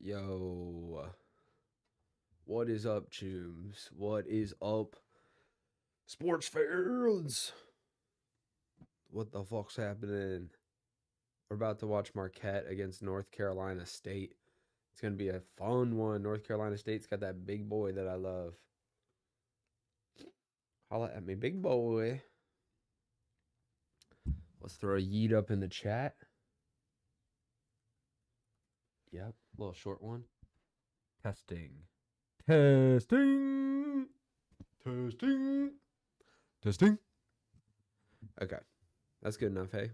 Yo, what is up, Chooms? What is up, sports fans? What the fuck's happening? We're about to watch Marquette against North Carolina State. It's going to be a fun one. North Carolina State's got that big boy that I love. Holla at me, big boy. Let's throw a yeet up in the chat. Yep, little short one. Testing. Testing. Testing. Testing. Okay. That's good enough, hey?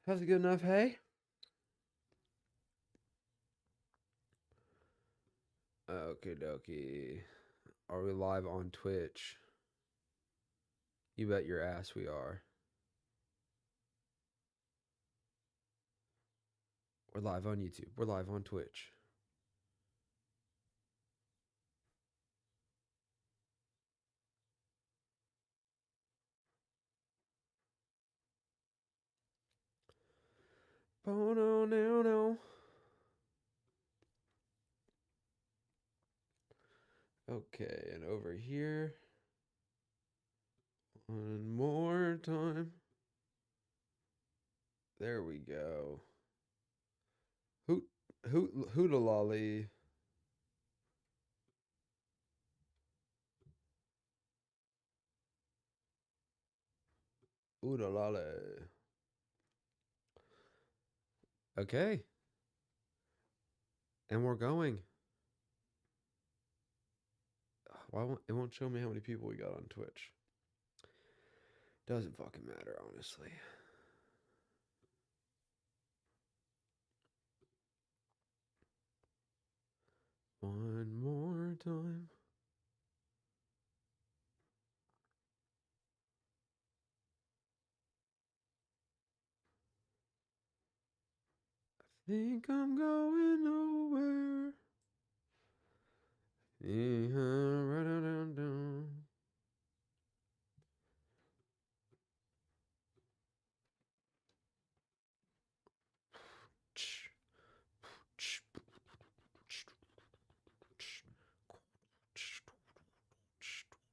That's good enough, hey? Okie dokie. Are we live on Twitch? You bet your ass we are. We're live on YouTube. We're live on Twitch. Oh, no, no, no. Okay, and over here. One more time. There we go. Hootalolly. Oodalale. Okay. And we're going. It won't show me how many people we got on Twitch. Doesn't fucking matter, honestly. One more time. I think I'm going nowhere.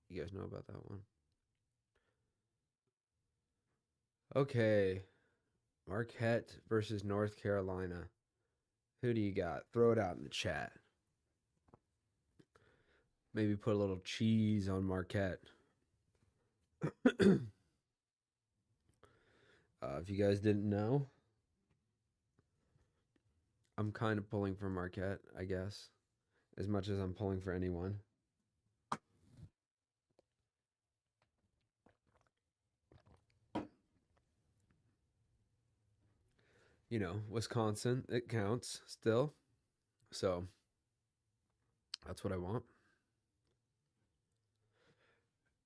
You guys know about that one? Okay. Marquette versus North Carolina. Who do you got? Throw it out in the chat. Maybe put a little cheese on Marquette. If you guys didn't know, I'm kind of pulling for Marquette, I guess, as much as I'm pulling for anyone. You know, Wisconsin, it counts still. So that's what I want.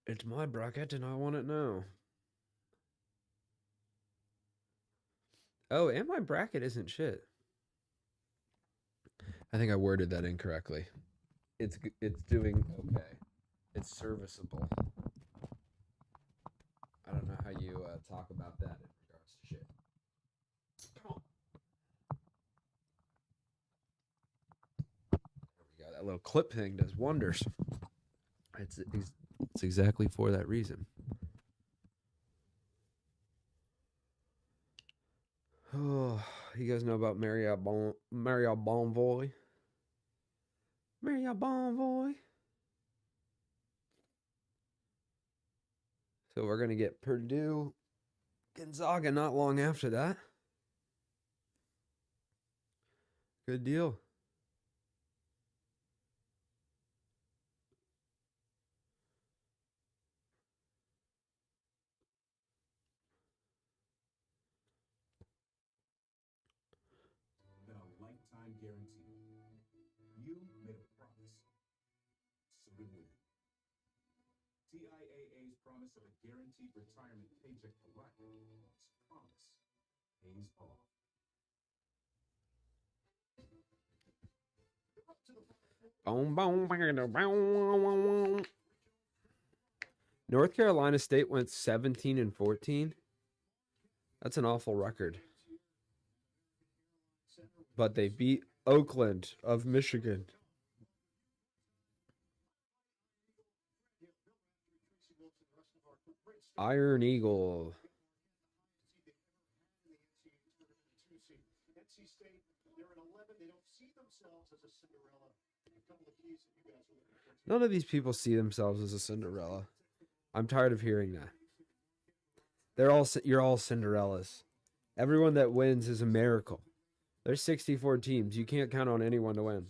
It's my bracket and I want it now. Oh, and my bracket isn't shit. I think I worded that incorrectly. It's doing okay. It's serviceable. I don't know how you talk about that in regards to shit. Come on. There we go. That little clip thing does wonders. It's exactly for that reason. Oh, you guys know about Marriott Bonvoy? Marriott Bonvoy. So we're going to get Purdue, Gonzaga not long after that. Good deal. Than a lifetime guarantee. You made a promise. So did we. TIAA's promise of a guaranteed retirement paycheck for life. This promise pays off. North Carolina State went 17-14. That's an awful record. but they beat Oakland of Michigan. Iron Eagle. None of these people see themselves as a Cinderella. I'm tired of hearing that. You're all Cinderellas. Everyone that wins is a miracle. There's 64 teams. You can't count on anyone to win.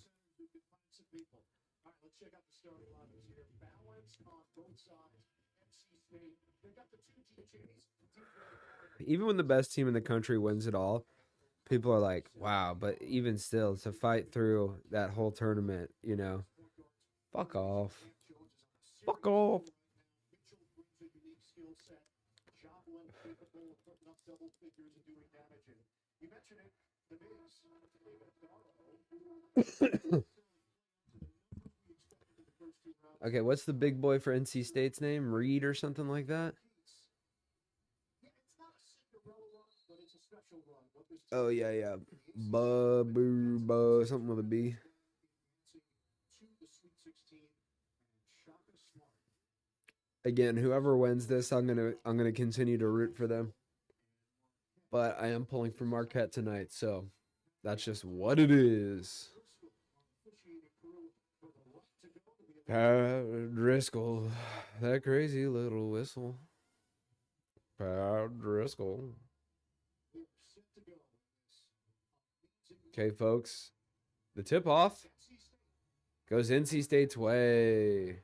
Even when the best team in the country wins it all, people are like, wow, but even still, to fight through that whole tournament, you know, fuck off. Fuck off. Okay, what's the big boy for NC State's name? Reed or something like that? Oh, yeah. Something with a B. Again, whoever wins this, I'm gonna continue to root for them. But I am pulling for Marquette tonight, so that's just what it is. Pat Driscoll, that crazy little whistle. Pat Driscoll. Okay, folks, the tip-off goes NC State's way.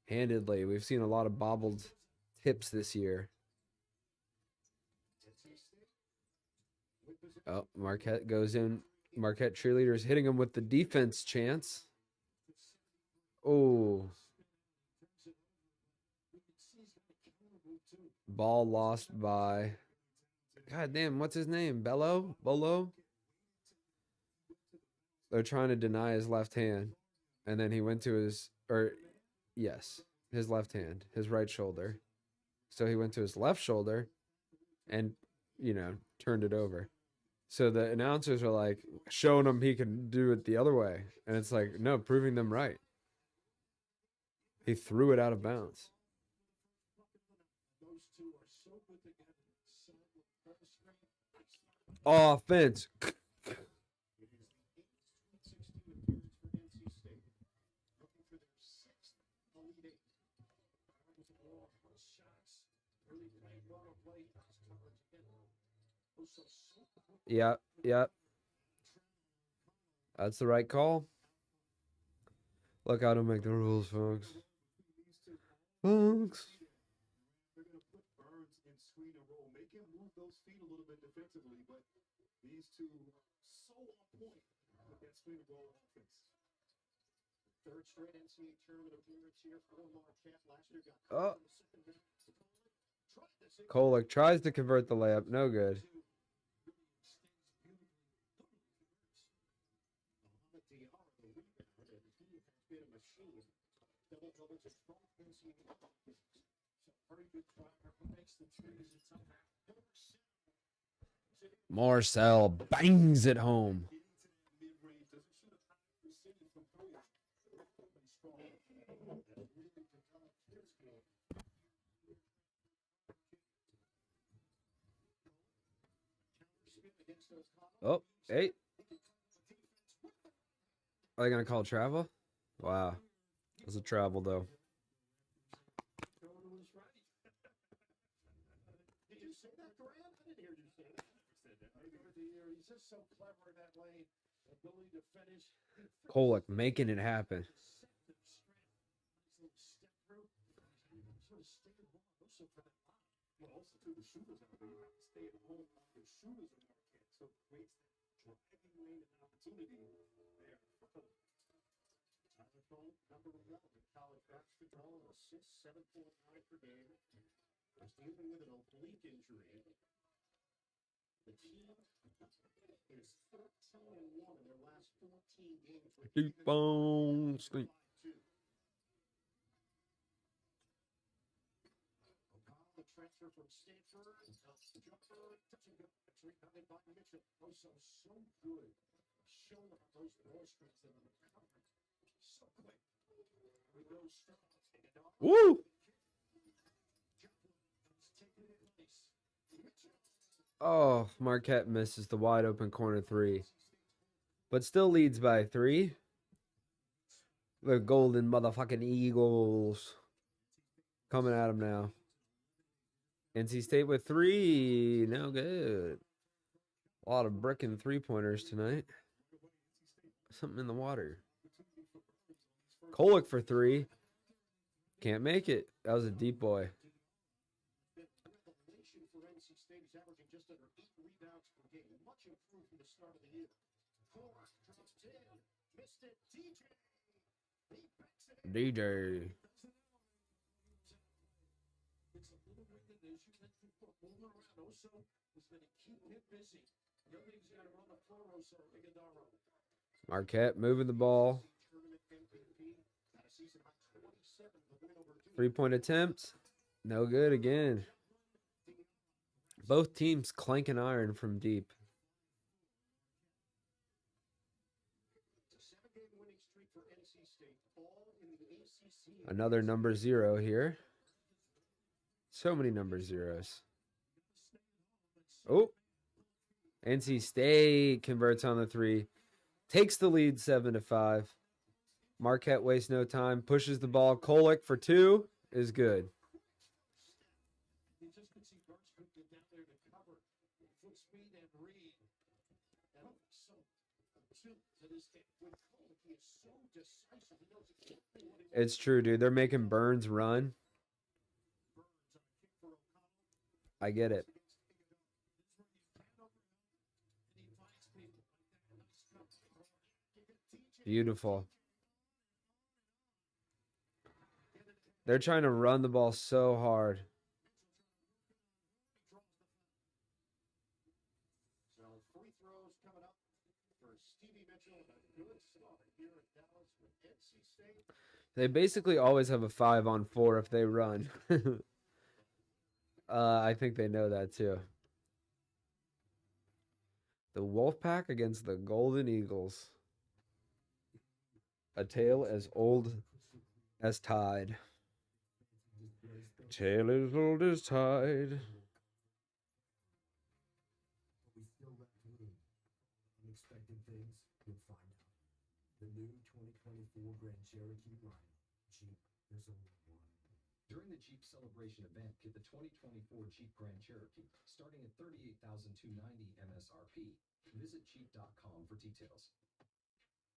Handedly. We've seen a lot of bobbled tips this year. Oh, Marquette goes in. Marquette cheerleaders hitting him with the defense chance. Oh. Ball lost by... God damn, what's his name? Bolo? They're trying to deny his left hand. And then he went to his... Yes, his left hand, his right shoulder. So he went to his left shoulder and, turned it over. So the announcers are like showing him he can do it the other way. And it's like, no, proving them right. He threw it out of bounds. Offense. Yep. That's the right call. Look how to make the rules, folks. They're gonna put Burns in screen and roll, make him move those feet a little bit defensively, but these two so on point with that screen and roll offense. Third straight NCAA tournament appearance here for Marquette. Last year got Kolek tries to convert the layup. No good. Marcel bangs it home. Oh, hey. Are they going to call travel? Wow. It's a travel, though. Did you say that, Graham? I didn't hear you say that. He's just so clever in that lane. Ability to finish. Kolek making it happen. Well, also too, the shooters are stay at home. The shooters are Marquette, so it creates that driving lane and opportunity there for Cole. Tyler Cole, number 1 in college basketball, assists 7.9 per game. He's dealing with an oblique injury. The team is 13-1 in their last 14 games. Keep on sleep. The transfer from Stanford, jumper, touching the rebounded by Mitchell. Also so good showing off those ball strings that are recovered so quick. We go strong. Take it off. Woo! Oh, Marquette misses the wide open corner three, but still leads by 3. The golden motherfucking Eagles coming at him now. NC State with 3. No good. A lot of bricking 3-pointers tonight. Something in the water. Kolek for 3. Can't make it. That was a deep boy. For NC State, he's averaging just under 8 rebounds per game. Much improved from the start of the year. Kolek drops 10. Missed it. DJ. He backs it in. DJ. It's a little bit that as you mentioned, moving around. Oso is going to keep him busy. The other thing's got to run the floor, Oso Ighodaro. Marquette moving the ball. Tournament MVP. Had a season high 27. The win over Duke. 3-point attempts. No good again. Both teams clanking iron from deep. It's a 7-game winning streak for NC State, all in the ACC. Another number 0 here. So many number 0s. Oh. NC State converts on the 3. Takes the lead 7-5. Marquette wastes no time. Pushes the ball. Kolek for 2 is good. You just could see Burns could get down there to cover foot speed and read. And so, to this game, with Kolek, he is so decisive. He knows exactly what he It's true, dude. They're making Burns run. Burns on a kick for O'Connell. I get it. Beautiful. They're trying to run the ball so hard. So free throws coming up for Stevie Mitchell. A good start here at Dallas with NC State. They basically always have a 5-on-4 if they run. I think they know that too. The Wolfpack against the Golden Eagles. A tale as old as tide. Tale as old as tide. We still left room. Unexpected things, you'll find out. The new 2024 Grand Cherokee line. Jeep, there's only one. During the Jeep Celebration event, get the 2024 Jeep Grand Cherokee, starting at $38,290 MSRP. Visit Jeep.com for details.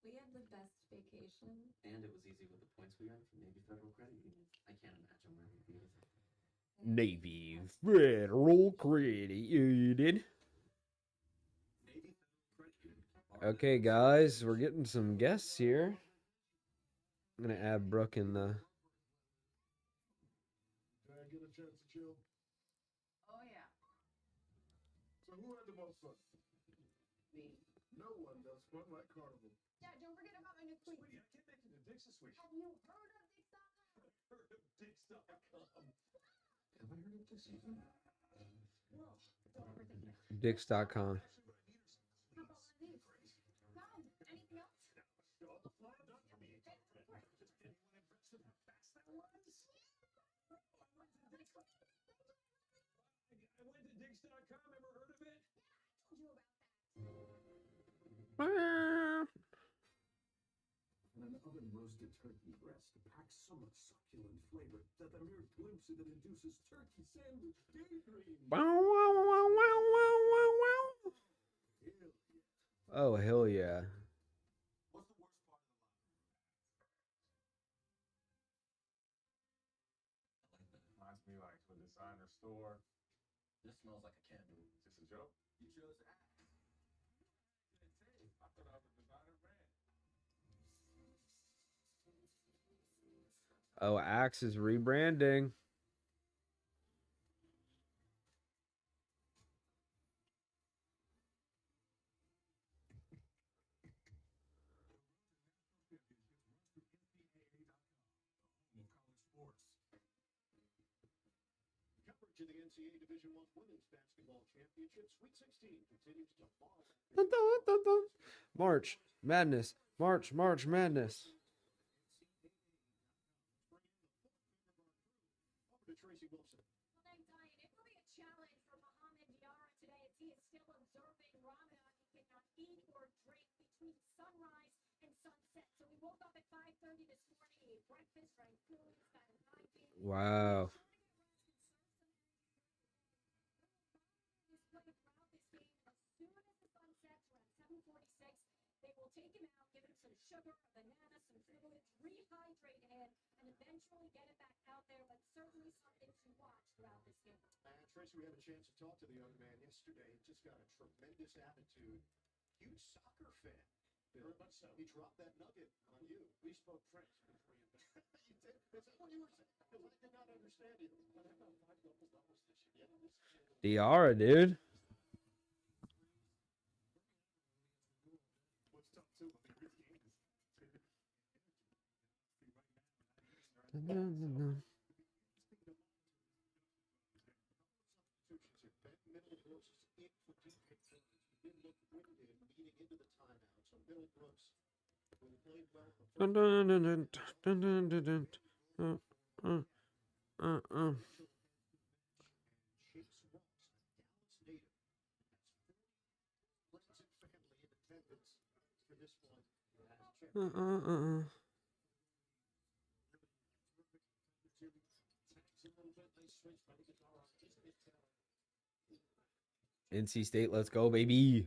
We had the best vacation. And it was easy with the points we earned from Navy Federal Credit Union. I can't imagine where we'd be without it. Navy Federal Credit Union. Okay, guys, we're getting some guests here. I'm going to add Brooke in the... Did I get a chance to chill? Oh, yeah. So who had the most fun? Me. No one does fun like Carnival. Yeah, don't forget about my new tweet. Sweetie, I can't make it to Dix this week. Have you heard of Dix.com? Heard of Dix.com. Have I heard of this? Well, don't overthink it. Dix.com. How about my niece? No, anything else? All the fly done for me. Anyone impressed with how fast that was? I went to Dix.com. Ever heard of it? I told you about that. An oven-roasted turkey breast packs so much succulent flavor that the mere glimpse of it induces turkey sandwich daydreams. Oh, hell yeah. What's the worst part of the Reminds me like a designer store. This smells like a candle. Is this a joke? You chose Axe. I thought I was a designer man. Oh, Axe is rebranding. Coverage of the NCAA Division I Women's Basketball Championship Sweet 16 continues tomorrow. Dun, dun, dun, dun. March Madness. March Madness. Over to Tracy Wilson. Well, thanks, Diane. It will be a challenge for Mohammed Diarra today as he is still observing Ramadan. He cannot eat or drink between sunrise and sunset. So he woke up at 5:30 this morning. He ate breakfast, drank food. He's got an IV. Wow. He's playing throughout this game. As soon as the sun sets around 7:46, they will take him out, give him some sugar, a banana, some fluids, rehydrate him, and eventually get him back out there. But certainly something to watch throughout this game. Tracy, we had a chance to talk to the young man yesterday. He's just got a tremendous attitude. Huge soccer fan. Very much so. He dropped that nugget on you. We spoke French before you. You did? Is that what you were saying? Because I did not understand you. But I got $5 this year. Yeah. Diarra, dude. What's tough too? I mean, his game is. Middle Brooks in for defense. He did look winded leading into the timeout. So Middle Brooks, who played well. Dun, dun, dun, dun, dun, dun, dun, dun. Chase Ross, a Dallas native, has 40 friends and family in attendance for this one. NC State, let's go, baby.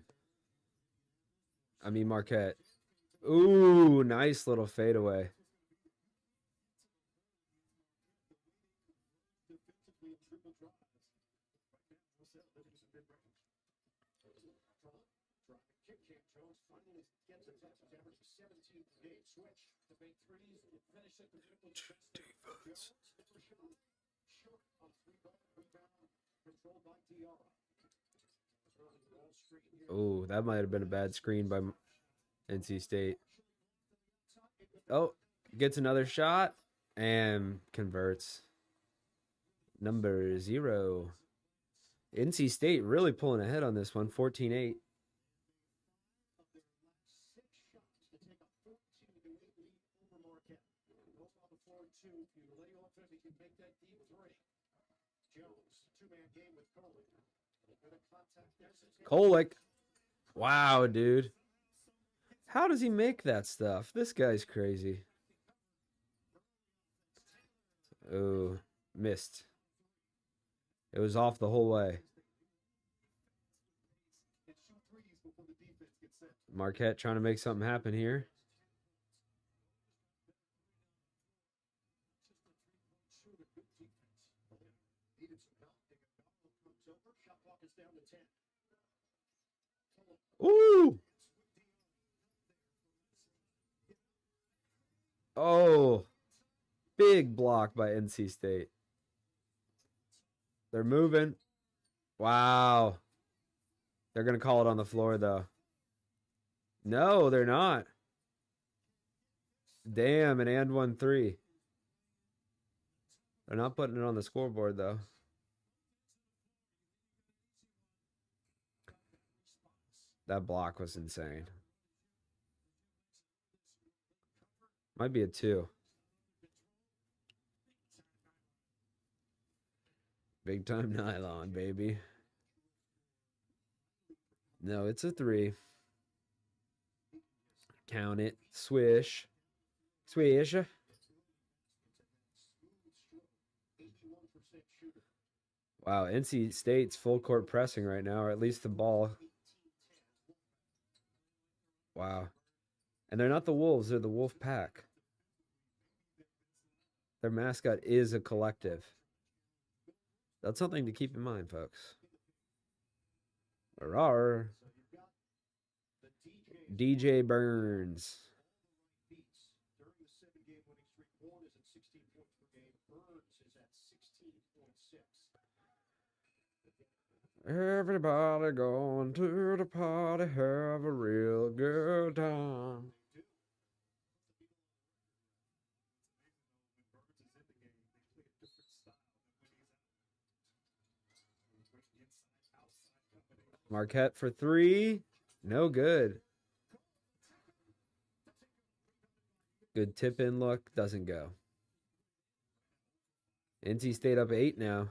I mean, Marquette. Ooh, nice little fadeaway. Oh, that might have been a bad screen by NC State. Oh, gets another shot and converts. Number 0. NC State really pulling ahead on this one, 14-8. Kolick. Wow, dude. How does he make that stuff? This guy's crazy. Oh, missed. It was off the whole way. Marquette trying to make something happen here. Ooh! Oh, big block by NC State. They're moving. Wow. They're going to call it on the floor, though. No, they're not. Damn, an and 1-3. They're not putting it on the scoreboard, though. That block was insane. Might be a 2. Big time nylon, baby. No, it's a 3. Count it. Swish. Swish. Wow, NC State's full court pressing right now, or at least the ball. Wow. And they're not the Wolves, they're the Wolf Pack. Their mascot is a collective. That's something to keep in mind, folks. Rawr. DJ Burns. During the 7-game winning streak, Horn is at 16 points per game. Burns is at 16.6. Everybody going to the party, have a real good time. Marquette for 3. No good. Good tip in look. Doesn't go. NC State up 8 now.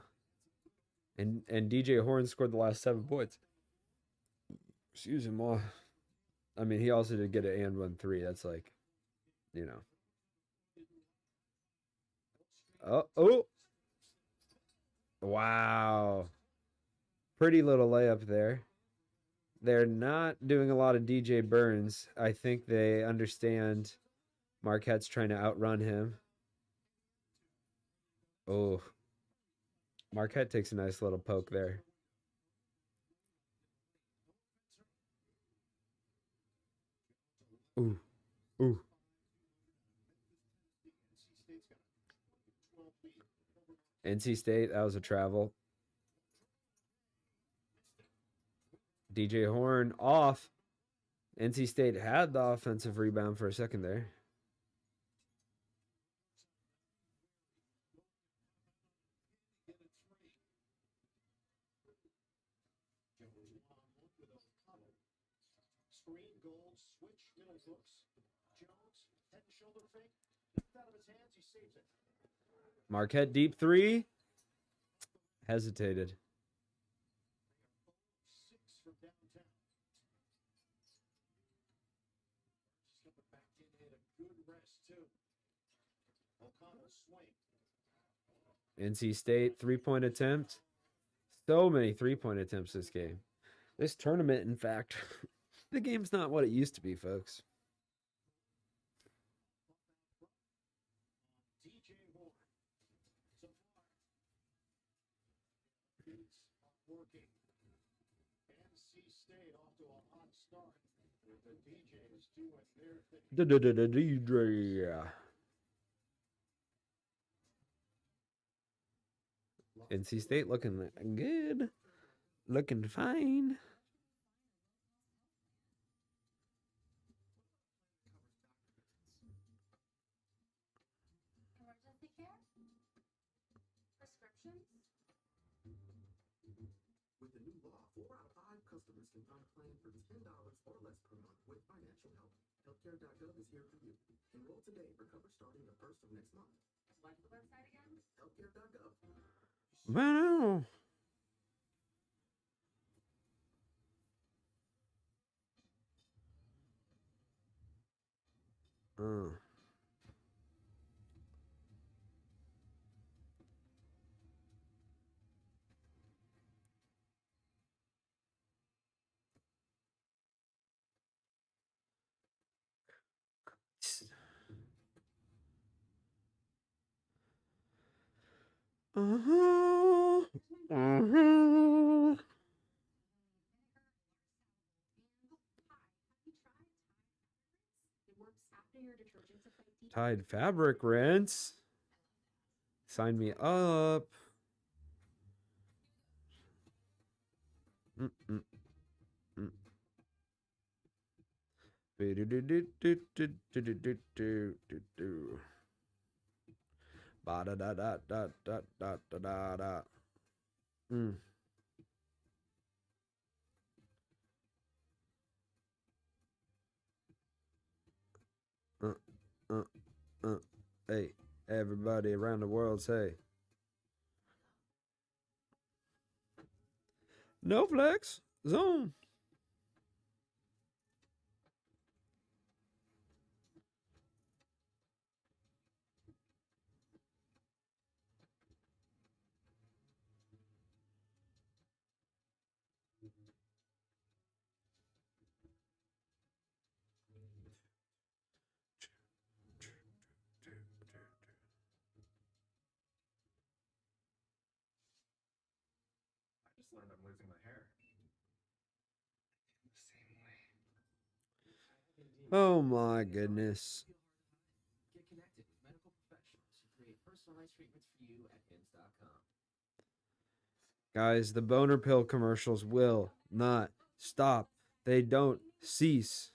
And DJ Horn scored the last 7 points. Excuse him. Well, I mean, he also did get an and 1-3. That's like, you know. Oh. Wow. Pretty little layup there. They're not doing a lot of DJ Burns. I think they understand Marquette's trying to outrun him. Oh. Marquette takes a nice little poke there. Ooh. NC State, that was a travel. DJ Horn off. NC State had the offensive rebound for a second there. Screen, gold, switch, middle hooks. Jones, head and shoulder fake. Out of his hands, he saves it. Marquette deep 3. Hesitated. 6 from downtown. Just coming back in, had a good rest too. O'Connell swing. NC State 3-point attempt. So many 3-point attempts this game. This tournament, in fact, the game's not what it used to be, folks. DJ Horn. So far. Kids are working. NC State off to a hot start. With the DJs doing their thing. DJ. NC State looking good. Looking fine. Emergency care? Prescriptions? With the new law, 4 out of 5 customers can find a plan for $10 or less per month with financial help. Healthcare.gov is here for you. Enroll today for coverage starting the 1st of next month. What's the website again? Healthcare.gov. Wow. Tide fabric rinse. Sign me up. Ba da da da da da da da da. Hey, everybody around the world say. No flex zone. I just learned I'm losing my hair. The same way. Oh my goodness. Get connected with medical professionals who create personalized treatments for you at hins.com. Guys, the boner pill commercials will not stop. They don't cease.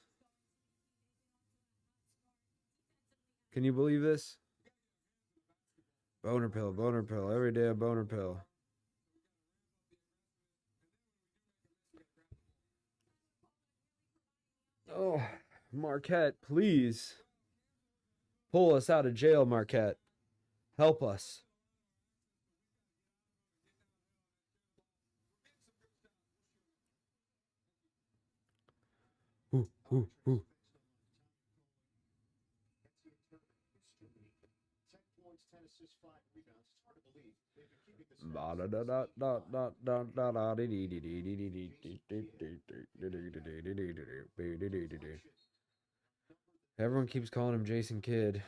Can you believe this? Boner pill, every day a boner pill. Oh, Marquette, please. Pull us out of jail, Marquette. Help us. Ooh, ooh, ooh. 10 points, 10 assists, 5 rebounds. It's hard to believe. They've been keeping this Everyone keeps calling him Jason Kidd.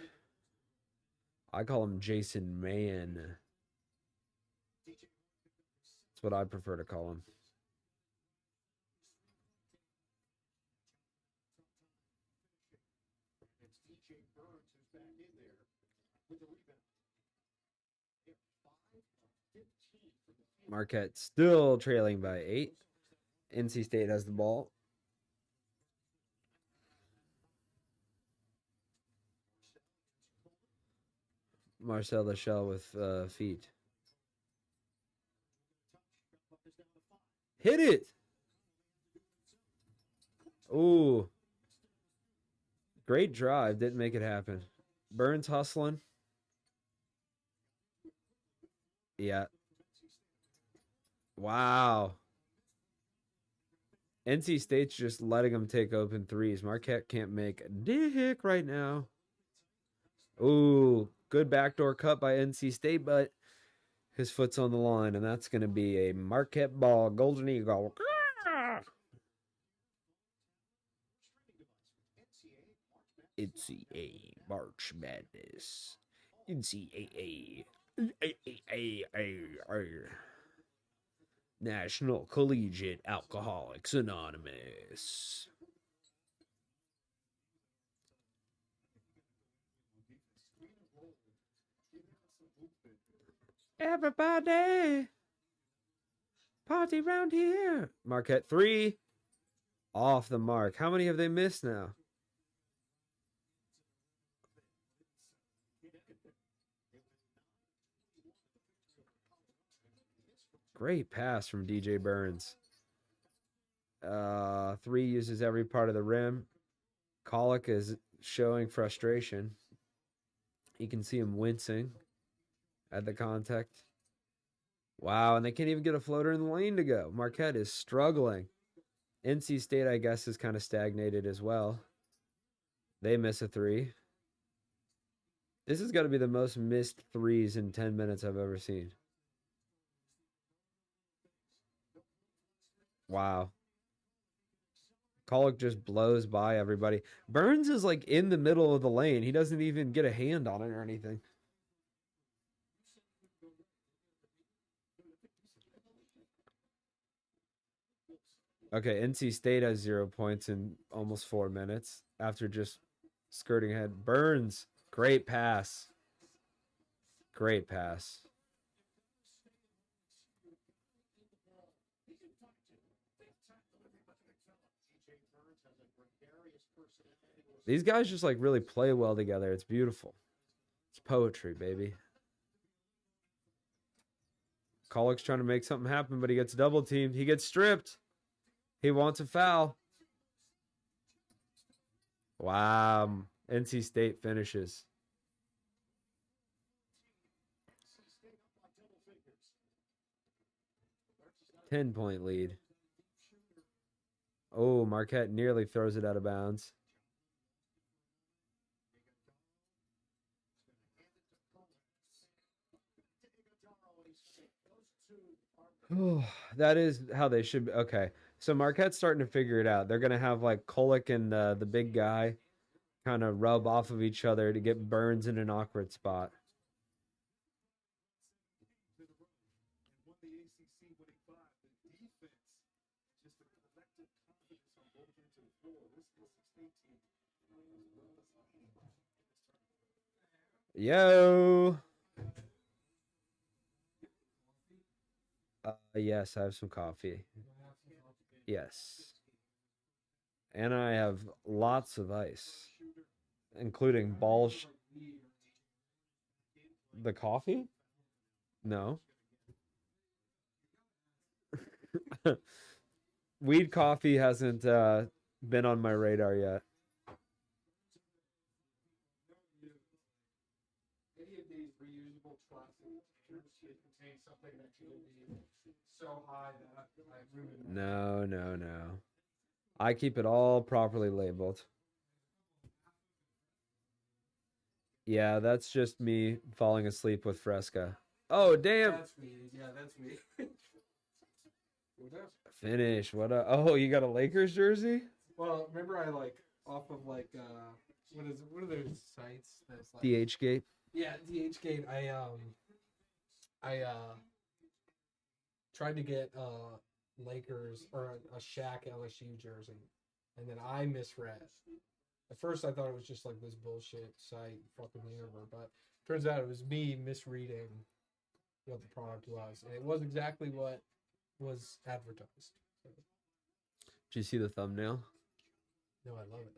I call him Jason Man. That's what I prefer to call him. It's DJ Burns who's back in there with the rebound. They have 5 of 15 from the field. Marquette still trailing by 8. NC State has the ball. Marcel Lachelle with feet. Hit it! Ooh. Great drive. Didn't make it happen. Burns hustling. Yeah. Wow. NC State's just letting them take open threes. Marquette can't make a dick right now. Ooh, good backdoor cut by NC State, but his foot's on the line, and that's going to be a Marquette ball. Golden Eagle. NCAA March Madness. NCAA. National Collegiate Alcoholics Anonymous. Everybody, party round here. Marquette 3. Off the mark. How many have they missed now? Great pass from DJ Burns. 3 uses every part of the rim. Colic is showing frustration. You can see him wincing at the contact. Wow, and they can't even get a floater in the lane to go. Marquette is struggling. NC State, I guess, is kind of stagnated as well. They miss a 3. This has got to be the most missed 3s in 10 minutes I've ever seen. Wow. Colic just blows by everybody. Burns is like in the middle of the lane. He doesn't even get a hand on it or anything. Okay, NC State has 0 points in almost 4 minutes after just skirting ahead. Burns, great pass. Great pass. These guys just like really play well together. It's beautiful. It's poetry, baby. Colic's trying to make something happen, but he gets double teamed. He gets stripped. He wants a foul. Wow. NC State finishes. $10-point lead. Oh, Marquette nearly throws it out of bounds. Oh, that is how they should be. Okay, so Marquette's starting to figure it out. They're going to have like Colic and the big guy kind of rub off of each other to get Burns in an awkward spot. Yo. Yes, I have some coffee. Yes. And I have lots of ice, including balls. The coffee? No. Weed coffee hasn't been on my radar yet. expecting that team to be so high that I ruined my No, no, no. I keep it all properly labeled. Yeah, that's just me falling asleep with Fresca. Oh, damn. That's me. Yeah, that's me. What else? Finish. What a. Oh, you got a Lakers jersey? Well, remember I like off of like what are those sites that's like DH Gate. yeah, DH Gate. I tried to get Lakers or a Shaq LSU jersey, and then I misread. At first, I thought it was just like this bullshit site, fucking whatever. But turns out it was me misreading what the product was, and it was exactly what was advertised. So, Did you see the thumbnail? no, I love it.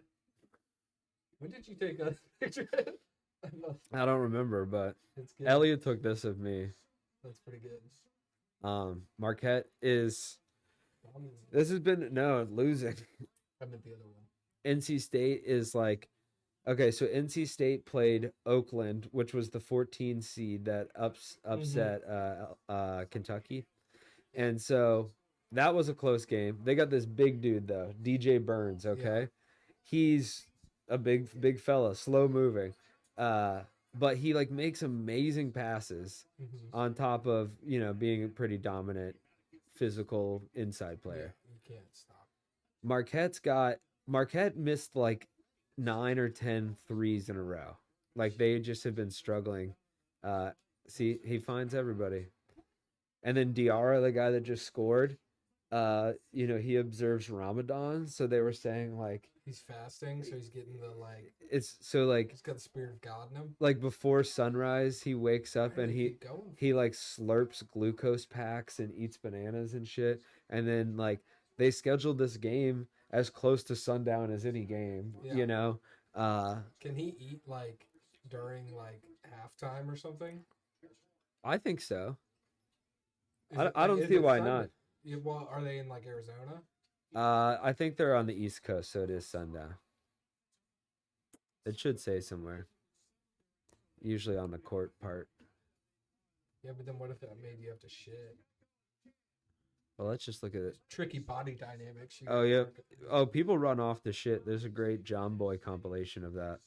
When did you take a picture? I love it. I don't remember, but It's good. Elliot took this of me. That's pretty good. Marquette is. I'm This has been losing. at the other one. NC State is like, okay, so NC State played Oakland, which was the 14 seed that upset Kentucky, and so that was a close game. They got this big dude though, DJ Burns. Okay, he's a big fella, slow moving, but he like makes amazing passes on top of being a pretty dominant physical inside player. Yeah, you can't stop. Marquette missed like 9 or 10 threes in a row. Like they just have been struggling. See, he finds everybody. And then Diarra, the guy that just scored, he observes Ramadan. So they were saying like He's fasting, so he's getting the like. it's so like He's got the spirit of God in him. like before sunrise he wakes up Why and do they he keep going? he like slurps glucose packs and eats bananas and shit. And then like they scheduled this game as close to sundown as any game, Yeah. Can he eat like during like halftime or something? I think so. Is I it, don't is see it why Sunday? not. Yeah, well, are they in like Arizona? I think they're on the East Coast, so it is sundown. It should say somewhere. Usually on the court part. Yeah, but then what if that made you have to shit? Well, let's just look at it. Tricky body dynamics. You Oh, gotta yeah. work it. Oh, people run off the shit. There's a great John Boy compilation of that.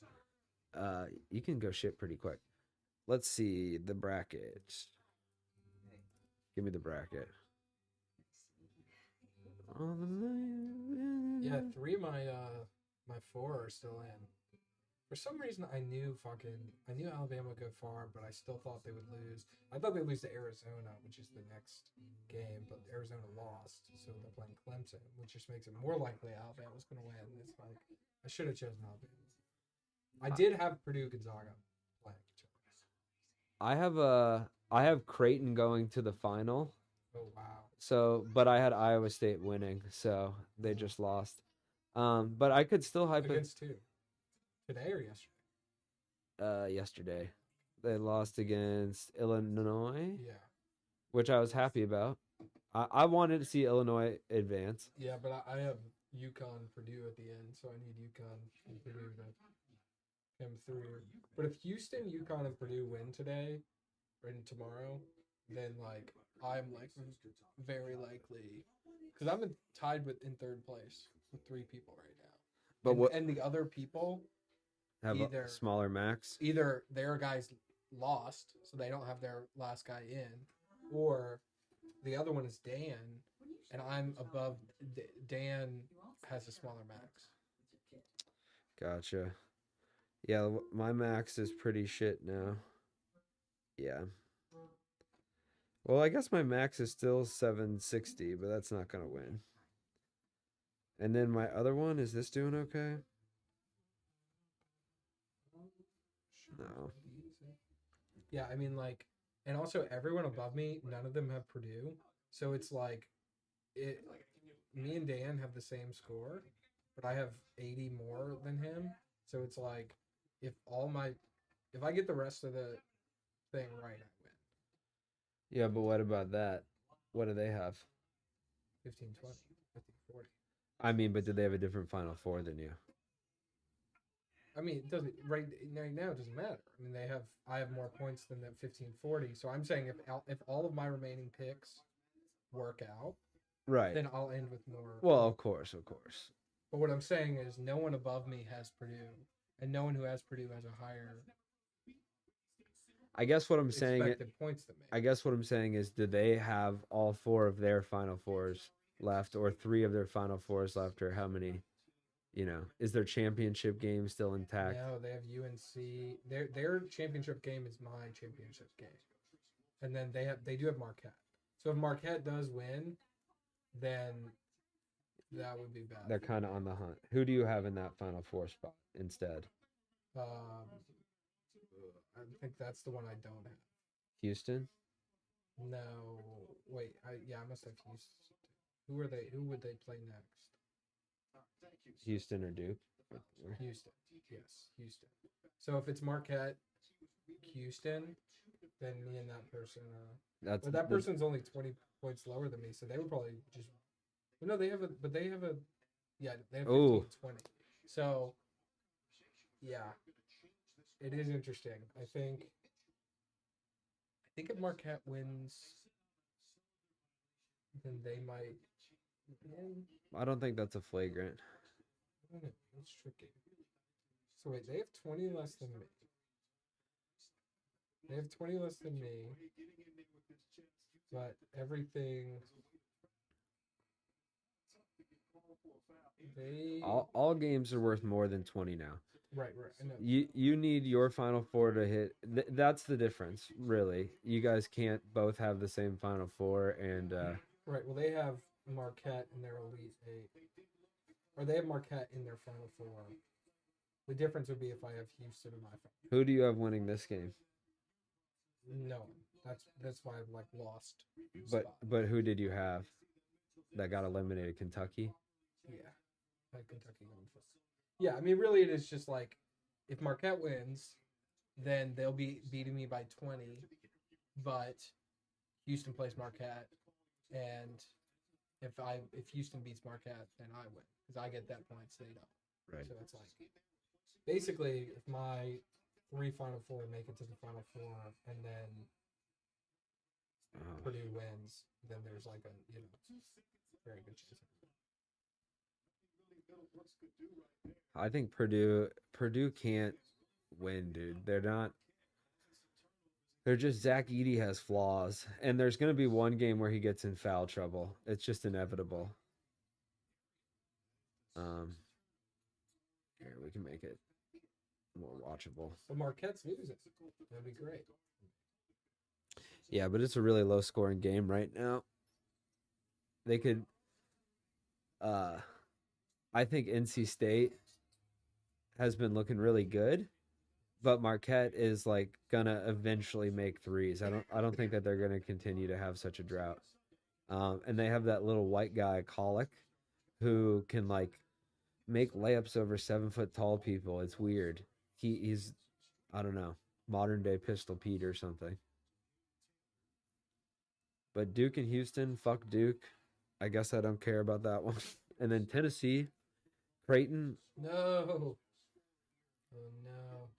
You can go shit pretty quick. Let's see the bracket. Give me the bracket. Yeah, 3 of my 4 are still in. For some reason, I knew Alabama would go far, but I still thought they would lose. I thought they'd lose to Arizona, which is the next game, but Arizona lost, so they're playing Clemson, which just makes it more likely Alabama's going to win. It's like I should have chosen Alabama. I did have Purdue Gonzaga playing each other. I have Creighton going to the final. Oh wow! So, but I had Iowa State winning, so they just lost. But I could still hype it. Against who? Today or yesterday? Yesterday. They lost against Illinois, Yeah. which I was happy about. I wanted to see Illinois advance. Yeah, but I have UConn Purdue at the end, so I need UConn and Purdue to come through. But if Houston, UConn, and Purdue win today or tomorrow, then like I'm like very likely because I'm tied in 3rd place with 3 people right now. But And the other people have either- a smaller max? either their guys lost, so they don't have their last guy in, or the other one is Dan, and I'm above. Dan has a smaller max. Gotcha. Yeah, my max is pretty shit now. Yeah. Well, I guess my max is still 760, but that's not going to win. And then my other one, is this doing okay? No. Yeah, I mean, like, and also everyone above me, none of them have Purdue, so it's like, me and Dan have the same score, but I have 80 more than him, so it's like, if I get the rest of the thing right, I win. Yeah, but what about that? What do they have? 15, 20, 50, 40. I mean, but did they have a different Final Four than you? I mean, it doesn't right now. It doesn't matter. I mean, I have more points than that 1540. So I'm saying if all of my remaining picks work out, Right. then I'll end with more. Well, of course. But what I'm saying is, no one above me has Purdue, and no one who has Purdue has a higher I guess what I'm saying. expected points than me. I guess what I'm saying is, do they have all 4 of their Final Fours left, or 3 of their Final Fours left, or how many? You know, is their championship game still intact? No, they have UNC. Their championship game is my championship game, and then they do have Marquette. So if Marquette does win, then that would be bad. They're kind of on the hunt. Who do you have in that Final Four spot instead? I think that's the one I don't have. Houston? No, wait. I must have Houston. Who are they? Who would they play next? Houston or Duke? Houston. Yes, Houston. So if it's Marquette, Houston, then me and that person. That's But that person's only 20 points lower than me, so they would probably just. Well, no, they have a. Yeah, they have 15, 20. So, yeah, it is interesting. I think if Marquette wins, then they might. I don't think that's a flagrant. I don't know, it's tricky. So wait, they have 20 less than me. They have 20 less than me. But everything. All games are worth more than 20 now. Right. I know. You need your Final Four to hit. That's the difference, really. You guys can't both have the same Final Four, and right. Well, they have Marquette in their Elite Eight, or they have Marquette in their Final Four. The difference would be if I have Houston in my Final Four. Who do you have winning this game? No, that's why I've lost. But who did you have that got eliminated? Kentucky. Yeah, I had Kentucky going first. Yeah, I mean, really, it is just if Marquette wins, then they'll be beating me by 20, but Houston plays Marquette, and if Houston beats Marquette, then I win because I get that point, they don't. Right. So it's basically if my 3 Final Four make it to the Final Four, and then Purdue wins, then there's a very good chance. I think Purdue can't win, dude. They're just Zach Edey has flaws, and there's going to be one game where he gets in foul trouble. It's just inevitable. Here, we can make it more watchable. But Marquette's losing. That'd be great. Yeah, but it's a really low scoring game right now. They could I think NC State has been looking really good, but Marquette is gonna eventually make threes. I don't think that they're gonna continue to have such a drought. And they have that little white guy, Colic, who can make layups over 7 foot tall people. It's weird. He's I don't know, modern day Pistol Pete or something. But Duke and Houston, fuck Duke. I guess I don't care about that one. And then Tennessee, Creighton. No. Oh no.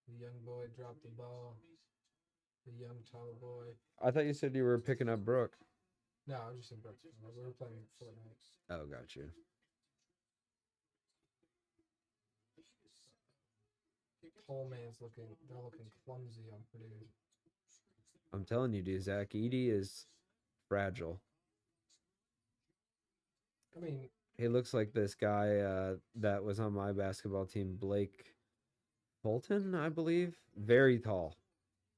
The young boy dropped the ball. The young tall boy. I thought you said you were picking up Brooke. No, I was just in Brooklyn. We were playing Fortnite. Oh, got you. Tall man's they're looking clumsy on Purdue. I'm telling you, dude, Zach Edey is fragile. I mean, he looks like this guy that was on my basketball team, Blake Bolton, I believe. Very tall.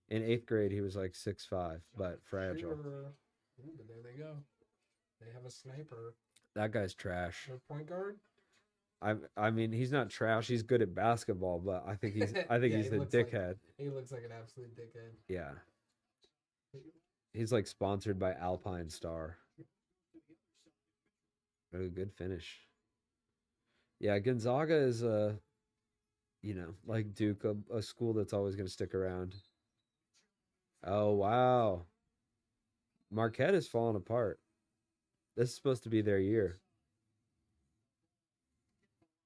In 8th grade, he was 6'5", but fragile. Sure. Ooh, but there they go. They have a sniper. That guy's trash. Their point guard? I mean, he's not trash. He's good at basketball, but I think he's Yeah, he's a dickhead. He looks like an absolute dickhead. Yeah. He's sponsored by Alpine Star. Got a good finish. Yeah, Gonzaga is like Duke, a school that's always going to stick around. Oh, wow. Marquette is falling apart. This is supposed to be their year.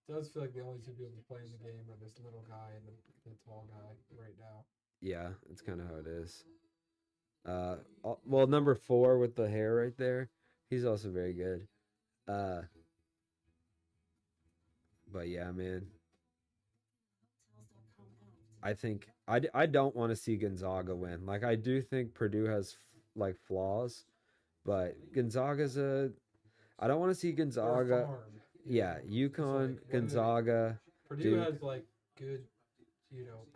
does feel like the only two people playing the game are this little guy and the tall guy right now. Yeah, it's kind of how it is. Well, number 4 with the hair right there, he's also very good. But yeah, man. I think I don't want to see Gonzaga win. Like, I do think Purdue has like flaws, but Gonzaga's I don't want to see They're a Gonzaga. farm, Yeah, It's UConn, like, what do they- Gonzaga. Purdue Duke. has like good,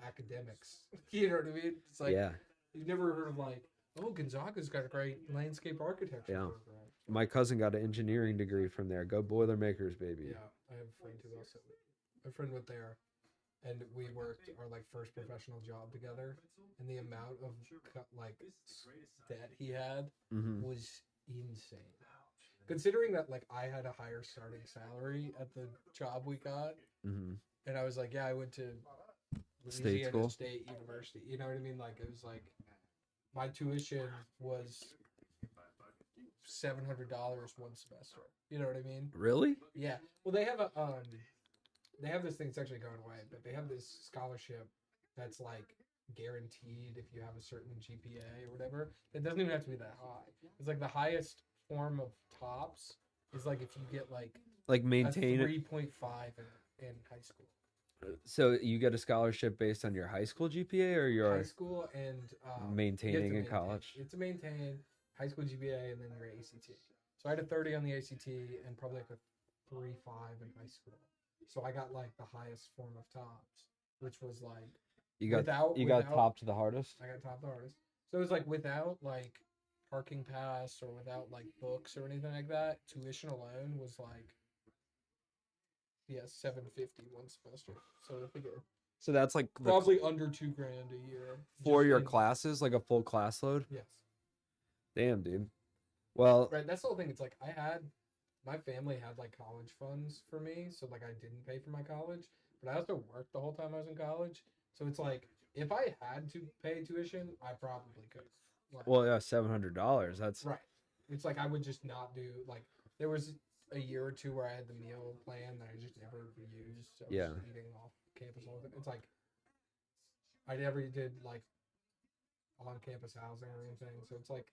academics. You know what I mean? It's like Yeah, you've never heard of like, oh, Gonzaga's got a great landscape architecture Yeah. program. my cousin got an engineering degree from there. Go Boilermakers, baby. Yeah, I have a friend who also. My friend went there, and we worked our like first professional job together, and the amount of debt he had Mm-hmm. was insane. Considering that like I had a higher starting salary at the job we got, Mm-hmm. and I was like, yeah, I went to State Louisiana school? State University. You know what I mean? Like it was like my tuition was $700 one semester. You know what I mean? Really? Yeah. Well, they have they have this thing that's actually going away, but they have this scholarship that's like guaranteed if you have a certain GPA or whatever. It doesn't even have to be that high. It's like the highest form of TOUPS is like if you get like Like a maintain it. 3.5 in high school. So you get a scholarship based on your high school GPA or High your school and you have to maintaining in maintain. college? It's a maintain high school GPA and then your ACT. So I had a 30 on the ACT and probably like a 3.5 in high school. So I got like the highest form of TOPS, which was like You got without- top to the hardest. I got top the hardest. So it was like without like parking pass or without like books or anything like that. Tuition alone was like $750 one semester. So I think So that's like probably under $2,000 a year for just your in- classes, like a full class load. Yes. Damn, dude. Well, Right, that's the whole thing. It's like my family had like college funds for me, so like I didn't pay for my college, but I also worked the whole time I was in college. So it's like if I had to pay tuition, I probably could. Like, well, yeah, $700. That's right. It's like I would just not do like there was a year or two where I had the meal plan that I just never used. So I was Yeah. just eating off campus all the time. It's like I never did like on campus housing or anything. So it's like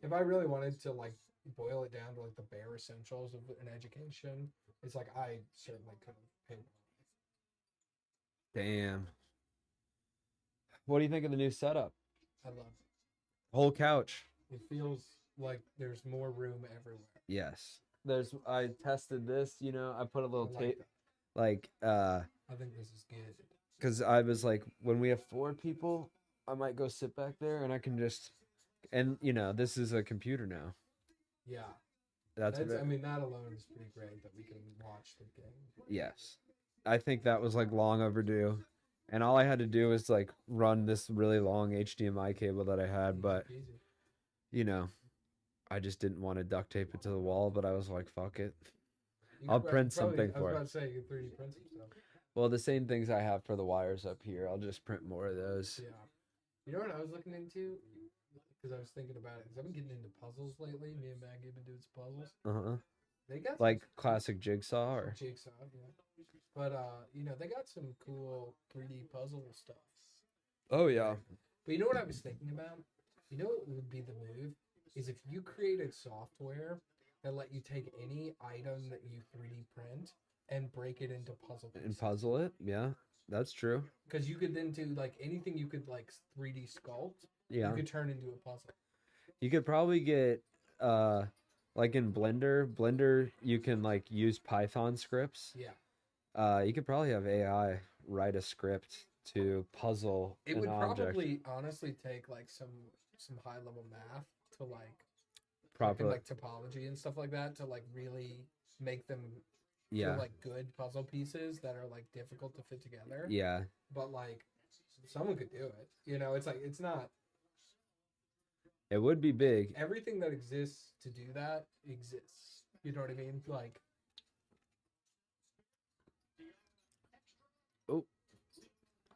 if I really wanted to like boil it down to like the bare essentials of an education, it's like I certainly could have paid. damn. What do you think of the new setup? I love it. Whole couch. It feels like there's more room everywhere. Yes. I tested this, I put a I little like tape that. like I think this is good. cuz I was like when we have 4 people, I might go sit back there and I can just this is a computer now. Yeah. That's I mean that alone is pretty great that we can watch the game. yes. I think that was like long overdue. And all I had to do was like run this really long HDMI cable that I had, but Easy. I just didn't want to duct tape it to the wall, but I was like, fuck it. You I'll could print probably- something I for was it. about to say you could 3D print some stuff. Well, the same things I have for the wires up here, I'll just print more of those. Yeah. You know what I was looking into? Because I was thinking about it. Because I've been getting into puzzles lately. Me and Maggie have been doing some puzzles. Uh-huh. They got Like some classic jigsaw or jigsaw, yeah. But they got some cool 3D puzzle stuff. oh yeah. But you know what I was thinking about? You know what would be the move? Is if you created software that let you take any item that you 3D print and break it into puzzle pieces. And puzzle it. Yeah. That's true. Because you could then do like anything you could like 3D sculpt, Yeah. you could turn into a puzzle. You could probably get like in Blender you can like use Python scripts. Yeah. You could probably have AI write a script to puzzle It an would object. probably honestly take like some high level math to like Properly. like topology and stuff like that to like really make them Yeah. feel like good puzzle pieces that are like difficult to fit together. Yeah. But like someone could do it. It's like it's not It would be big. everything that exists to do that exists. You know what I mean? Like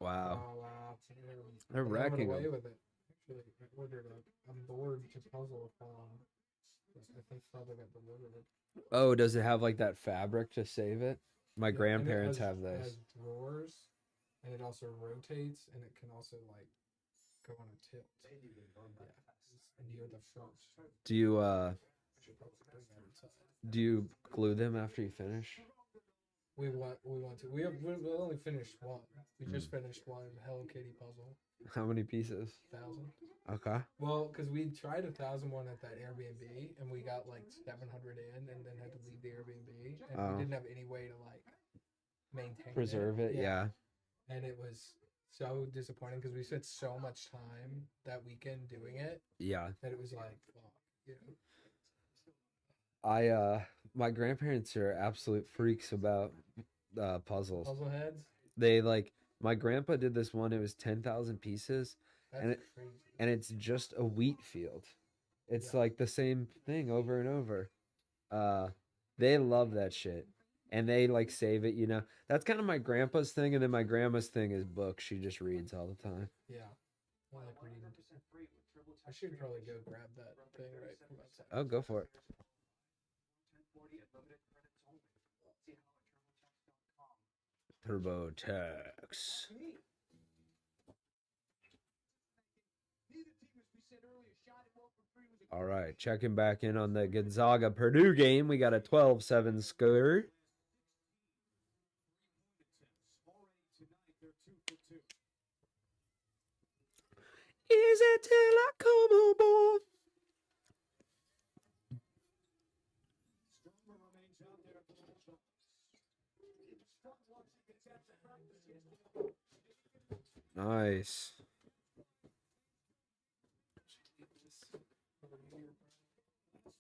Wow. oh wow. They're I'm wrecking away them. with it. Actually, I ordered a board to puzzle I think probably got delivered. Oh, does it have like that fabric to save it? My Yeah, and it grandparents has- have It those. has drawers, and it also rotates, and it can also like go on a tilt. Yeah. And near the front. Do you I should probably bring that inside. do you glue them after you finish? We want to. We only finished one. We Hmm. just finished one Hello Kitty puzzle. How many pieces? 1,000. Okay. Well, because we tried 1,000 one at that Airbnb, and we got like 700 in, and then had to leave the Airbnb, and Oh. we didn't have any way to like maintain Preserve it. Yeah. And it was so disappointing because we spent so much time that weekend doing it Yeah. that it was like, fuck, you know. My grandparents are absolute freaks about puzzles. Puzzle heads. They like my grandpa did this one. It was 10,000 pieces, That's And it- crazy. and it's just a wheat field. It's Yeah. like the same thing over and over. They love that shit, and they like save it. You know, that's kind of my grandpa's thing, and then my grandma's thing is books. She just reads all the time. Yeah. I like reading. I should probably go grab that thing right from outside. Oh, go for it. 1040 at limited credits only. See how at TurboTax.com. TurboTax. Neither team, as we said earlier, shot it well for free with a All right, checking back in on the Gonzaga Purdue game. We got a 12-7 score. Already tonight, they're 2 for 2. Is it till I come aboard? Stronger remains out there for the Bulldogs. Strong once he gets out to practice yesterday. Nice.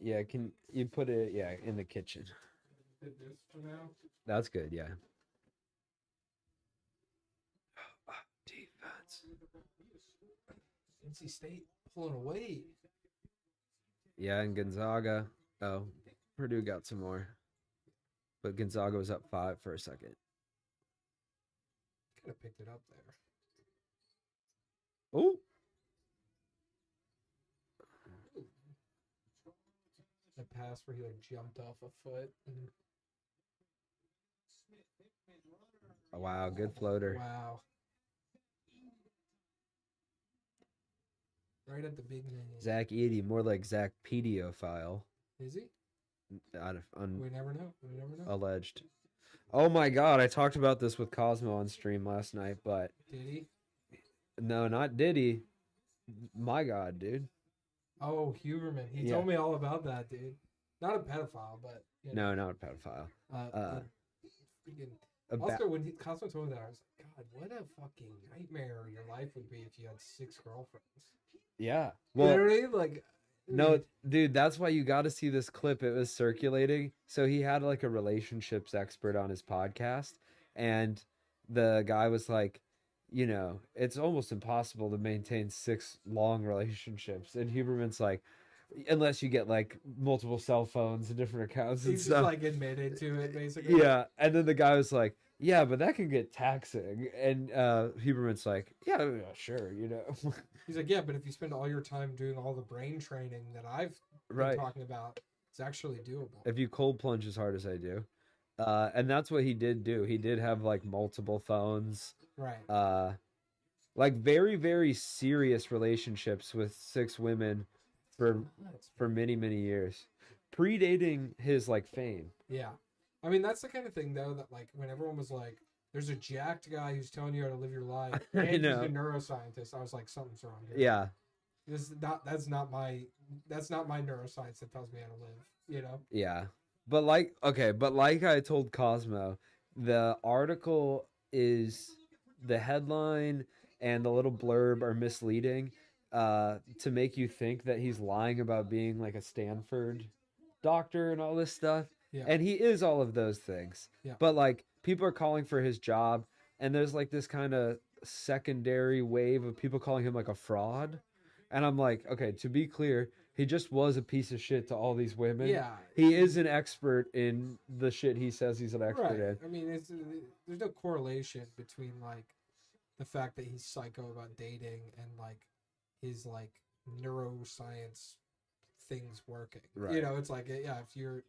Yeah, can you put it in the kitchen? Did this for now. That's good, yeah. Defense. NC State pulling away. Yeah, and Gonzaga. Oh, Purdue got some more. But Gonzaga was up 5 for a second. Could have picked it up there. Oh, The pass where he like jumped off a foot. And, oh, wow, good floater. wow. Right at the big man. Zach Eady, more like Zach Pediophile. Is he? Out of We never know. We never know. alleged. Oh my god, I talked about this with Cosmo on stream last night, but Did he? no, not Diddy. My god, dude. Oh, Huberman. He Yeah. told me all about that, dude. Not a pedophile, but you know, No, not a pedophile. freaking- A ba- also, when Cosmo told me that, I was like, God, what a fucking nightmare your life would be if you had 6 girlfriends. yeah. You know Well, what I mean? Like, no, dude, that's why you got to see this clip. It was circulating. So he had like a relationships expert on his podcast, and the guy was like, you know, it's almost impossible to maintain 6 long relationships. And Huberman's like, unless you get like multiple cell phones and different accounts and he's just stuff. like admitted to it, basically. Yeah, and then the guy was like, "Yeah, but that can get taxing." And Huberman's like, "Yeah, sure, you know." He's like, yeah, but if you spend all your time doing all the brain training that I've been Right. talking about, it's actually doable. If you cold plunge as hard as I do, and that's what he did do. He did have like multiple phones, Right. like very very serious relationships with 6 women for many years, predating his like fame. Yeah. I mean, that's the kind of thing, though, that, like, when everyone was like, there's a jacked guy who's telling you how to live your life, I and he's know. a neuroscientist, I was like, something's wrong here. Yeah, That's not my neuroscience that tells me how to live, you know? yeah. But like, okay, but like I told Cosmo, the article is the headline and the little blurb are misleading to make you think that he's lying about being like a Stanford doctor and all this stuff. Yeah. And he is all of those things. Yeah. But like people are calling for his job, and there's like this kind of secondary wave of people calling him like a fraud. And I'm like, okay, to be clear, he just was a piece of shit to all these women. Yeah. He is an expert in the shit he says he's an expert Right. in. I mean, there's no correlation between, like, the fact that he's psycho about dating and, like, his, like, neuroscience things working. Right. You know, it's like, yeah, if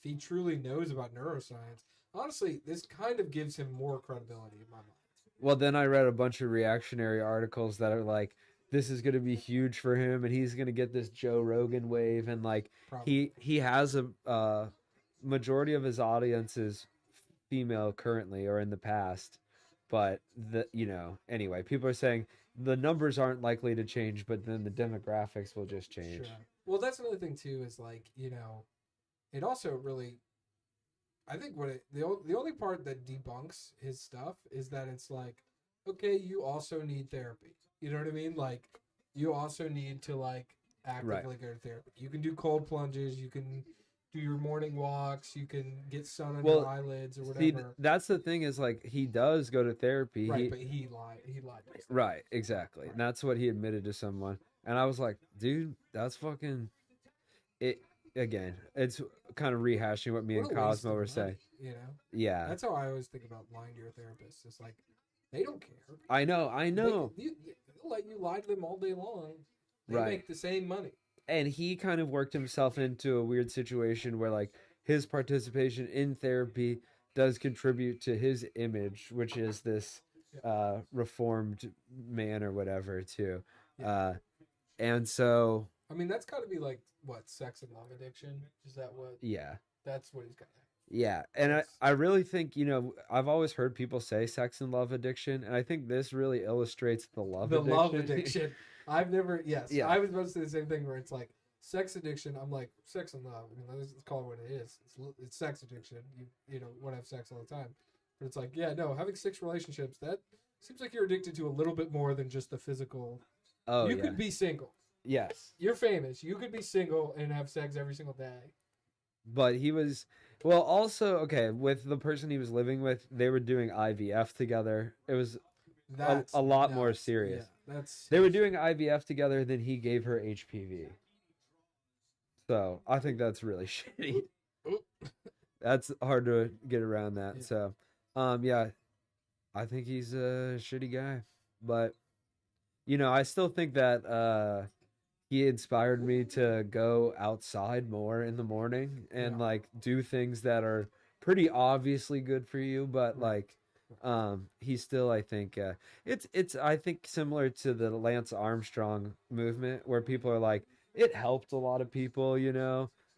he truly knows about neuroscience, honestly, this kind of gives him more credibility in my mind. Well, then I read a bunch of reactionary articles that are like, this is going to be huge for him, and he's going to get this Joe Rogan wave, and like Probably. he has a majority of his audience is female currently or in the past, but anyway, people are saying the numbers aren't likely to change, but then the demographics will just change. Sure. Well, that's another thing too. Is like it also really. I think the only part that debunks his stuff is that it's like, okay, you also need therapy. You know what I mean? Like, you also need to like actively go to therapy. You can do cold plunges. You can do your morning walks. You can get sun on your eyelids or whatever. See, that's the thing is like he does go to therapy. Right, but he lied. He lied. Right, exactly. Right. And that's what he admitted to someone. And I was like, dude, that's fucking it. Again, it's kind of rehashing what me and Cosmo were saying. Yeah. That's how I always think about lying to your therapist. It's like, they don't care. I know. They'll let you lie to them all day long. They make the same money. And he kind of worked himself into a weird situation where like his participation in therapy does contribute to his image, which is this reformed man or whatever too. Yeah. And so I mean, that's got to be like what, sex and love addiction? Is that what? Yeah. That's what he's got. Yeah, and I really think, I've always heard people say sex and love addiction, and I think this really illustrates the love addiction. Love addiction. I've never, yes. Yeah. I was about to say the same thing where it's like sex addiction. I'm like, sex and love. I mean, let's call it what it is. It's sex addiction. You want to have sex all the time. But it's like, yeah, no, having 6 relationships, that seems like you're addicted to a little bit more than just the physical. Oh, you could be single. Yes. You're famous. You could be single and have sex every single day. But he was, well, also, okay, with the person he was living with, they were doing IVF together. It was a lot more serious. Yeah, they were doing IVF together, then he gave her HPV. So I think that's really shitty. That's hard to get around that. Yeah. So, I think he's a shitty guy. But, I still think that he inspired me to go outside more in the morning and like do things that are pretty obviously good for you, but like he's still, I think it's I think similar to the Lance Armstrong movement where people are like, it helped a lot of people,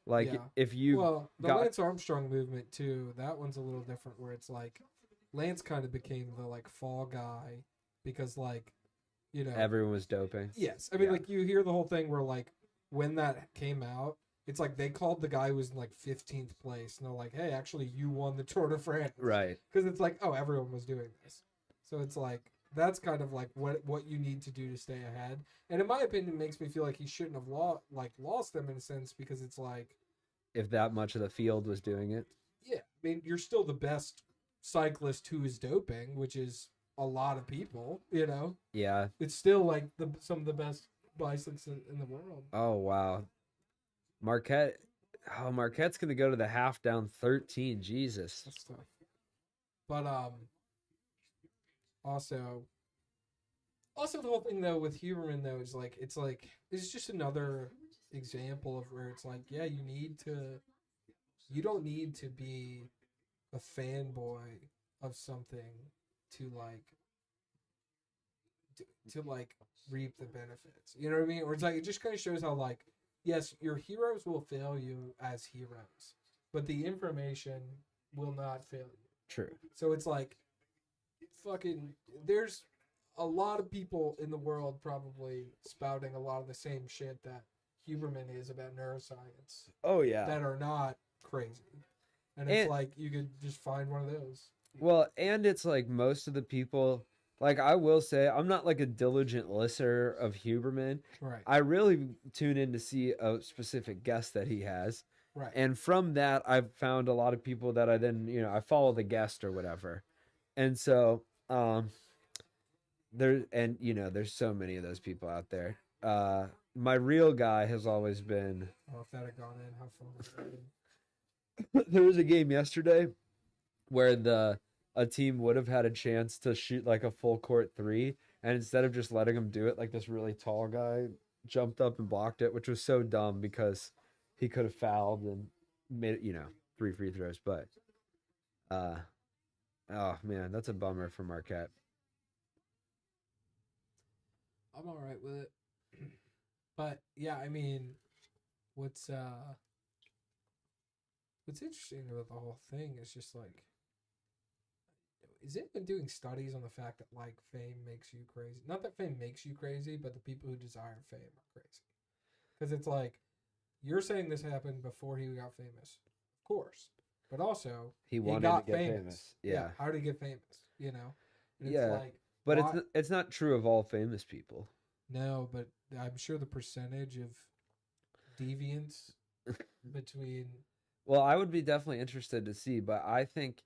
like if you Lance Armstrong movement too, that one's a little different where it's like Lance kind of became the like fall guy because like everyone was doping. Yes. I mean, like, you hear the whole thing where, like, when that came out, it's like they called the guy who was in, like, 15th place. And they're like, hey, actually, you won the Tour de France. Right. Because it's like, oh, everyone was doing this. So it's like, that's kind of, like, what you need to do to stay ahead. And in my opinion, it makes me feel like he shouldn't have lost them in a sense because it's like... If that much of the field was doing it. Yeah. I mean, you're still the best cyclist who is doping, which is... a lot of people, Yeah. It's still like some of the best bicyclists in the world. Oh wow. Marquette's gonna go to the half down 13. Jesus. That's tough. But also the whole thing though with Huberman though is like it's just another example of where it's like, yeah, you don't need to be a fanboy of something to reap the benefits. You know what I mean? Or it's like, it just kind of shows how like, yes, your heroes will fail you as heroes, but the information will not fail you. True. So it's like, fucking, there's a lot of people in the world probably spouting a lot of the same shit that Huberman is about neuroscience. Oh yeah. That are not crazy. And it's like, you could just find one of those. Well, and it's like most of the people, like I will say, I'm not like a diligent listener of Huberman. Right. I really tune in to see a specific guest that he has. Right. And from that, I've found a lot of people that I then, I follow the guest or whatever. And so, there's so many of those people out there. My real guy has always been. Oh, if that had gone in, how fun would that been? There was a game yesterday where a team would have had a chance to shoot like a full court 3, and instead of just letting him do it, like this really tall guy jumped up and blocked it, which was so dumb because he could have fouled and made 3 free throws. But Uh, oh man, that's a bummer for Marquette. I'm all right with it. But yeah, I mean, what's interesting about the whole thing is just like, is it been doing studies on the fact that like fame makes you crazy? Not that fame makes you crazy, but the people who desire fame are crazy. Because it's like, you're saying this happened before he got famous, of course, but also He wanted got to get famous. Yeah. how did he get famous? You know, and Yeah. it's like, But why- it's not true of all famous people. no, but I'm sure the percentage of deviance between Well, I would be definitely interested to see, but I think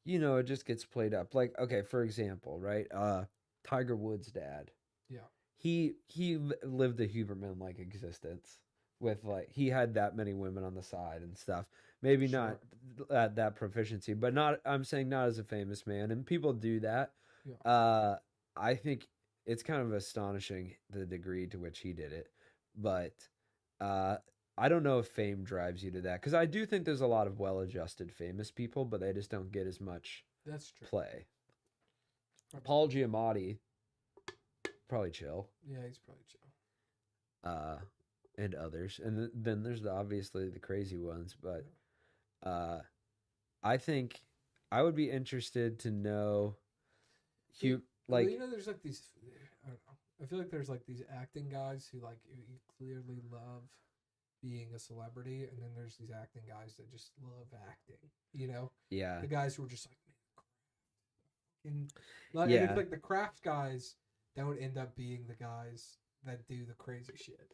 you know, it just gets played up. Like, okay, for example, right? Tiger Woods' dad. yeah. He lived a Huberman like existence with like he had that many women on the side and stuff. Maybe not at that proficiency, but not I'm saying not as a famous man, and people do that. Yeah. I think it's kind of astonishing the degree to which he did it, but I don't know if fame drives you to that because I do think there's a lot of well-adjusted famous people, but they just don't get as much That's true. play. Paul Giamatti, probably chill. Yeah, he's probably chill. And others, and then there's obviously the crazy ones, but I think I would be interested to know, Well, you know, there's like these. I don't know. I feel like there's like these acting guys who like you clearly love being a celebrity, and then there's these acting guys that just love acting. You know, yeah, the guys who are just like, man, and Yeah. it's like the craft guys don't end up being the guys that do the crazy shit.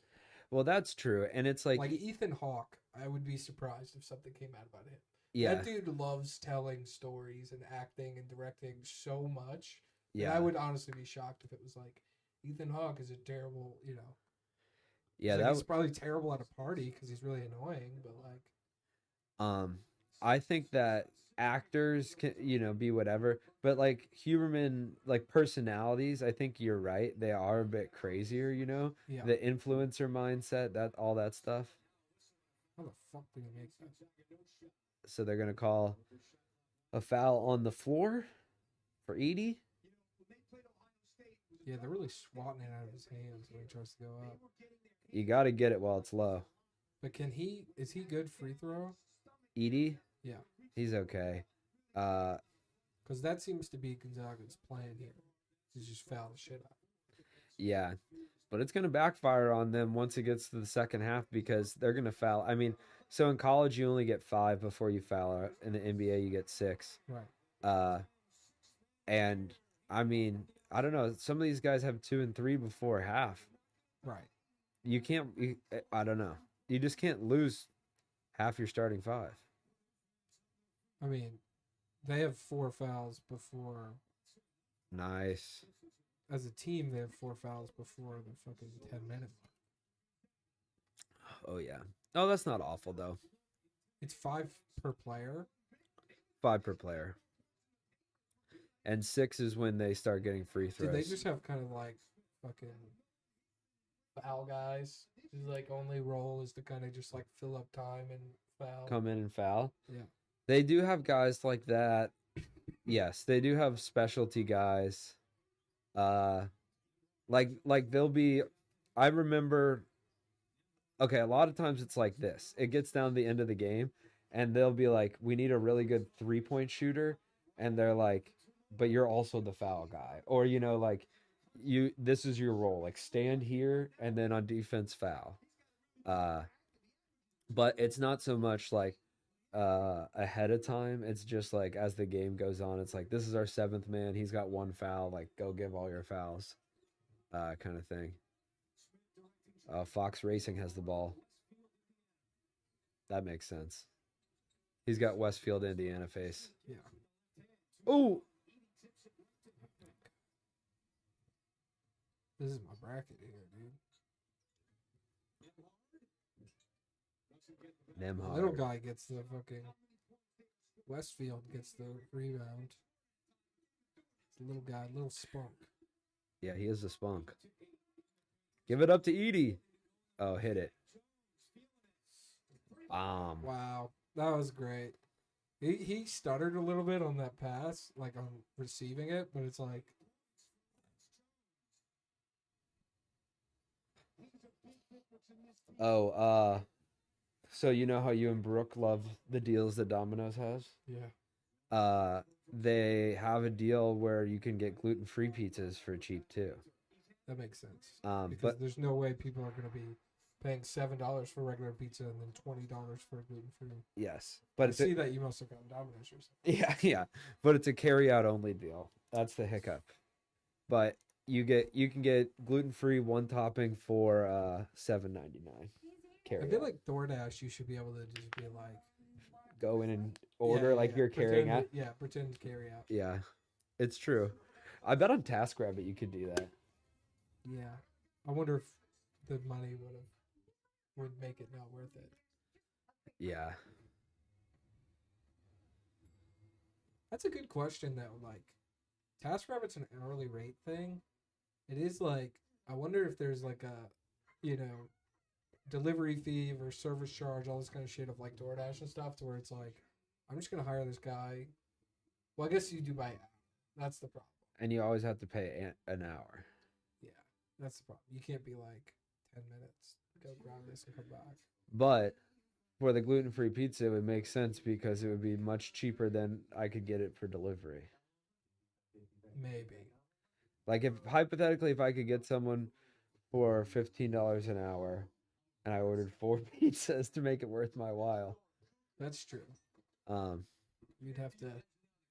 well, that's true, and it's like Ethan Hawke. I would be surprised if something came out about him. yeah, That dude loves telling stories and acting and directing so much. And yeah, I would honestly be shocked if it was like Ethan Hawke is a terrible, you know. yeah. Like, he's probably terrible at a party because he's really annoying, but like, I think that actors can, you know, be whatever, but like Huberman, like personalities, I think you're right. They are a bit crazier, you know, yeah. the influencer mindset, that all that stuff. How the fuck do you make that? So they're gonna call a foul on the floor for Edie. Yeah, they're really swatting it out of his hands when he tries to go up. You got to get it while it's low. But is he good free throw? Edie, Yeah. he's okay. Because that seems to be Gonzaga's plan here. He's just foul the shit out. Yeah, but it's going to backfire on them once it gets to the second half because they're going to foul. I mean, so in college you only get 5 before you foul. In the NBA you get 6. Right. And I mean, I don't know. Some of these guys have 2 and 3 before half. Right. You can't. I don't know. You just can't lose half your starting 5. I mean, they have 4 fouls before. Nice. As a team, they have 4 fouls before the fucking 10-minute mark. Oh yeah. Oh, that's not awful though. It's 5 per player. 5 per player. And 6 is when they start getting free throws. Did they just have kind of like fucking foul guys? Whose like only role is to kind of just like fill up time and foul. come in and foul? Yeah. They do have guys like that. Yes, they do have specialty guys. Like they'll be. I remember. Okay, a lot of times it's like this. It gets down to the end of the game, and they'll be like, "We need a really good 3-point shooter," and they're like, "But you're also the foul guy," or you know, like, This is your role. Like, stand here, and then on defense, foul. But it's not so much like ahead of time. It's just like as the game goes on, it's like this is our 7th man. He's got 1 foul. Like, go give all your fouls, kind of thing. Fox Racing has the ball. That makes sense. He's got Westfield, Indiana face. Yeah. Oh, This is my bracket here, dude. them The hard. little guy gets the fucking. Westfield gets the rebound. It's a little guy, little spunk. Yeah, he is a spunk. Give it up to Edie. Oh, hit it. Wow. That was great. He stuttered a little bit on that pass, like on receiving it, but it's like Oh, so you know how you and Brooke love the deals that Domino's has? yeah. They have a deal where you can get gluten-free pizzas for cheap too. That makes sense. But Because there's no way people are going to be paying $7 for regular pizza and then $20 for gluten free. yes, I but it's see that you must have gotten Domino's or something. yeah, but it's a carry-out only deal. That's the hiccup. But you can get gluten-free one topping for $7.99. I feel like DoorDash, you should be able to just be like, Go in and order yeah, like yeah, you're carrying pretend out. to- Yeah, pretend to carry out. Yeah, it's true. I bet on TaskRabbit you could do that. Yeah, I wonder if the money would make it not worth it. Yeah. That's a good question though. Like, TaskRabbit's an hourly rate thing. It is like, I wonder if there's like a, delivery fee or service charge, all this kind of shit of like DoorDash and stuff, to where it's like, I'm just gonna hire this guy. Well, I guess you do by hour. That's the problem. And you always have to pay an hour. Yeah, that's the problem. You can't be like 10 minutes, go grab this and come back. But for the gluten-free pizza, it would make sense because it would be much cheaper than I could get it for delivery. Maybe. Like if hypothetically, if I could get someone for $15 an hour, and I ordered 4 pizzas to make it worth my while. That's true. You'd have to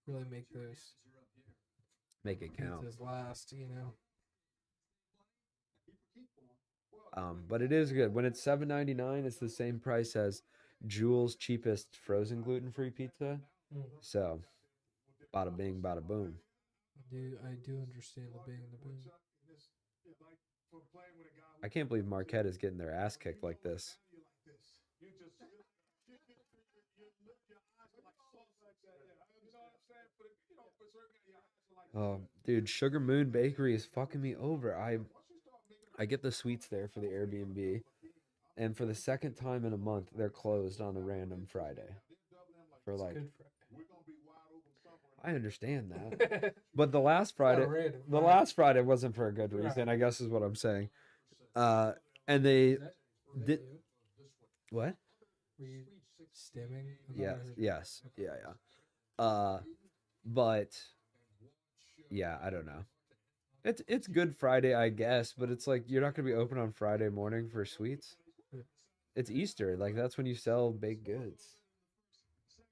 really make those Make it count. pizzas last, But it is good. When it's $7.99, it's the same price as Jewel's cheapest frozen gluten-free pizza. So, bada bing, bada boom. I do understand the bing and the boom. I can't believe Marquette is getting their ass kicked like this. Oh, dude, Sugar Moon Bakery is fucking me over. I get the sweets there for the Airbnb, and for the second time in a month, they're closed on a random Friday. For like, Good Friday. I understand that, but the last Friday, random, the right? last Friday wasn't for a good reason. Right. I guess is what I'm saying. And they Is that did you? what? Were you stimming? I thought I Yes, heard- yes, yeah. But yeah, I don't know. It's Good Friday, I guess, but it's like you're not gonna be open on Friday morning for sweets. Yeah. It's Easter, like that's when you sell baked goods.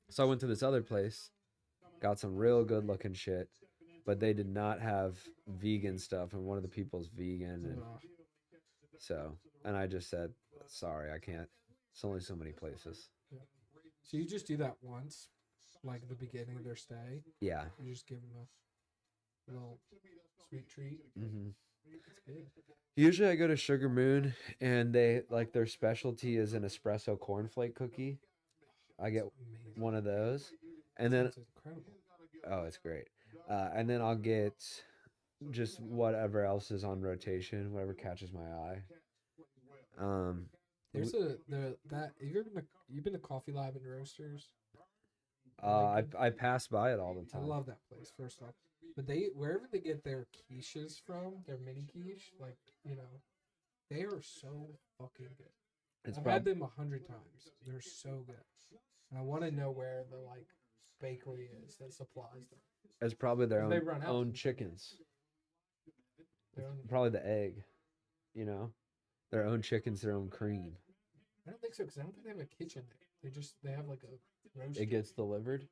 So I went to this other place, got some real good looking shit, but they did not have vegan stuff, and one of the people's vegan, and Ugh. and I just said, sorry, I can't. It's only so many places. So you just do that once, like the beginning of their stay. Yeah. You just give them a little sweet treat. hmm It's good. Usually I go to Sugar Moon, and they like their specialty is an espresso cornflake cookie. I get Amazing. one of those, and then Sounds incredible. oh, it's great. And then I'll get just whatever else is on rotation, whatever catches my eye. There's that you've been to Coffee Lab and Roasters. I pass by it all the I time. love that place. First off, but wherever they get their quiches from, their mini quiche, like they are so fucking good. It's I've prob- had them 100 times. They're so good, and I want to know where the bakery is that supplies them. it's probably their They own run out own sometimes. chickens. Their own- Probably the egg, their own chickens, their own cream. I don't think so because I don't think they have a kitchen there. They have like a roast. It gets delivered.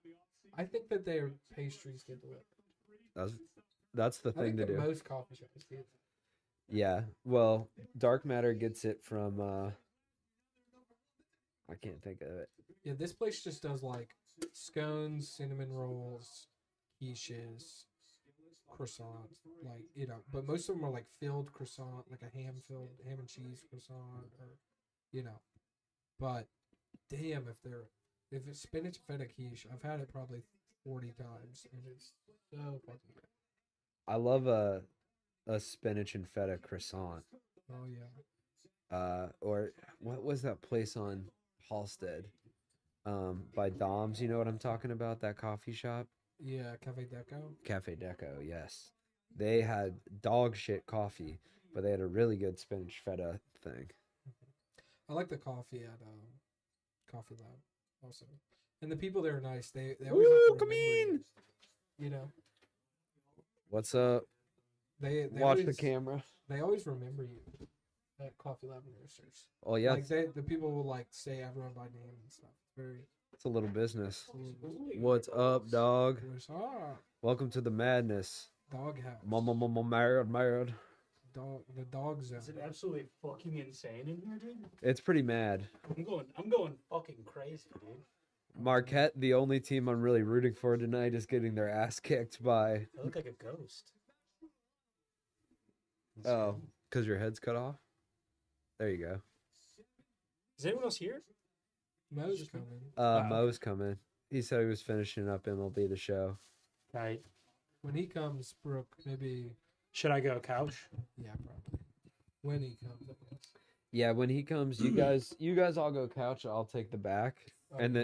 I think that their pastries get delivered. That's the I thing think to that do. most coffee shops do. Yeah. Well, Dark Matter gets it from I can't think of it. Yeah, this place just does like scones, cinnamon rolls, quiches, croissants, but most of them are like filled croissant, like a ham and cheese croissant, or But damn, if it's spinach feta quiche, I've had it probably 40 times, and it's so fucking good. I love a spinach and feta croissant. Oh yeah. Or what was that place on Halstead? by Dom's. You know what I'm talking about? That coffee shop, Yeah, Cafe Deco. Cafe Deco. Yes, they had dog shit coffee, but they had a really good spinach feta thing. I like the coffee at Coffee Lab also, and the people there are nice. They always Woo, like to come remember in. You know, What's up? they Watch the always, camera. They always remember you at Coffee Lab and Roasters. Oh yeah, Like the people will like say everyone by name and stuff. Very. it's a little business. It's a little bit- What's up, dog? What's up? Welcome to the madness. Dog house. Mama, married. The dog zone. Is it absolutely fucking insane in here, dude? It's pretty mad. I'm going fucking crazy, dude. Marquette, the only team I'm really rooting for tonight, is getting their ass kicked by. I look like a ghost. Oh, because your head's cut off? There you go. Is anyone else here? Mo's coming. Mo's coming. He said he was finishing up MLB The Show. Right. When he comes, Brooke, maybe. Should I go couch? Yeah, probably. When he comes, I guess. Yeah, when he comes, you guys all go couch. I'll take the back, Oh, and you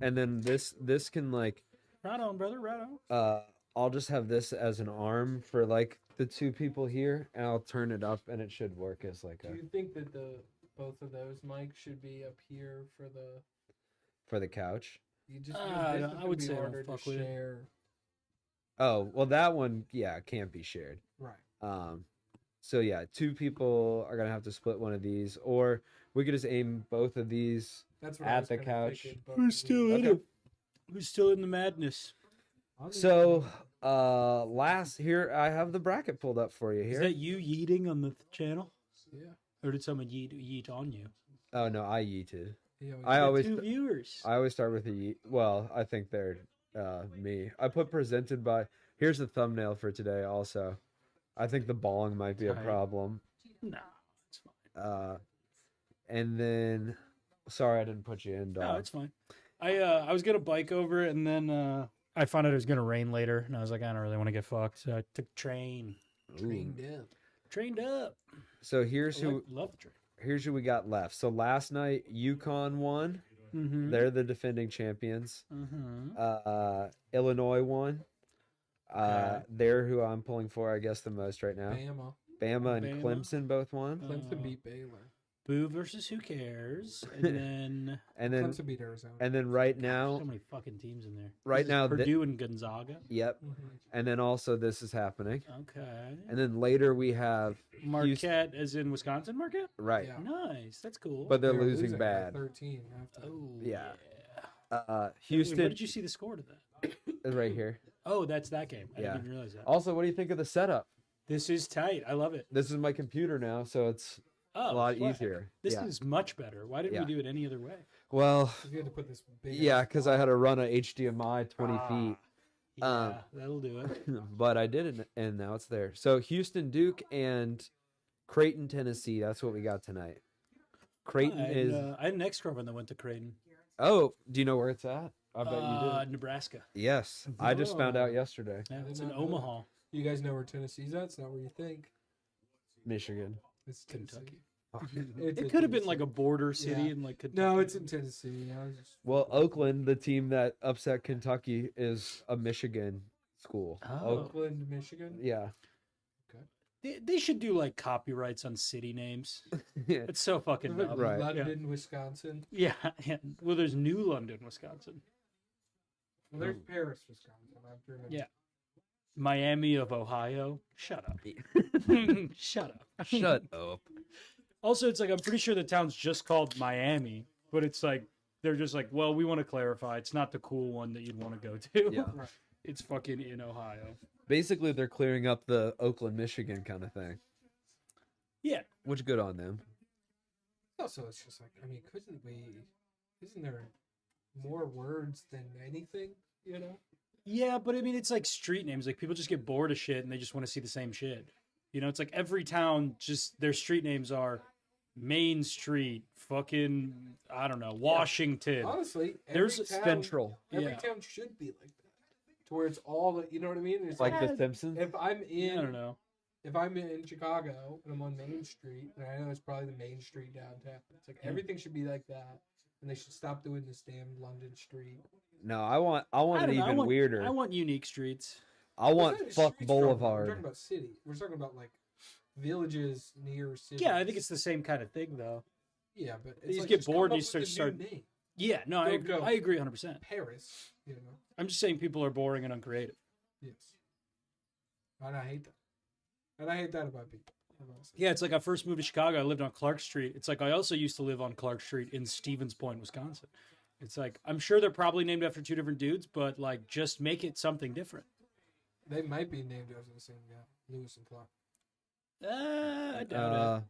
then wanna take that? this can like Right on, brother. Right on. I'll just have this as an arm for like the two people here, and I'll turn it up, and it should work as like Do a you think that both of those mics should be up here for the couch. You just I would say I don't harder to fuck with it. share. Oh well, that one can't be shared. Right. So yeah, two people are gonna have to split one of these, or we could just aim both of these That's what I at was the kinda couch. thinking, both Who's of still these. in it? Who's still in the madness? I'll leave So it. last here I have the bracket pulled up for you Is here. that you yeeting on the channel, Yeah. or did someone yeet on you? Oh no, I yeeted. He always I Got always 2 viewers. I always start with a yeet. Well, I think they're me. I put presented by. Here's the thumbnail for today. Also, I think the bong might be a Tight. problem. No, it's fine. And then, sorry I didn't put you in, No, dog. it's fine. I was gonna bike over it, and then I found out it was gonna rain later, and I was like, I don't really want to get fucked, so I took train. Ooh. Trained up. So here's who Love the train. here's who we got left. So last night UConn won. Mm-hmm. They're the defending champions. Mm-hmm. Illinois won. Okay. They're who I'm pulling for, I guess, the most right now. Bama. Bama and Bama. Clemson both won. Clemson beat Baylor. Boo versus who cares? And then And then Clemson beat Arizona. and then right so now, many fucking teams in there. right This is now, Purdue and Gonzaga. yep. Mhm. And then also this is happening. Okay. And then later we have Marquette, as in Wisconsin Marquette. right, Yeah. Nice, that's cool. but they're They were losing by bad. 13 after. oh Yeah. Wait, Houston where did you see the score to that? is right here. Oh, that's that game. I Yeah. didn't even realize that. Also, what do you think of the setup? This is tight. I love it. This is my computer now, so it's Oh, a lot swag. easier. This yeah. is much better. Why didn't Yeah. we do it any other way? Well, You had to put this big. yeah, because I had to run a HDMI 20 Yeah, that'll do it. feet, but I did it, and now it's there. So Houston, Duke, and Creighton, Tennessee. That's what we got tonight. Creighton is. I had an ex-girlfriend that went to Creighton. Oh, do you know where it's at? I bet you did. Nebraska. Yes, I just found out Oh. yesterday. Yeah, did it's in not know that. Omaha, You guys know where Tennessee's at? It's not where you think. Michigan. It's Tennessee. Kentucky. It's It in could have been Tennessee. like a border city Yeah. in like Kentucky. No, it's in Tennessee. I was just... Well, Oakland, the team that upset Kentucky, is a Michigan school. Oh. Oakland, Michigan. Yeah. They should do like copyrights on city names. It's so fucking dumb. Right. London, Wisconsin. Yeah, yeah. Well, there's New London, Wisconsin. Well, there's Paris, Wisconsin. I'm dreaming. Yeah. Miami of Ohio. Shut up. Shut up. Shut up. Also, it's like I'm pretty sure the town's just called Miami, but it's like they're just like, well, we want to clarify, it's not the cool one that you'd want to go to. Yeah. Right. It's fucking in Ohio. Basically, they're clearing up the Oakland, Michigan kind of thing, Yeah. which good on them. Also, it's just like, I mean, couldn't we? Isn't there more words than anything? You know? Yeah, but I mean, it's like street names. Like people just get bored of shit and they just want to see the same shit. You know, it's like every town, just their street names are Main Street, fucking, I don't know, Washington. Honestly, There's every town, Central. Every Yeah. town should be like that, to where it's all the. You know what I mean? It's Like The Simpsons. if I'm in, I don't know. if I'm in Chicago and I'm on Main Street, and I know it's probably the Main Street downtown. It's like Yeah. everything should be like that. and they should stop doing this damn London street. No, I want I it don't know, even weirder. I want unique streets. I It's want not even fuck streets we're talking about. We're Boulevard. talking about city. We're talking about like villages near cities. Yeah, I think it's the same kind of thing though. Yeah, but it's You just like, get come bored and up you with a new start- name. Yeah, no, Don't go. I agree 100%. Paris. You know. I'm just saying people are boring and uncreative. Yes. And I hate that. And I hate that about people. Yeah, it's like I first moved to Chicago. I lived on Clark Street. It's like I also used to live on Clark Street in Stevens Point, Wisconsin. It's like I'm sure they're probably named after two different dudes, but like just make it something different. They might be named after the same guy, Lewis and Clark. I doubt it.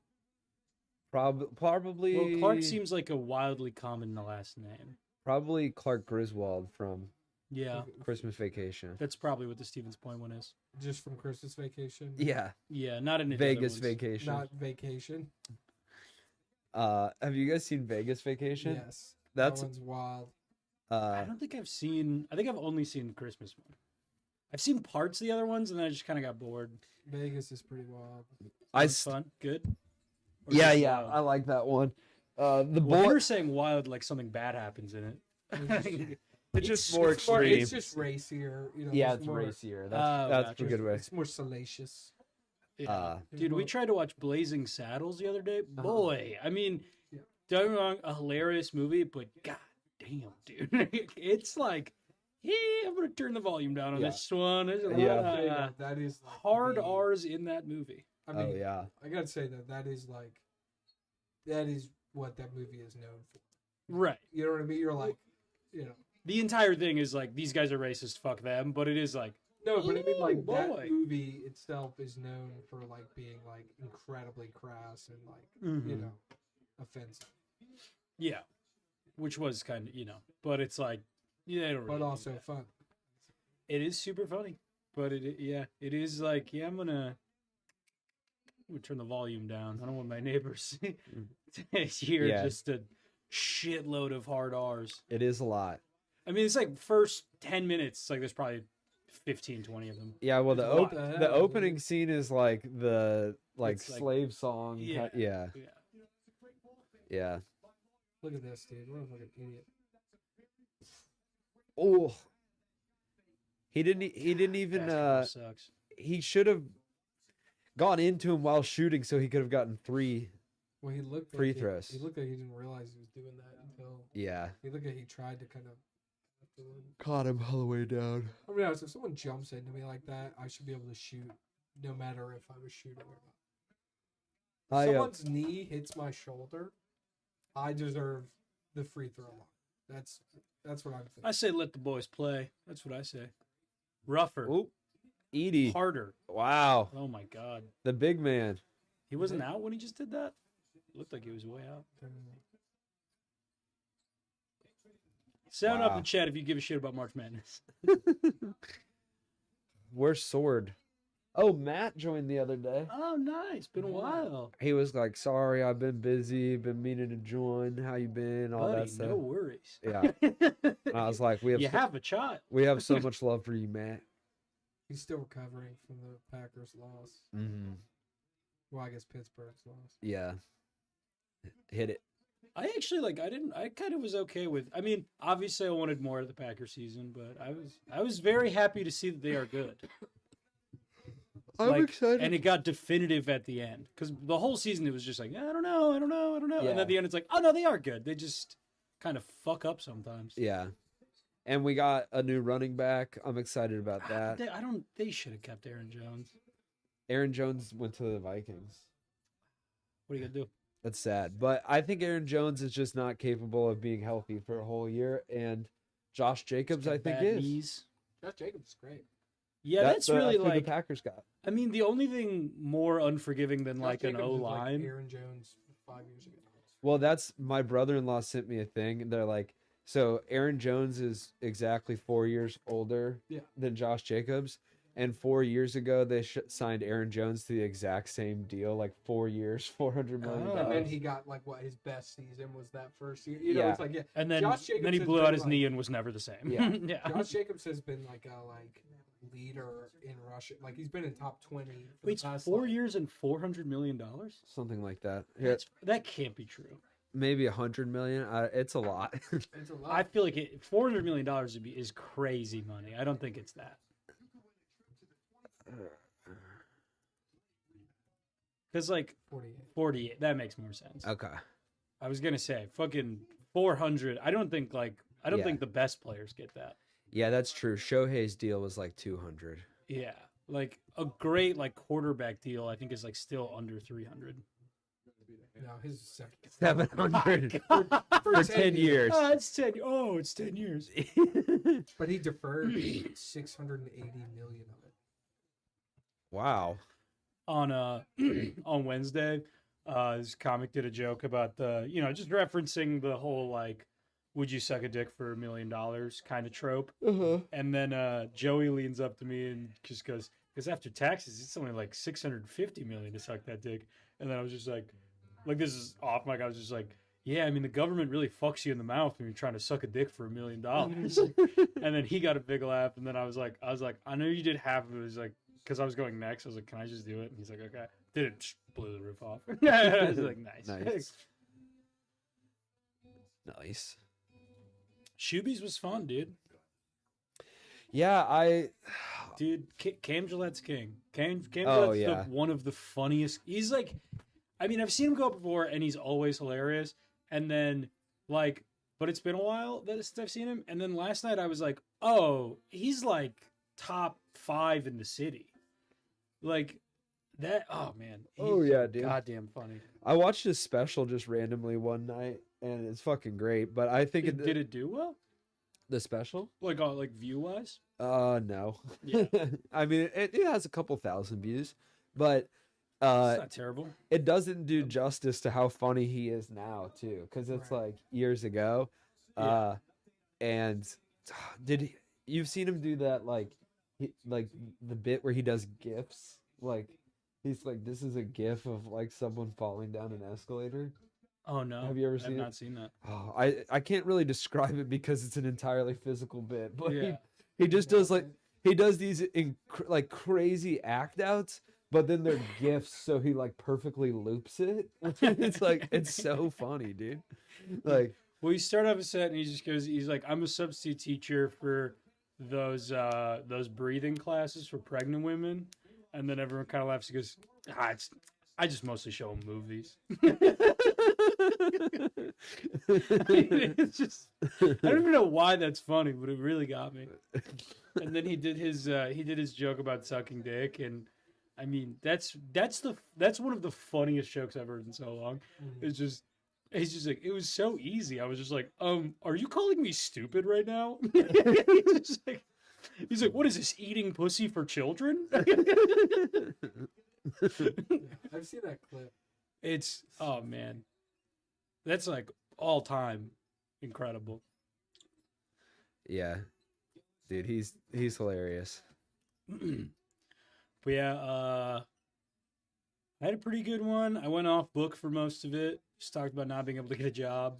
Probably. Well, Clark seems like a wildly common last name. Probably Clark Griswold from Yeah, Christmas Vacation. that's probably what the Stevens Point one is. Just from Christmas Vacation. Yeah, Yeah, not in Vegas Vacation. Not Vacation. Have you guys seen Vegas Vacation? Yes. That's that one's wild. I don't think I've seen. I think I've only seen the Christmas one. I've seen parts of the other ones, and then I just kind of got bored. Vegas is pretty wild. It's fun, good. Or Yeah, just yeah, wild? I like that one. The Well, boy. you're saying wild like something bad happens in it. It's just more It's more- extreme. It's just racier. You know, Yeah, there's it's more, racier. That's a gotcha. good way. It's more salacious. Yeah. There's Dude, we more- tried to watch Blazing Saddles the other day. Boy, I mean, Yeah. don't get me wrong, a hilarious movie, but god damn, dude. It's like, yeah, I'm going to turn the volume down on Yeah. this one. There's a lot Yeah. of, that is like hard the- R's in that movie. I mean, Oh yeah. I gotta say that is like, that is what that movie is known for. Right. You know what I mean? You're like, you know, The entire thing is like, these guys are racist, fuck them, but it is like, no, but I mean like Ooh, that boy. movie itself is known for like being like incredibly crass and like you Mhm. know, offensive, yeah. Which was kind of, you know, but it's like, yeah, they don't really but do also that. fun. It is super funny, but it is like, yeah, I'm gonna turn the volume down. I don't want my neighbors to hear Yeah. just a shitload of hard R's. It is a lot. I mean, it's like first 10 minutes, it's like there's probably 15, 20 of them. Yeah, well, It's a lot. the opening scene is like the It's like- slave song. Yeah. Yeah. Yeah. Yeah. Look at this, dude. What a fucking idiot. Oh. He didn't even Basketball sucks. he should have gone into him while shooting so he could have gotten 3. Well, he looked Free like throws. He looked like he didn't realize he was doing that until Yeah. he looked like he tried to kind of. Caught him all the way down. I mean, if someone jumps into me like that, I should be able to shoot, no matter if I was shooting or not. I Someone's knee hits my shoulder, I deserve the free throw line. That's what I'm thinking. I say let the boys play. That's what I say. Rougher. Oop. Edie. Harder. Wow. Oh my God. The big man. He wasn't out when he just did that? Looked like he was way out. Sound up in Wow. the chat if you give a shit about March Madness. Where's Sword? Oh, Matt joined the other day. Oh, nice. Been a while. He was like, "Sorry, I've been busy, been meaning to join. How you been? All Buddy, that stuff." no worries. Yeah. And I was like, you have a child. we have so much love for you, Matt." He's still recovering from the Packers' loss. Mm-hmm. Well, I guess Pittsburgh's loss. Yeah. Hit it. I actually I kind of was okay with. I mean, obviously I wanted more of the Packer season, but I was very happy to see that they are good. I'm excited. And it got definitive at the end because the whole season it was just like I don't know, Yeah. and at the end it's like oh no, they are good. They just kind of fuck up sometimes. Yeah. And we got a new running back. I'm excited about that. They should have kept Aaron Jones. Aaron Jones went to the Vikings. What are you gonna do? That's sad. But I think Aaron Jones is just not capable of being healthy for a whole year. And Josh Jacobs, I think, Bad is. knees. Josh Jacobs is great. Yeah, that's really who like. the Packers got. I mean, the only thing more unforgiving than like Josh an Jacobs O was like line. Aaron Jones 5 years ago. Well, that's my brother-in-law sent me a thing. And they're like, so Aaron Jones is exactly 4 years older Yeah. than Josh Jacobs. And 4 years ago, they signed Aaron Jones to the exact same deal, like 4 years, $400 million. Oh. And then he got like what his best season was that first year. You know, Yeah. it's like yeah. And then Josh Jacobs then he has blew been, out his like- knee and was never the same. Yeah. yeah. Josh Jacobs has been like a leader in Russia. Like he's been in top 20 for Wait, the past 4 like, years and $400 million? Something like that. Here, That can't be true. maybe 100 million. It's a lot. It's a lot. I feel like $400 million is crazy money. I don't think it's that. Because like 48, that makes more sense. Okay. I was gonna say fucking 400. I don't think the best players get that. Yeah, that's true. Shohei's deal was like 200. Yeah, like a great like quarterback deal. I think is like still under 300. No, his second. 700 for 10 years. It's 10. Oh, it's 10 years. But he deferred 680 million of it. Wow. On on Wednesday, this comic did a joke about the just referencing the whole like, would you suck a dick for $1 million kind of trope. And then Joey leans up to me and just goes, because after taxes, it's only like 650 million to suck that dick. And then I was just like this is off mic. I was just like, yeah, I mean the government really fucks you in the mouth when you're trying to suck a dick for $1 million. And then he got a big laugh, and then I was like, I know you did half of it. He's like, because I was going next. I was like, can I just do it? And he's like, okay. Did it, blew the roof off. I was like, nice. Nice. Shubies was fun, dude. Yeah, Dude, Cam Gillette's king. Cam Oh, Gillette's yeah. one of the funniest. He's like, I mean, I've seen him go up before, and he's always hilarious. And then, like, but it's been a while that I've seen him. And then last night I was like, oh, he's like top 5 in the city. Like that. Oh man. Oh yeah, dude. Goddamn funny. I watched his special just randomly one night, and it's fucking great. But I think Did it do well? The special? Like view wise? No. Yeah. I mean, it has a couple thousand views, but It's not terrible. it doesn't do justice to how funny he is now too, because it's like years ago. Yeah. And you've seen him do that like the bit where he does gifs, like he's like, this is a gif of like someone falling down an escalator. Oh no. Have you ever seen I've it? not seen that. Oh, I can't really describe it because it's an entirely physical bit, but Yeah. he just does he does these like crazy act outs, but then they're gifs, so he like perfectly loops it. It's so funny, dude. Like, well, he started off a set and he just goes, he's like, I'm a substitute teacher for those breathing classes for pregnant women. And then everyone kind of laughs. He goes, I just mostly show them movies. It's just, I don't even know why that's funny, but it really got me. And then he did his joke about sucking dick, and I mean that's one of the funniest jokes I've heard in so long. It's just, he's just like, it was so easy. I was just like, are you calling me stupid right now? He's like, what is this, eating pussy for children? I've seen that clip. It's, oh man, that's like all time incredible. yeah, dude, he's hilarious. But yeah, I had a pretty good one. I went off book for most of it. Just talked about not being able to get a job,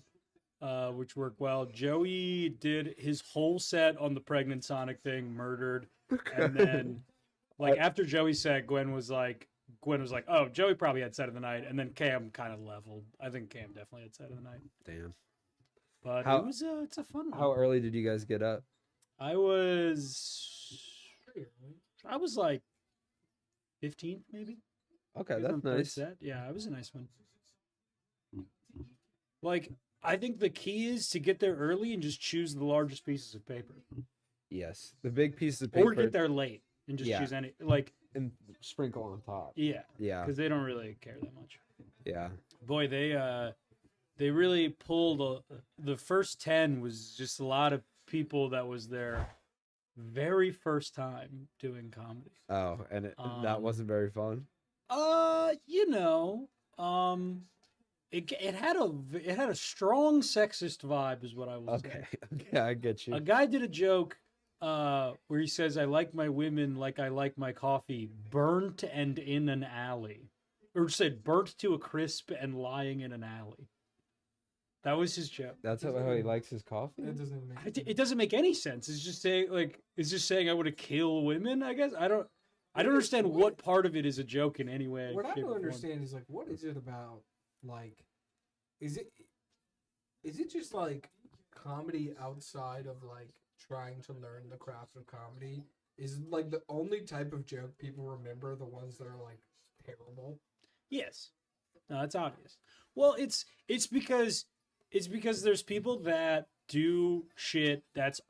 which worked well. Joey did his whole set on the pregnant Sonic thing, murdered. And then, like, after Joey's set, Gwen was like, oh, Joey probably had set of the night. And then Cam kind of leveled. I think Cam definitely had set of the night. Damn. But it's a fun one. How early did you guys get up? I was like 15th, maybe. Okay, Maybe that's on third nice. set. Yeah, it was a nice one. Like, I think the key is to get there early and just choose the largest pieces of paper. Yes, the big piece of paper. Or get there late and just choose any, like, and sprinkle on top. yeah. Yeah. Because they don't really care that much. Yeah. Boy, they really pulled, the first 10 was just a lot of people that was their very first time doing comedy. Oh, and that wasn't very fun. It had a strong sexist vibe, is what I will say. Okay, I get you. A guy did a joke where he says, "I like my women like I like my coffee, burnt and in an alley," or said burnt to a crisp and lying in an alley. That was his joke. That's how he likes his coffee. It doesn't make sense. It doesn't make any sense. It's just saying I want to kill women. I guess I don't understand what part of it is a joke in any way. What I shape, don't or form. understand is like, what is it about? Like, is it is it just like comedy outside of like trying to learn the craft of comedy? Is like the only type of joke people remember the ones that are like terrible? Yes. No, it's obvious. Well, it's because there's people that do shit that's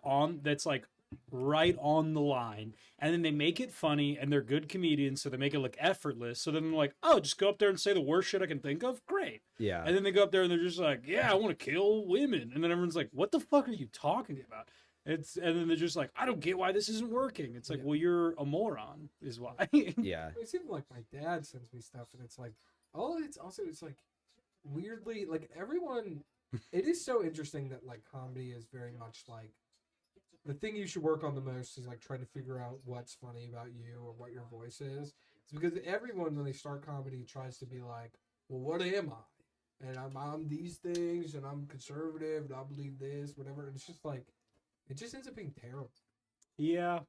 like right on the line, and then they make it funny, and they're good comedians, so they make it look effortless. So then they're like, oh, just go up there and say the worst shit I can think of. Great. Yeah. And then they go up there and they're just like, yeah, I want to kill women. And then everyone's like, what the fuck are you talking about? And then they're just like, I don't get why this isn't working. It's like, well, you're a moron, is why. Yeah. It's even like my dad sends me stuff, and it's like, it's like weirdly like everyone. It is so interesting that like comedy is very much like the thing you should work on the most is like trying to figure out what's funny about you or what your voice is. It's because everyone when they start comedy tries to be like, well, what am I? And I'm these things, and I'm conservative, and I believe this, whatever. And it's just like. It just ends up being terrible. Yeah.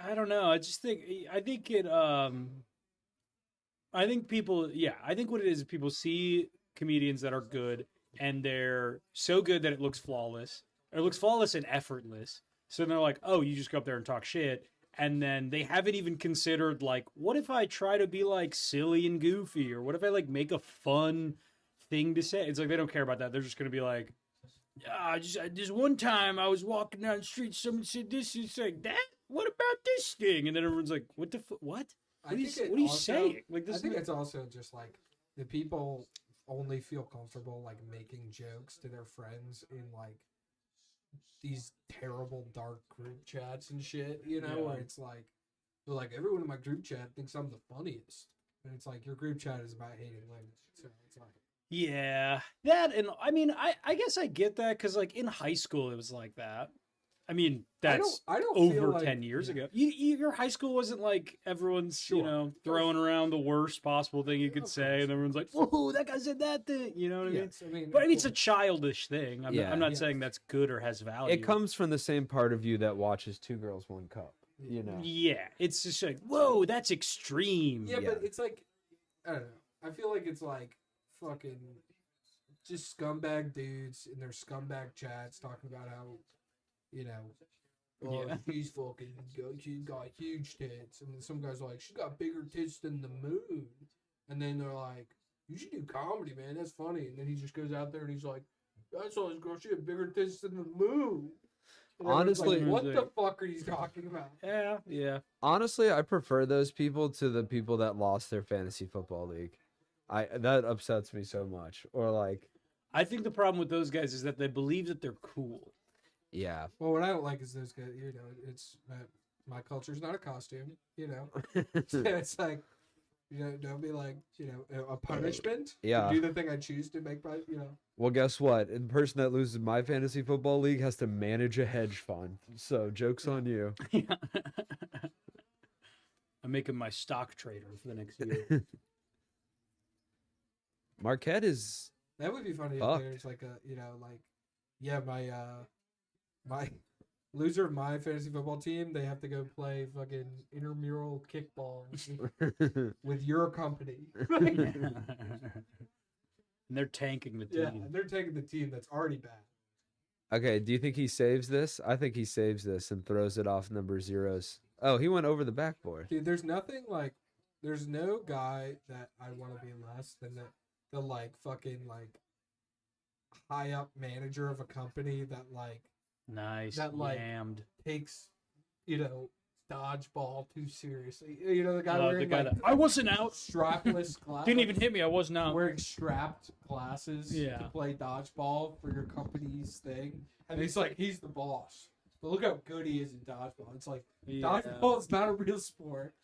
I don't know. I think what it is people see comedians that are good, and they're so good that it looks flawless. Or it looks flawless and effortless. So they're like, oh, you just go up there and talk shit. And then they haven't even considered, like, what if I try to be, like, silly and goofy? Or what if I, like, make a fun thing to say? It's like they don't care about that. They're just going to be like, just one time I was walking down the street, someone said this, and it's like, that? What about this thing? And then everyone's like, what the what? What are you saying? Like, this I think it's also just like the people only feel comfortable like making jokes to their friends in like these terrible dark group chats and shit, you know, where it's like they're like, everyone in my group chat thinks I'm the funniest. And it's like your group chat is about hating women. So it's like yeah, that, and I mean, I guess I get that because like in high school it was like that. I mean, that's I don't over feel like, 10 years ago. Your high school wasn't like everyone's, Sure. you know, throwing around the worst possible thing you could say, and everyone's like, "Whoa, that guy said that thing." You know what Yes, I mean? But I mean, it's a childish thing. I'm not Yes. saying that's good or has value. It comes from the same part of you that watches Two Girls, One Cup. You know. Yeah, it's just like, whoa, that's extreme. Yeah, but it's like, I don't know. I feel like it's like fucking just scumbag dudes in their scumbag chats talking about how, you know, she's fucking, she's got huge tits. And then some guy's like, she's got bigger tits than the moon. And then they're like, you should do comedy, man. That's funny. And then he just goes out there and he's like, I saw this girl. She had bigger tits than the moon. And Honestly, like, what the fuck are you talking about? Yeah. Honestly, I prefer those people to the people that lost their fantasy football league. That upsets me so much. Or like, I think the problem with those guys is that they believe that they're cool. yeah. Well, what I don't like is those guys, you know, it's my culture's not a costume, you know. It's like, you know, don't be like, you know, a punishment. Yeah. To do the thing I choose to make, you know. Well, guess what? The person that loses my fantasy football league has to manage a hedge fund. So, joke's on you. I'm making my stock trader for the next year. Marquette is... That would be funny if there's like a, you know, like, yeah, my loser of my fantasy football team, they have to go play fucking intramural kickball with your company. And they're tanking the team. Yeah, and they're taking the team that's already bad. Okay, do you think he saves this? I think he saves this and throws it off number zeros. Oh, he went over the backboard. Dude, there's nothing like, there's no guy that I want to be less than the like fucking like high up manager of a company that like Yammed. takes, you know, dodgeball too seriously. You know, the guy wearing like, I wasn't out. Strapless glasses. Didn't even hit me. I wasn't out. Wearing strapped glasses to play dodgeball for your company's thing. And he's like, he's the boss. But look how good he is in dodgeball. It's like, dodgeball is not a real sport.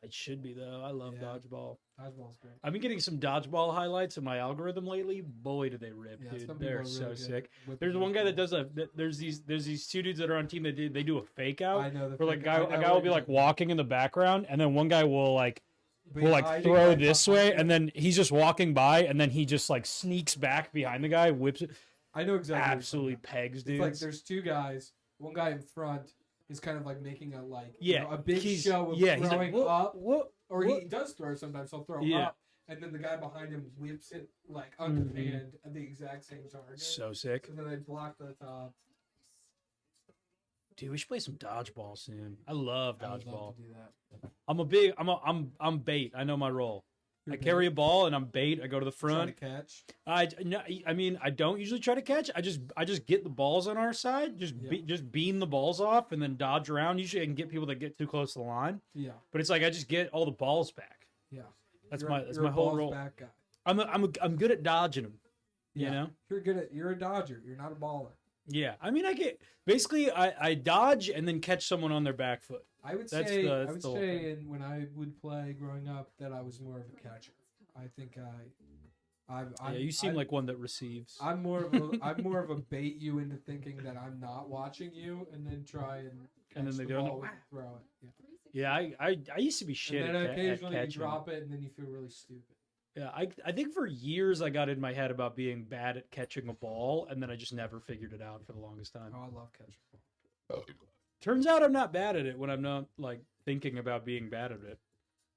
It should be, though. I love dodgeball. Dodgeball's great. I've been getting some dodgeball highlights in my algorithm lately. Boy, do they rip, dude. They're really so good sick. with There's the one guy that dodgeball. does there's these two dudes that are on team that they do a fake out. I know. Where like a guy will be like walking in the background, and then one guy will like throw like this way, and then he's just walking by, and then he just like sneaks back behind the guy, whips it. I know exactly. Absolutely pegs, dude. It's like there's two guys. One guy in front is kind of like making a Yeah, a big he's- show of yeah, he's like, throwing "Whoa, up. whoa, Or whoa." he does throw sometimes. He'll throw Yeah. up, and then the guy behind him whips it like underhand at the exact same target. So sick. So then they block the top. Dude, we should play some dodgeball soon. I love I would love dodgeball. to do that. I'm bait. I know my role. I carry a ball and I'm bait. I go to the front. Try to catch. I mean, I don't usually try to catch. I just get the balls on our side. Just beam the balls off and then dodge around. Usually I can get people that get too close to the line. Yeah. But it's like I just get all the balls back. Yeah. That's You're my a whole balls role. back guy. I'm good at dodging them. Yeah. You know? You're a dodger. You're not a baller. Yeah. I mean, I dodge and then catch someone on their back foot. I would That's say, the whole thing. when I would play growing up that I was more of a catcher. I think You seem like one that receives. I'm more of a bait you into thinking that I'm not watching you, and then try and catch And then they the don't ball know. and throw it. Yeah, I used to be shit And then at occasionally you catching. drop it, and then you feel really stupid. Yeah, I think for years I got in my head about being bad at catching a ball, and then I just never figured it out for the longest time. Oh, I love catching ball. Turns out I'm not bad at it when I'm not like thinking about being bad at it.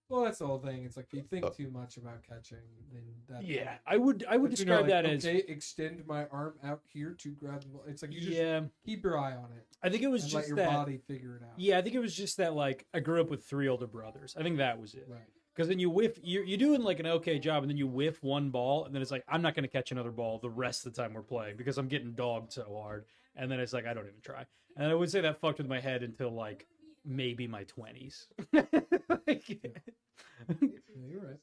Well, that's the whole thing. It's like if you think too much about catching, then that. Yeah, I would But describe that as extend my arm out here to grab the ball. It's like you just keep your eye on it. I think it was and just let your that body figure it out. Yeah, I think it was just that like I grew up with 3 older brothers. I think that was it. Right. Because then you whiff, you're doing like an okay job, and then you whiff one ball, and then it's like I'm not going to catch another ball the rest of the time we're playing because I'm getting dogged so hard. And then it's like I don't even try. And I would say that fucked with my head until like maybe my 20s. Like, Yeah, you're right.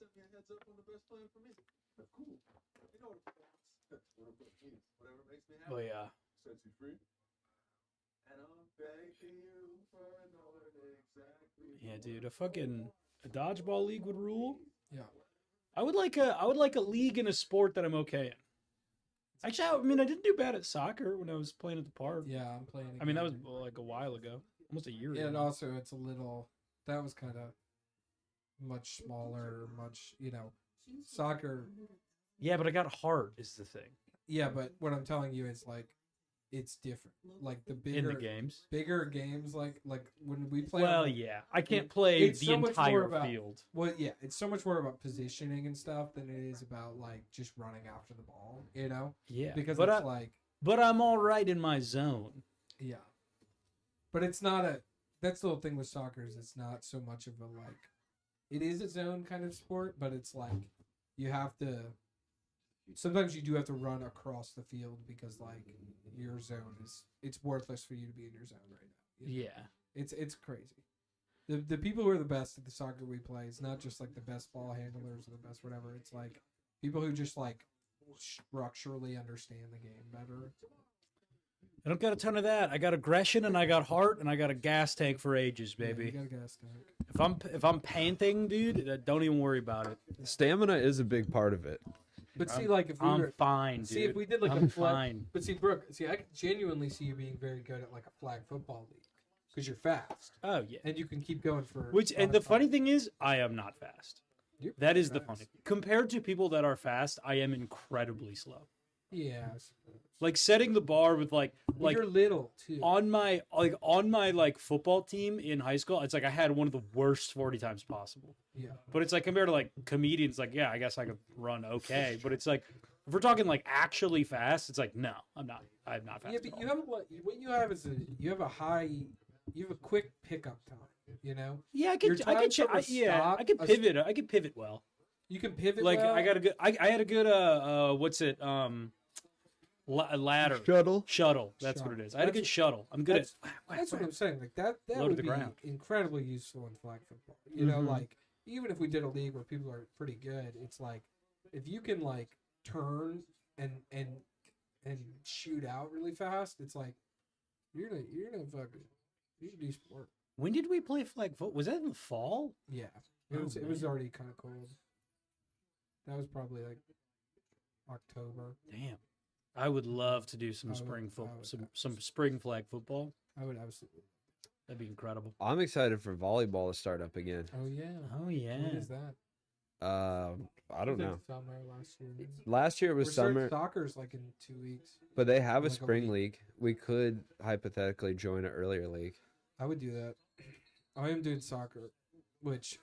oh yeah. Sets you free. And I'm begging you for another exactly. Yeah, dude, a dodgeball league would rule. Yeah. I would like a league in a sport that I'm okay in. Actually, I mean, I didn't do bad at soccer when I was playing at the park. Yeah, I'm playing. I mean, that was again. like a while ago, almost a year Yeah, and ago. also it's a little. That was kind of much smaller, soccer. Yeah, but I got hard is the thing. Yeah, but what I'm telling you is like, it's different. Like the In the bigger games. like when we play. Well, yeah, I can't play it's the so much more entire about- field. Well, yeah, it's so much more about positioning and stuff than it is about like just running after the ball. You know? Yeah, Because but it's like. But I'm all right in my zone. Yeah. But it's not a. That's the whole thing with soccer is it's not so much of a like. It is its own kind of sport, but it's like you have to. Sometimes you do have to run across the field because like your zone is. It's worthless for you to be in your zone right now. You know? Yeah. It's crazy. The people who are the best at the soccer we play is not just like the best ball handlers or the best whatever. It's like people who just like structurally understand the game better. I don't got a ton of that. I got aggression and I got heart and I got a gas tank for ages, baby. Yeah, you got a gas tank. If I'm panting, dude, don't even worry about it. Stamina is a big part of it. But see, like if we I'm were, fine, dude. see if we did like I'm a flag. fine. But see, Brooke, I can genuinely see you being very good at like a flag football league because you're fast Oh yeah. and you can keep going for. Which and the funny thing is, I am not fast. You're That is the fast. funny. Compared to people that are fast, I am incredibly slow. Yeah, I suppose. Like setting the bar with like You're little too. on my football team in high school, it's like I had one of the worst 40 times possible. Yeah. But it's like compared to like comedians, like yeah, I guess I could run okay. But it's like if we're talking like actually fast, it's like no, I'm not fast. Yeah, at but all. you have what you have is you have a quick pickup time. You know. Yeah, your time I could from a stop- I could a- pivot. I could pivot well. You can pivot. Like well. I got a good. I had a good what's it ladder shuttle. That's what it is. I had a good shuttle. I'm good at. That's what I'm saying. Like that Low to would the be ground. incredibly useful in flag football. You know, Mhm. like even if we did a league where people are pretty good, it's like if you can like turn and shoot out really fast, it's like you're gonna fucking you can do sport. When did we play flag foot? Was that in the fall? Yeah, Oh, it was man. already kind of cold. That was probably like October. Damn. I would love to do some I would- spring I football, would some spring flag football. I would absolutely. That'd be incredible. I'm excited for volleyball to start up again. Oh yeah. Oh yeah. When is that? I don't Was it know. Summer last year. Last year it was We're starting summer, Soccer's like in 2 weeks. but they have a like a spring week. league. We could hypothetically join an earlier league. I would do that. I am doing soccer, which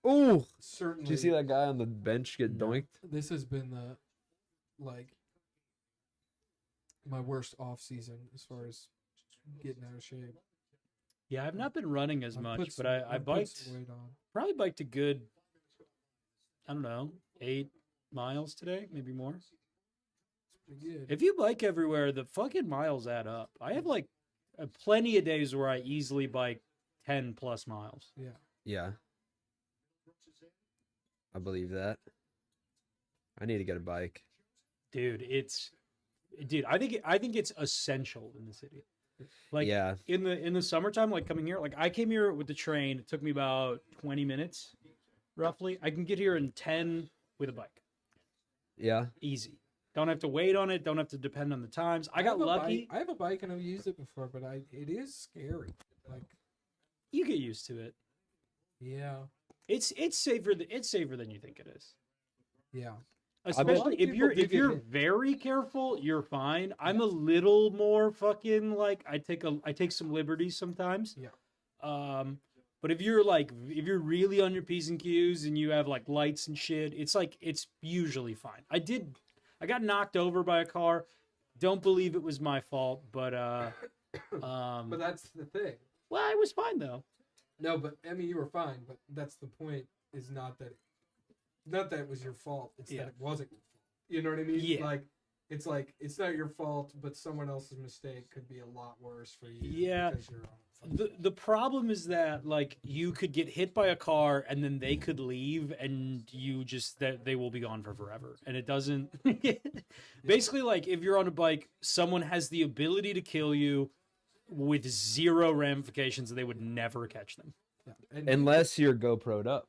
Ooh, certainly. did you see that guy on the bench get No. doinked? This has been the like my worst off season as far as getting out of shape. Yeah, I've not been running as I've much, put but some- I I've put biked. some weight on. Probably biked a good, I don't know, 8 miles today, maybe more. It's pretty good. If you bike everywhere, the fucking miles add up. I have like plenty of days where I easily bike 10 plus miles. Yeah. Yeah. I believe that. I need to get a bike. Dude, I think it's essential in the city. Like Yeah. in the summertime, like coming here, like I came here with the train. It took me about 20 minutes, roughly. I can get here in 10 with a bike. Yeah. Easy. Don't have to wait on it. Don't have to depend on the times. I got have a lucky. bike- I have a bike and I've used it before, but it is scary. Like, You get used to it. yeah, It's safer. It's safer than you think it is. yeah. Especially if people you're do if get you're hit. very careful, you're fine. I'm a little more fucking like I take some liberties sometimes. Yeah. But if you're really on your P's and Q's and you have like lights and shit, it's usually fine. I got knocked over by a car. Don't believe it was my fault, but But that's the thing. well, I was fine though. No, but I mean, you were fine. But that's the point. Is not that it was your fault. It's Yeah. that it wasn't your fault. You know what I mean? Yeah. Like it's not your fault, but someone else's mistake could be a lot worse for you. Yeah. Because you're on The problem is that like you could get hit by a car and then they could leave and you just that they will be gone for forever. And it doesn't basically like if you're on a bike, someone has the ability to kill you with zero ramifications and they would never catch them. Yeah. And Unless you're GoPro'd up.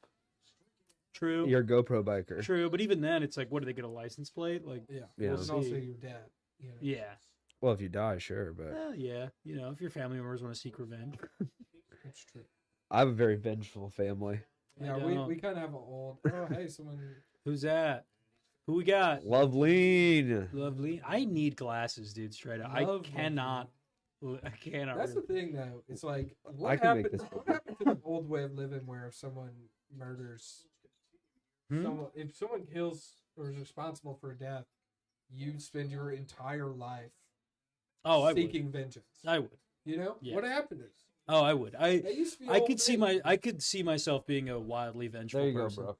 True. You're a GoPro biker. True, but even then it's like what do they get a license plate? Like yeah. Yeah. Well, and also See. your dad. You know? yeah. Well, if you die, sure, but Yeah, you know, if your family members want to seek revenge. That's true. I have a very vengeful family. Yeah, I we don't. kind of have an old. Oh, hey, someone. Who's that? Who we got? Love lean. Lovely. I need glasses, dude, straight up. I Love cannot That's the thing, though. It's like I what can make happened? this What happened to the old way of living, where if someone murders, someone, if someone kills or is responsible for a death, you spend your entire life Oh, I would. seeking vengeance. I would. You know Yeah. what happened? Oh, I would. That used to be I old could see thing. I could see myself being a wildly vengeful There you person. go, bro.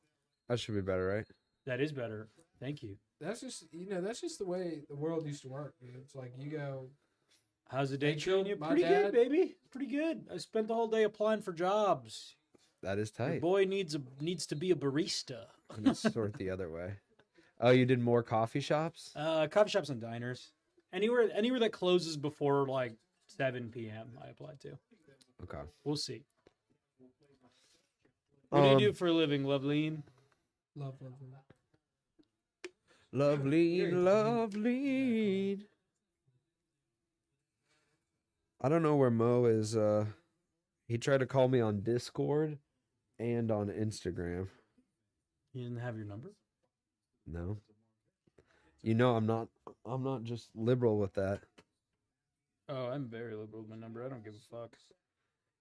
That should be better, right? That is better. Thank you. That's just that's just the way the world used to work. Dude. It's like you go. How's the day I treating killed you? my Pretty dad. good, baby. Pretty good. I spent the whole day applying for jobs. That is Your tight. boy needs to be a barista. I'm gonna sort the other way. Oh, you did more coffee shops? Coffee shops and diners. Anywhere that closes before like 7 p.m. I applied to. Okay. We'll see. What do you Um, do for a living, Loveleen? Love. Love Very lean, good. love lean. I don't know where Mo is. He tried to call me on Discord and on Instagram. You didn't have your number? No. You know I'm not just liberal with that. Oh, I'm very liberal with my number. I don't give a fuck.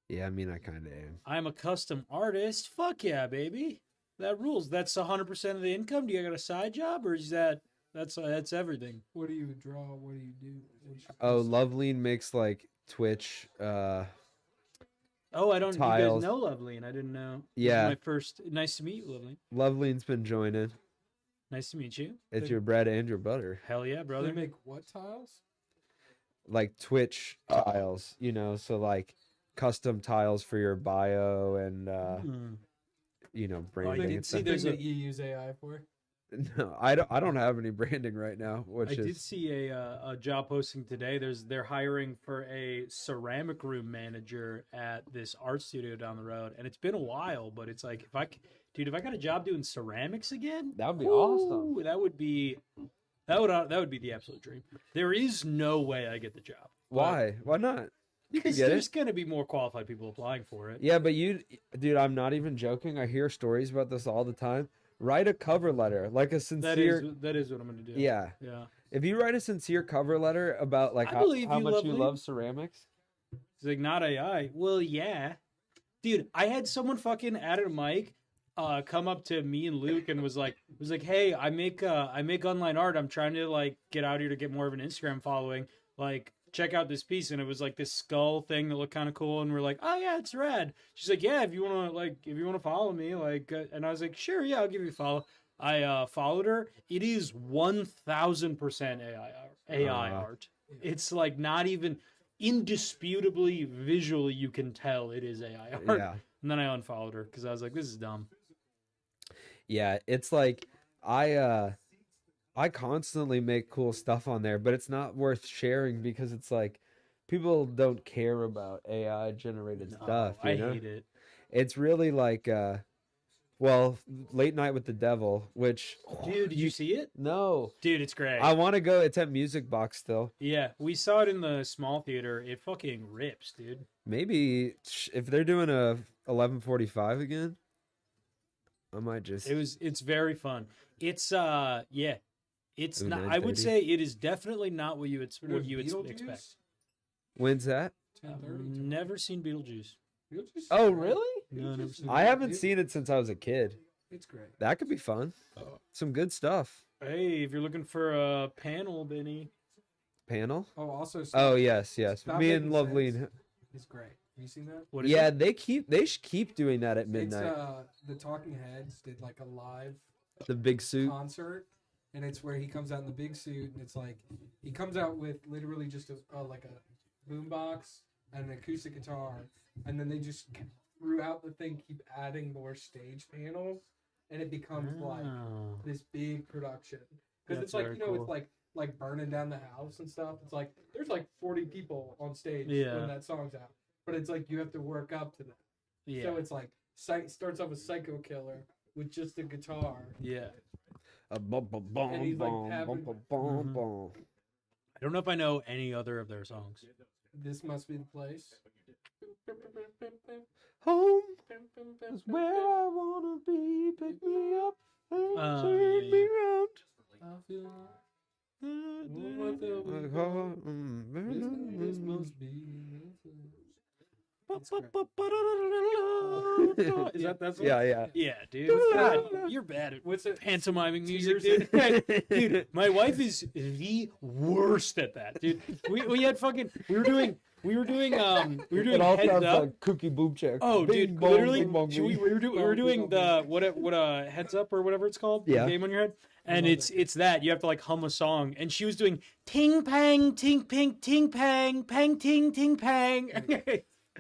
Yeah, I mean I kinda am. I'm a custom artist. Fuck yeah, baby. That rules. That's 100% of the income. Do you got a side job or is that's everything? What do you draw? What do you do? What's your Oh, process? Loveleen makes like Twitch Oh, I don't. You Tiles. guys know Loveleen. I didn't know. This is Yeah. my first. Nice to meet you, Loveleen. Loveleen's been joining. Nice to meet you. It's They- your bread and your butter. Hell yeah, They brother. make what tiles? Like Twitch tiles, so like custom tiles for your bio and Mm. branding. did and see stuff. there's Thing a- that you use AI for. No, I don't have any branding right now, which I did is see a job posting today. They're hiring for a ceramic room manager at this art studio down the road, and it's been a while, but it's like if I got a job doing ceramics again, that would be awesome. ooh, that would be the absolute dream. There is no way I get the job. Why? Why not? You can Because get there's it. going to be more qualified people applying for it. Yeah, but dude, I'm not even joking. I hear stories about this all the time. Write a cover letter, like a sincere. That is what I'm going to do. Yeah. Yeah. If you write a sincere cover letter about like I how believe you, much you Lovely. love ceramics, It's like not AI. Well, yeah. Dude, I had someone fucking added a mic come up to me and Luke and was like, hey, I make online art. I'm trying to like get out here to get more of an Instagram following. Like, check out this piece. And it was like this skull thing that looked kind of cool. And we're like, oh yeah, it's rad. She's like, yeah, if you want to follow me, like, and I was like, sure, yeah, I'll give you a follow. I followed her. It is 1000% AI art. It's like not even indisputably visually you can tell it is AI art. Yeah. And then I unfollowed her because I was like, this is dumb. Yeah, it's like I constantly make cool stuff on there, but it's not worth sharing because it's like people don't care about AI generated stuff. You know? Hate it. It's really like well, Late Night with the Devil, which Dude, did you see it? No. Dude, it's great. I want to go. It's at Music Box still. Yeah, we saw it in the small theater. It fucking rips, dude. Maybe if they're doing a 11:45 again, I might just. It's very fun. It's yeah. It's Ooh, not. I would 9:30. say it is definitely not what you would expect. When's that? 10:30. Never seen Beetlejuice. Beetlejuice? Oh, really? No, never seen I it. haven't seen it since I was a kid. It's great. That could be fun. Some good stuff. Hey, if you're looking for a panel, Benny. Panel? Oh, also. Oh, yes. Stop Me and Making Lovely. Sense. It's great. Have you seen that? What is Yeah, it? they should keep doing that at midnight. It's the Talking Heads did like a live The big suit. concert, and it's where he comes out in the big suit, and it's like he comes out with literally just like a boombox and an acoustic guitar, and then they just throughout the thing keep adding more stage panels, and it becomes like Oh. this big production because That's it's like very it's cool. like burning down the house and stuff. It's like there's like 40 people on stage Yeah. when that song's out, but it's like you have to work up to that. Yeah. So it's like starts off with Psycho Killer with just a guitar. Yeah. And he's, like, having- I don't know if I know any other of their songs. This must be the place. Home is where I wanna be. Pick me up and turn me round. I feel what the this must be. It's great. Is that song? Yeah. Yeah, dude. God, you're bad at What's it? pantomiming music, years dude. Dude, my wife is the worst at that, dude. We had fucking we were doing It all heads sounds up. like Cookie Boom Check. Oh, Bing, dude, bong, literally, bing, bong, we bing. were doing the what heads up or whatever it's called, Yeah. the game on your head, and love it's that you have to like hum a song, and she was doing ting pang ting ping ting pang pang ting ting pang,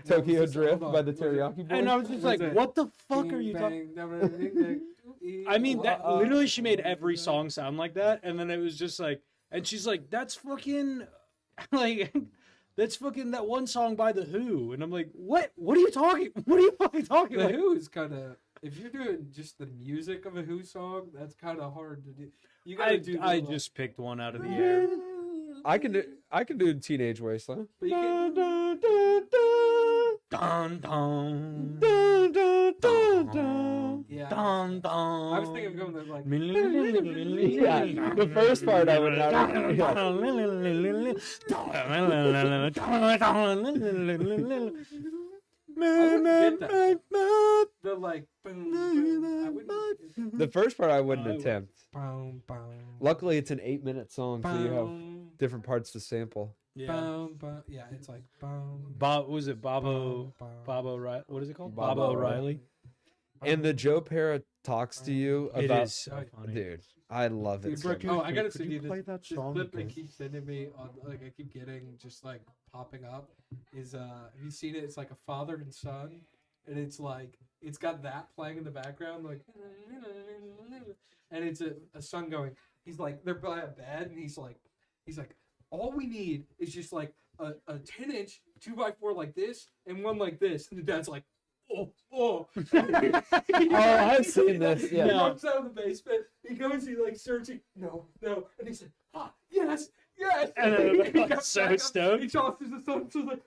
Tokyo Hold Drift on. by the Teriyaki Boys. and I was just like, What's it? what the fuck are you talking? I mean, that literally she made every song sound like that, and then it was just like, and she's like, that's fucking like. That's fucking that one song by The Who. And I'm like, what? What are you talking? What are you fucking talking The about? Who is kind of if you're doing just the music of a Who song, that's kind of hard to do. You gotta do. I the, just picked one out of the air. I can do Teenage Wasteland. But you can, Dun, dun, yeah. dun, dun. I was thinking of going there like. Yeah, the first part I would not. I wouldn't get that. The like. Boom, boom. I wouldn't. The first part I wouldn't attempt. Boom, boom. Luckily, it's an 8-minute song, so you have Boom, different parts to sample. Yeah. boom, boom. Yeah, it's like boom. Bob, was it Bobo? boom, boom. Bob O'Reilly. What is it called? Bob Bob O'Reilly. O'Reilly. And the Joe Parra talks to you It about. is so funny. Dude, I love it. Dude, so Brooke, much. oh, I gotta Could send you you play this, that this song clip they again? keep sending me on. Like I keep getting just like popping up. Is have you seen it? It's like a father and son, and it's like it's got that playing in the background, like, and it's a son going. He's like they're by a bed, and he's like, all we need is just like a 10-inch 2x4 like this and one like this, and the dad's like. Oh, I've seen this, yeah. He comes out of the basement. He goes, he like searching. No, and he's like, yes. And then He like, comes so back up, stoked. He tosses the son. So like,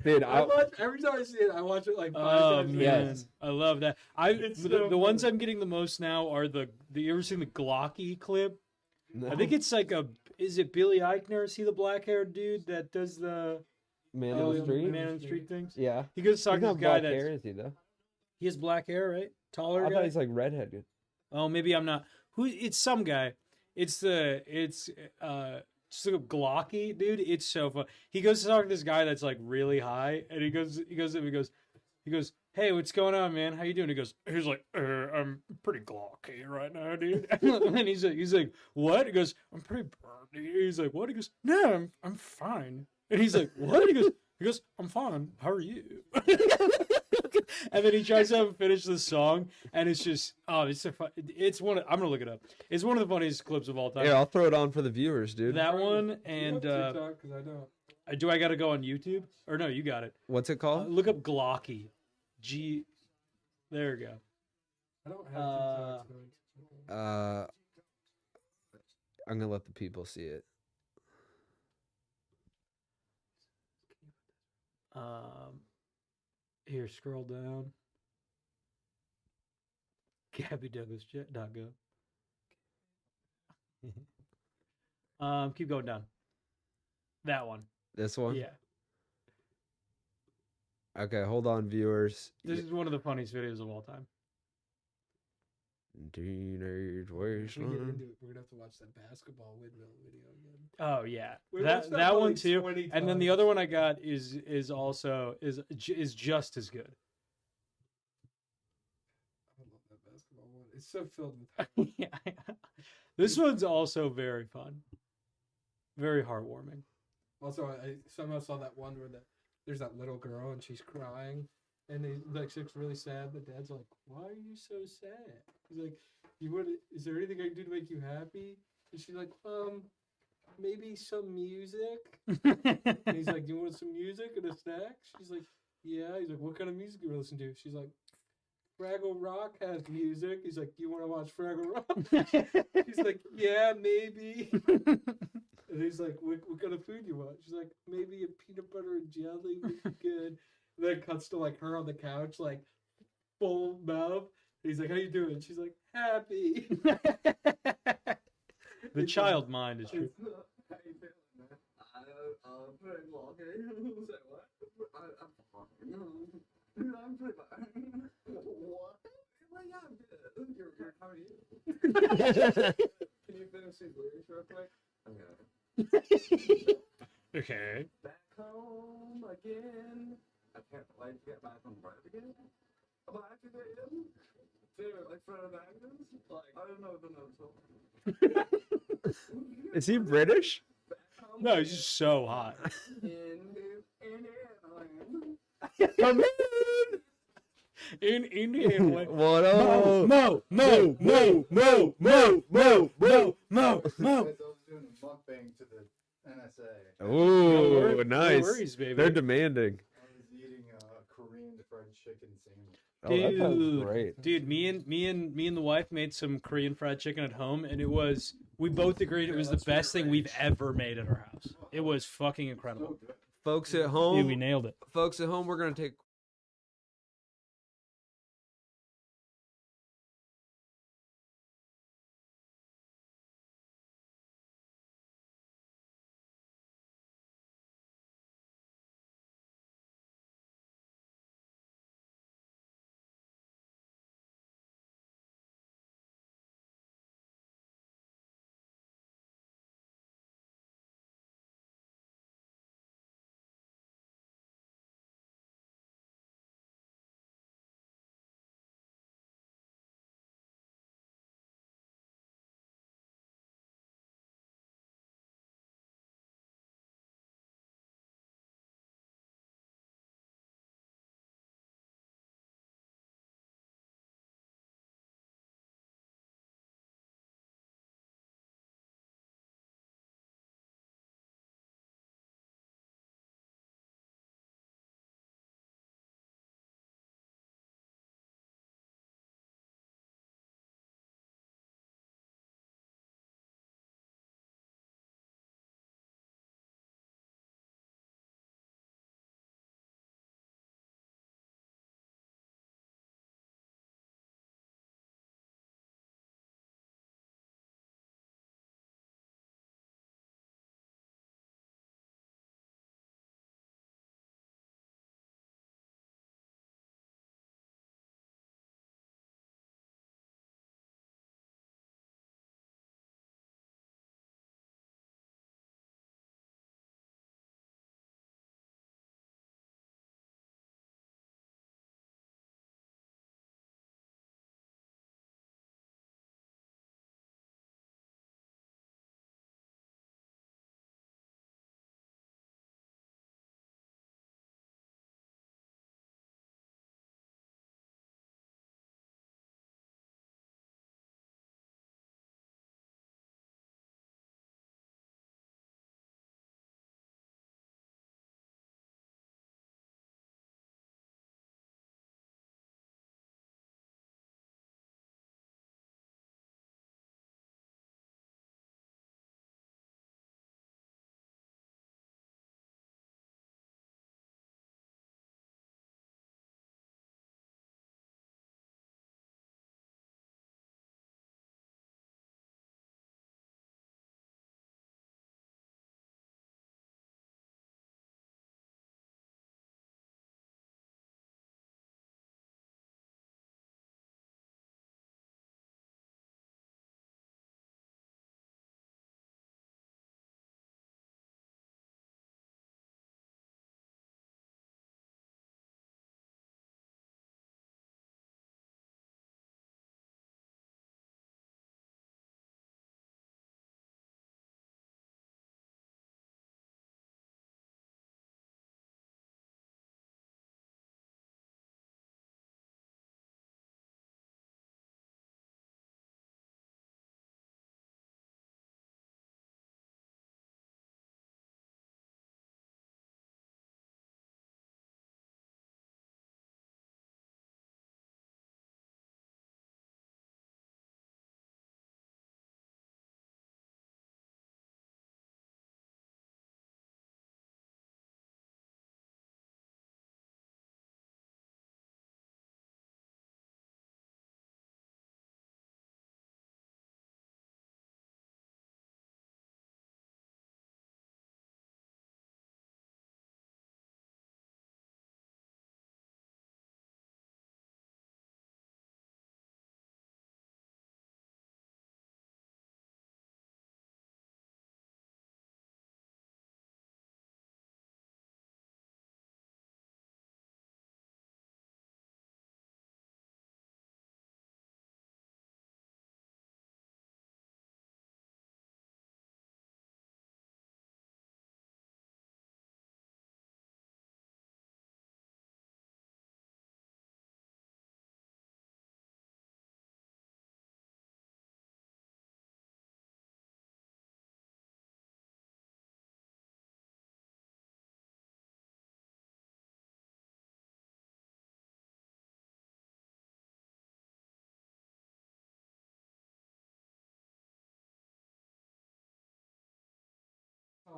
Dude, I watch every time I see it. I watch it like 5 Oh times. man, Yes. I love that. It's The so ones funny. I'm getting the most now are the you ever seen the Glocky clip? no. I think it's like is it Billy Eichner? Is he the black haired dude that does the Man Oh, on the yeah, street. Man on the street things. Yeah. He goes to talk He's to this not guy black that's hair, is he though? he has black hair, right? Taller I guy. thought he's like redheaded. Oh, maybe I'm not. Who? It's some guy. It's so glocky, dude. It's so fun. He goes to talk to this guy that's like really high, and he goes, hey, what's going on, man? How you doing? He's like, I'm pretty glocky right now, dude. And he's like, what? He goes, I'm pretty burned. He's like, what? He goes, no, I'm fine. And he's like, what? He goes, I'm fine. How are you? And then he tries to have him finish the song, and it's just, it's so fun. I'm gonna look it up. It's one of the funniest clips of all time. Yeah, I'll throw it on for the viewers, dude. That one, and TikTok, 'cause I don't. do I got to go on YouTube? Or no, you got it. What's it called? Look up Glocky. There we go. I don't have TikTok. I'm gonna let the people see it. Here, scroll down. GabbyDouglas.gov. Keep going down. That one. This one? Yeah. Okay, hold on, viewers. This is one of the funniest videos of all time. Teenage When we get wasteland. into it, we're gonna have to watch that basketball windmill video again. Oh yeah, We that watched that that one probably too. 20 And then the times. other one I got is also just as good. I love that basketball one. It's so filled with. Yeah. This one's also very fun, very heartwarming. Also, I somehow saw that one where there's that little girl and she's crying, and he like she looks really sad. The dad's like, "Why are you so sad?" He's like, Is there anything I can do to make you happy?" And she's like, maybe some music." And he's like, "Do you want some music and a snack?" She's like, "Yeah." He's like, "What kind of music do you listen to?" She's like, "Fraggle Rock has music." He's like, "Do you want to watch Fraggle Rock?" She's like, "Yeah, maybe." And he's like, what kind of food you want? She's like, "Maybe a peanut butter and jelly would be good." And then it cuts to like her on the couch, like full mouth. And he's like, "How you doing?" She's like, "Happy." The child mind is true. How you feeling, man? I'm pretty lucky. Say what? I'm fine. I'm pretty fine. What? Well, yeah, I'm good. How are you? Can you finish these lyrics real quick? Okay. Okay. Back home again. I can't wait to get back on the road again. Back again. Dude, like front of Agnes? Like, I don't know the notes. Is he British? No, he's just so hot. Come In Indian way. What up? Mo. I was doing a mukbang to the NSA. Ooh, nice. No worries, baby. They're demanding. I was eating a Korean fried chicken sandwich. Oh, that sounds Dude, great. dude, me and the wife made some Korean fried chicken at home, and we both agreed it was the best thing we've ever made at our house. It was fucking incredible. Folks at Dude, home, we nailed it. we're gonna take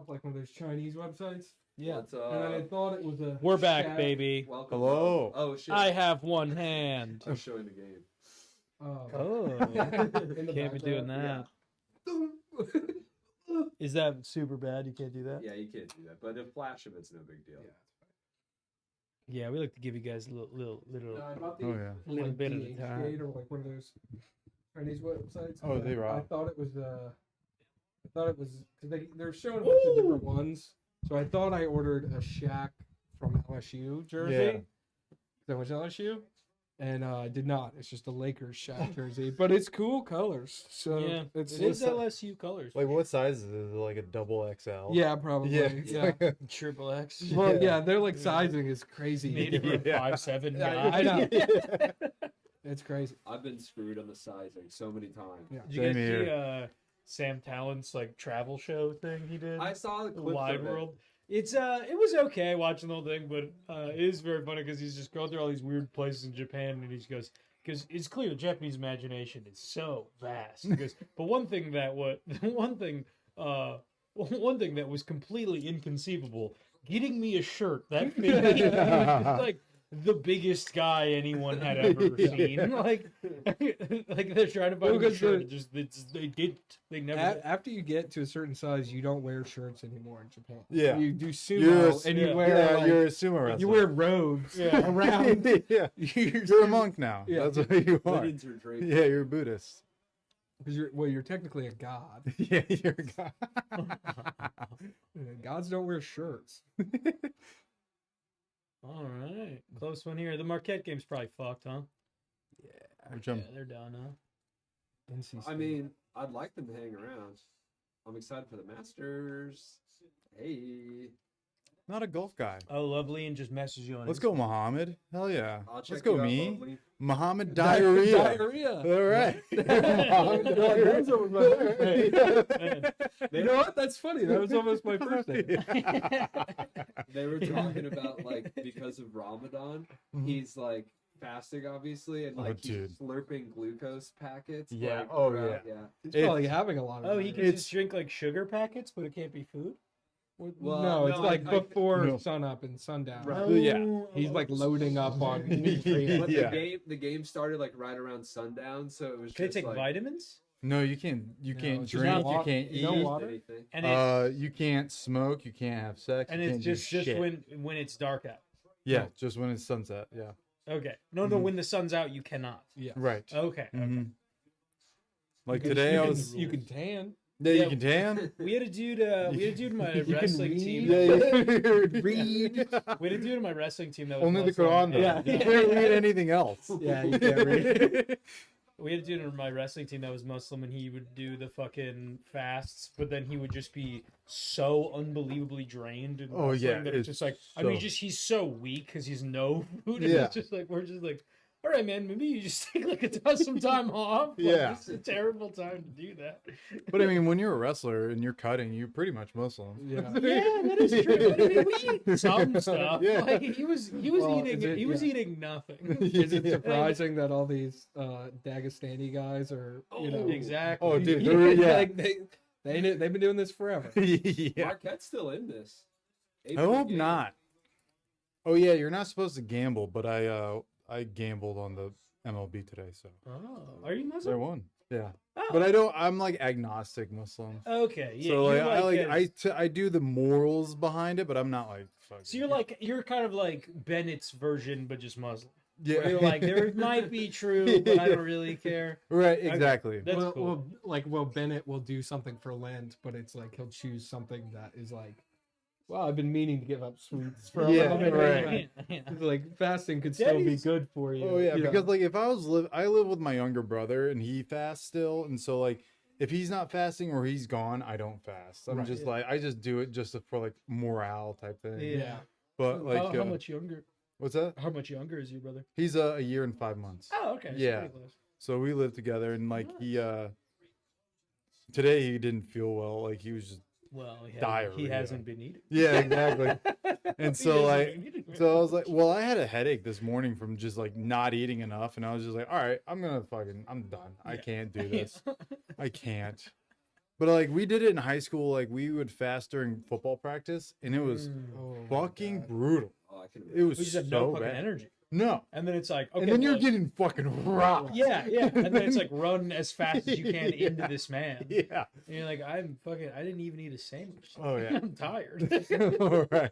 off like one of those Chinese websites. Yeah. What's And then I thought it was a. We're back, shack. baby. Welcome. Hello. love. Oh shit. I have one hand. I'm showing the game. Oh, In the can't be doing background. that. Is that super bad? You can't do that? Yeah, you can't do that. But if flash him, it's no big deal. Yeah, we like to give you guys a little. I bought the Oh, yeah. A little bit at a DH time. Gate or like one of those Chinese websites. Oh, they I rock. thought it was because they're showing a bunch of different ones. So I thought I ordered a Shaq from LSU jersey. Yeah. That was LSU, and I did not. It's just a Lakers Shaq jersey, but it's cool colors. So Yeah, it's it is LSU colors. Like, what size is it? Is it like a double XL? yeah, probably Yeah. yeah. Triple X. Well, yeah, they're like sizing is crazy. Made of a Yeah. 5'7" Yeah, guy. I know. It's crazy. I've been screwed on the sizing so many times. Yeah. Did you guys Same see here. Sam Talent's like travel show thing he did? I saw the clips Wide of it. World. It was okay watching the whole thing, but it is very funny because he's just going through all these weird places in Japan, and he goes, because it's clear the Japanese imagination is so vast. He goes, but one thing that was completely inconceivable, getting me a shirt that fit me like the biggest guy anyone had ever seen. Like they're trying to buy Well, me a because shirt, they never. After you get to a certain size, you don't wear shirts anymore in Japan. Yeah. You do You're a- sumo, and you yeah, wear like, you're a sumo wrestler. you wear robes Yeah. around. yeah. You're a monk now. Yeah. That's what you are. Linens are draped. Yeah, you're a Buddhist. Because you're technically a god. Yeah, you're a god. Gods don't wear shirts. All right, close one here. The Marquette game's probably fucked, huh? Which Yeah, they're done, huh? NC I State. mean, I'd like them to hang around. I'm excited for the Masters. Hey. Not a golf guy. Oh, lovely, and just message you on. Let's go, Mohammed. Hell yeah. I'll Let's check go, you out, me. Lovely. Mohammed Diarrhea. Diarrhea. All right. Mohammed That's Diarrhea. almost my first name. They, You know what? That's funny. That was almost my first name. they were talking about, like, because of Ramadan, he's, like, fasting, obviously, and, Oh, like, he's dude. slurping glucose packets. Yeah. Like, Oh, throughout- yeah. yeah. He's It's- probably having a lot of Oh, that. he can It's- just drink like sugar packets, but it can't be food. Well, no, it's no, like I- before No. sun up and sundown. Right. Yeah. He's like loading up on But nutrients. Yeah. the game started, like, right around sundown, so it was Can it just, take like, vitamins? No, you can't. You No, can't it's just drink. not You can't wa- no eat. water. anything. And it's You can't smoke. You can't have sex. and you it's can't do just shit. when it's dark out. Yeah, just when it's sunset. Yeah. Okay. No, Mhm. when the sun's out, you cannot. Yeah. Right. Okay. Mhm. Like You today, I can- was. You can tan. Yeah, Yeah. you can tan. We had a dude. We had a dude in my You can wrestling read. team. Yeah, that- you Read. We had a dude in my wrestling team that was Only the Muslim. Quran. Though. Yeah. You can't read anything else. Yeah, you can't read. We had a dude in my wrestling team that was Muslim, and he would do the fucking fasts, but then he would just be so unbelievably drained. And Oh, yeah, that it's it's just like I mean, so- he's so weak because he's no food. And Yeah. it's just like we're just like, all right, man, maybe you just take like some time off. Like, Yeah. it's a terrible time to do that. But I mean, when you're a wrestler and you're cutting, you're pretty much Muslim. Yeah. Yeah, that is true. I mean, we eat some stuff. Yeah. Like, he was Well, eating is it- he was yeah. eating nothing. Is it Yeah. surprising that all these Dagestani guys are, you know, Exactly. Oh, dude, yeah, yeah. like they've been doing this forever. Yeah. Marquette's still in this. I hope not. Oh yeah, you're not supposed to gamble, but I gambled on the MLB today, so Oh, are you I Muslim? won. Yeah, Oh. but I don't. I'm like agnostic Muslim. Okay, yeah. So you're like I do the morals behind it, but I'm not like fucking. So you're kind of like Bennett's version, but just Muslim. yeah, Where you're like, there might be true, but I don't really care. right, Okay. exactly. That's cool. Bennett will do something for Lent, but it's like he'll choose something that is like, well, I've been meaning to give up sweets for a Yeah, little bit. right. Yeah. It's like fasting could still be Daddy's- good for you. Oh yeah, you know? because like if I live with my younger brother and he fasts still, and so like if he's not fasting or he's gone, I don't fast. I'm Right. just like I just do it just for like morale type thing. Yeah. But like how much younger? what's that? How much younger is your brother? He's a year and 5 months. Oh, okay. so Yeah. pretty close. So we live together, and like he today he didn't feel well. Like he was just Well, he Diarrhea. hasn't been eating. yeah, exactly. And He so hasn't like been eating. so I was like, well, I had a headache this morning from just like not eating enough, and I was just like, all right, I'm done. I Yeah. can't do this. I can't. But like we did it in high school. Like we would fast during football practice, and it was fucking brutal. Oh, I can. It was We just have so no fucking bad. energy. No, And then it's like, okay, and then you're well, getting fucking rocked. yeah, yeah. And then it's like, run as fast as you can into this man. Yeah. And you're like, I didn't even eat a sandwich. Oh yeah. I'm tired. All right.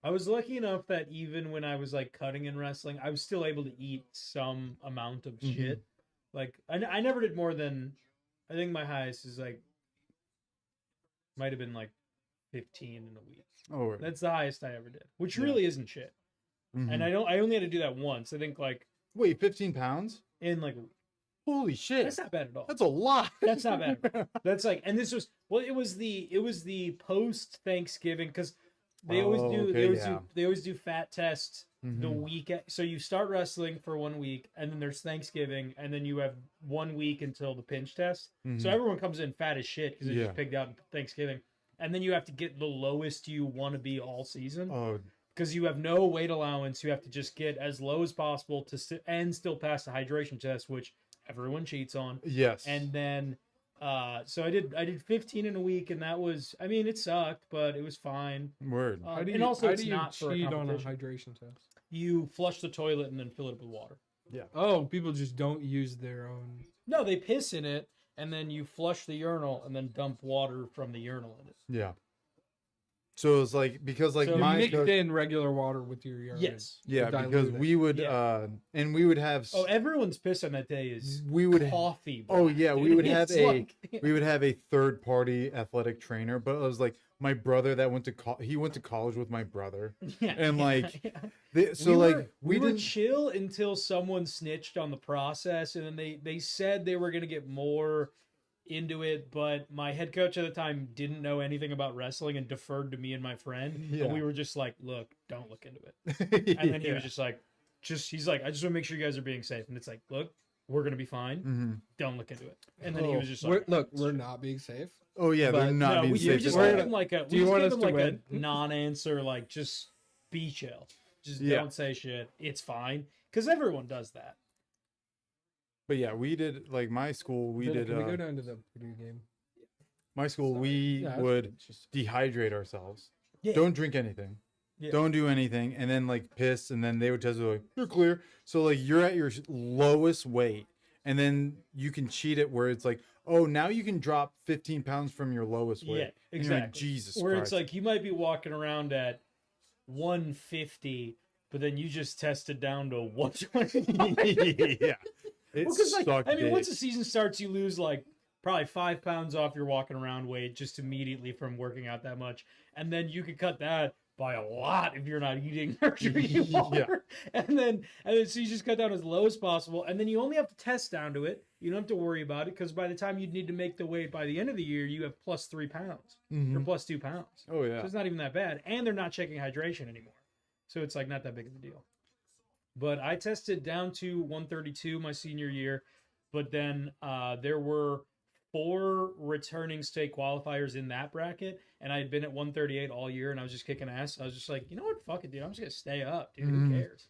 I was lucky enough that even when I was like cutting in wrestling, I was still able to eat some amount of shit. Like I never did more than, I think my highest is like, might have been like 15 in a week. Oh, right. That's the highest I ever did, which Yeah. really isn't shit. Mhm. And I only had to do that once. I think like Wait, 15 pounds? in like, Holy shit. that's not bad at all. That's a lot. That's not bad. That's like, and this was, well, it was the post Thanksgiving, because they always Oh, do okay, they always do fat tests the Mhm. week. So you start wrestling for 1 week, and then there's Thanksgiving, and then you have 1 week until the pinch test. So Mhm. everyone comes in fat as shit because they Yeah. just pigged out in Thanksgiving, and then you have to get the lowest you want to be all season. Oh, Because you have no weight allowance, you have to just get as low as possible to and still pass the hydration test, which everyone cheats on. yes. And then, so I did 15 in a week, and that was, I mean, it sucked, but it was fine. Word. And also, it's how do you not for a cheat on a competition. hydration test? You flush the toilet and then fill it up with water. Oh, people just don't use their own. No, they piss in it, and then you flush the urinal and then dump water from the urinal in it. Yeah. So it's like, because like So You my mixed coach, in regular water with your urine. Yes. yeah, to because dilute it. we would Yeah. and we would have Oh, everyone's piss on that day is we would coffee. oh black, yeah, we dude. would have It's a like- we would have a third party athletic trainer, but it was like my brother that went to he went to college with my brother. Yeah, And, like, yeah. So we were didn't chill until someone snitched on the process, and then they said they were gonna get more into it, but my head coach at the time didn't know anything about wrestling and deferred to me and my friend. Yeah. And we were just like, look, don't look into it. And then he was just like, he's like, I just want to make sure you guys are being safe. And it's like, look, we're gonna be fine. hmm Don't look into it. And then he Oh, was just like, We're not being safe. Oh yeah, they're But not no, being we safe just at all. gave him like a. Do you we just want gave us him to like win? a non-answer, like just be chill, just Yeah. don't say shit. It's fine, because everyone does that. But yeah, we did like my school. We did Can we go down to the Purdue game? my school. We Yeah, would it's just- dehydrate ourselves. Yeah. Don't drink anything. Yeah. Don't do anything, and then like piss, and then they would test you like you're clear. So like you're at your lowest weight, and then you can cheat it where it's like, oh, now you can drop 15 pounds from your lowest weight. Yeah, And you're like, exactly. Jesus Where Christ. it's like you might be walking around at 150, but then you just tested down to 120. yeah, it Well, 'cause, like, sucked. I mean, once dick. the season starts, you lose like probably 5 pounds off your walking around weight just immediately from working out that much, and then you could cut that by a lot if you're not eating or drinking water. And then so you just cut down as low as possible, and then you only have to test down to it. You don't have to worry about it, because by the time you'd need to make the weight by the end of the year, you have plus 3 pounds or Mhm. plus 2 pounds. Oh yeah. So it's not even that bad, and they're not checking hydration anymore, so it's like not that big of a deal. But I tested down to 132 my senior year, but then there were 4 returning state qualifiers in that bracket, and I had been at 138 all year, and I was just kicking ass. I was just like, you know what, fuck it, dude, I'm just gonna stay up, dude. Mhm. Who cares?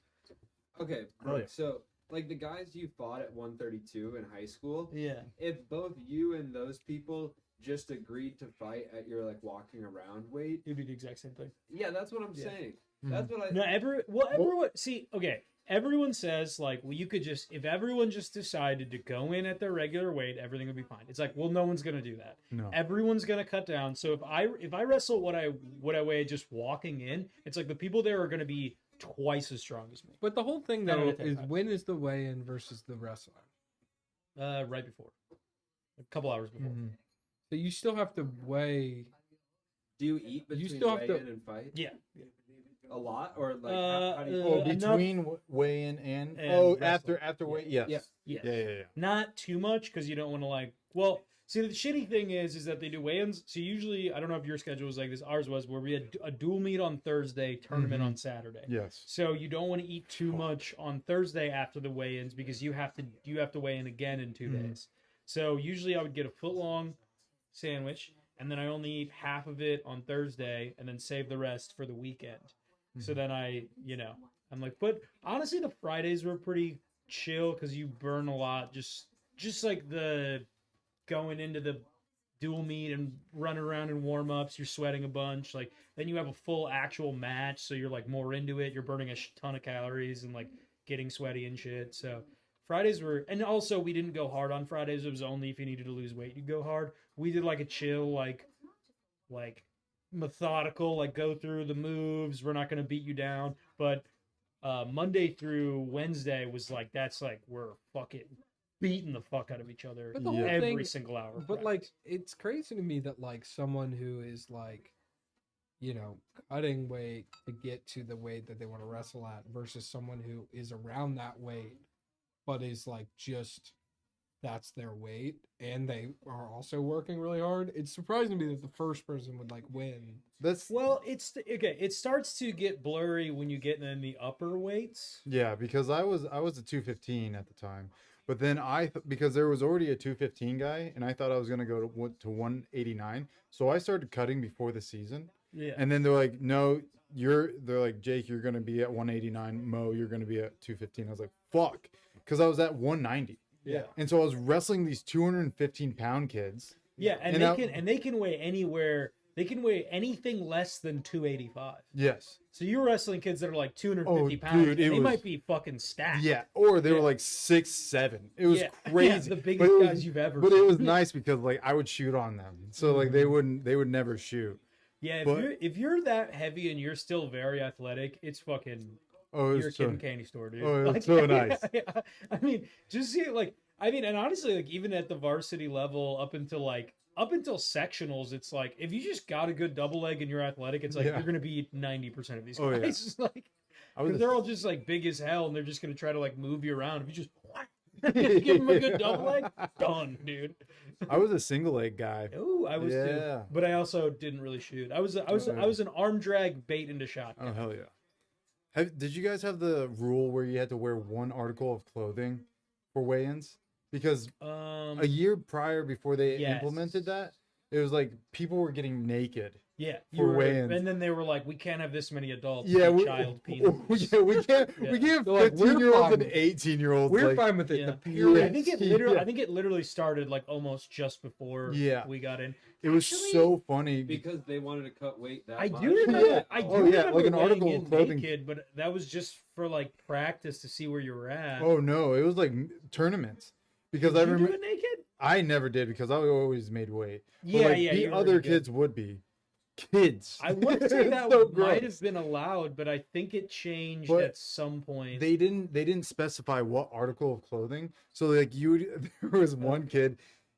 Okay, Oh, yeah. so like the guys you fought at 132 in high school, Yeah. if both you and those people just agreed to fight at your like walking around weight, It'd be the exact same thing. yeah, that's what I'm Yeah. saying. Mhm. That's what I. No, everyone. See, okay. Everyone says like, well, you could just if everyone just decided to go in at their regular weight, everything would be fine. It's like, well, no one's gonna do that. No. Everyone's gonna cut down. So if I wrestle what I weigh just walking in, it's like the people there are gonna be twice as strong as me. But the whole thing No, no, though no, is no. when is the weigh-in versus the wrestling? Right before, a couple hours before. Mhm. So you still have to weigh. Do you eat between still have weigh to- in and fight Yeah. a lot, or like how do you? Oh, enough- between weigh-in and and oh, wrestling. after weight, yes. Yeah. Yeah. Yeah. Not too much, because you don't want to like. Well, see, the shitty thing is that they do weigh-ins. So usually, I don't know if your schedule was like this. Ours was where we had a dual meet on Thursday, tournament Mhm. on Saturday. Yes. So you don't want to eat too much on Thursday after the weigh-ins, because you have to weigh in again in 2 Mhm. days. So usually I would get a foot-long sandwich, and then I only eat half of it on Thursday, and then save the rest for the weekend. So then I'm like, but honestly, the Fridays were pretty chill because you burn a lot just just like the going into the dual meet and running around in warm-ups, you're sweating a bunch. Like then you have a full actual match, so you're like more into it. You're burning a ton of calories and like getting sweaty and shit. So Fridays were, and also we didn't go hard on Fridays. It was only if you needed to lose weight, you go hard. We did like a chill, like methodical, like go through the moves. We're not going to beat you down. But Monday through Wednesday was like, that's like, we're fucking beating the fuck out of each other But the whole every thing- single hour. of But practice. like, it's crazy to me that like someone who is like, you know, cutting weight to get to the weight that they want to wrestle at versus someone who is around that weight, but is like just that's their weight and they are also working really hard. It's surprising to me that the first person would like win. That's Well, it's okay. It starts to get blurry when you get in the upper weights. yeah, because I was a 215 at the time, but then because there was already a 215 guy, and I thought I was gonna go to 189, so I started cutting before the season, Yeah. and then they're like, no, they're like, Jake, you're gonna be at 189, Mo, you're gonna be at 215. I was like, fuck, because I was at 190, Yeah. and so I was wrestling these 215-pound kids. Yeah, and And they can weigh anywhere. They can weigh anything less than 285. Yes. So you're wrestling kids that are like 250 Oh, pounds. dude, and it they was- might be fucking stacked. Yeah, or they Yeah. were like 6'7". It was Yeah. crazy. Yeah, the biggest But it guys you've ever But it seen. was nice because like I would shoot on them, so like they would never shoot. Yeah, if But- you're that heavy and you're still very athletic, it's fucking Oh, it you're a was kid so, in candy store, dude. oh, it was so nice. Yeah. I mean, just see like and honestly, like even at the varsity level, up until sectionals, it's like if you just got a good double leg and you're athletic, it's like Yeah. you're gonna beat 90% of these Oh, guys. yeah. It's like I was because a- they're all just like big as hell, and they're just gonna try to like move you around. If you just give them a good double leg, done, dude. I was a single leg guy. Oh, I was too, Yeah. but I also didn't really shoot. I was an arm drag bait into shot. Oh hell yeah! Did you guys have the rule where you had to wear one article of clothing for weigh-ins? Because a year prior, before they yes. implemented that, it was like people were getting naked. Yeah, for weigh-ins. and then they were like, "We can't have this many adults. Yeah, with we, child penises." yeah, we can't. Yeah. We can't. They're like, we're 15-year-olds and fine. 18-year-olds. We're like, fine with it. Yeah. The period. I think it Yeah. literally started like almost just before Yeah. we got in. It was Actually, so funny. Because they wanted to cut weight that I much. do remember. Yeah. I do Oh, yeah, remember like an weighing article in of clothing. naked, but that was just for like practice to see where you were at. Oh no, it was like tournaments. Because Did I you remember do it naked? I never did because I always made weight. But Yeah, like, yeah. the you were other really good. kids would be. Kids. I would say It's that so might gross. have been allowed, but I think it changed But at some point. They didn't specify what article of clothing. So like there was one kid,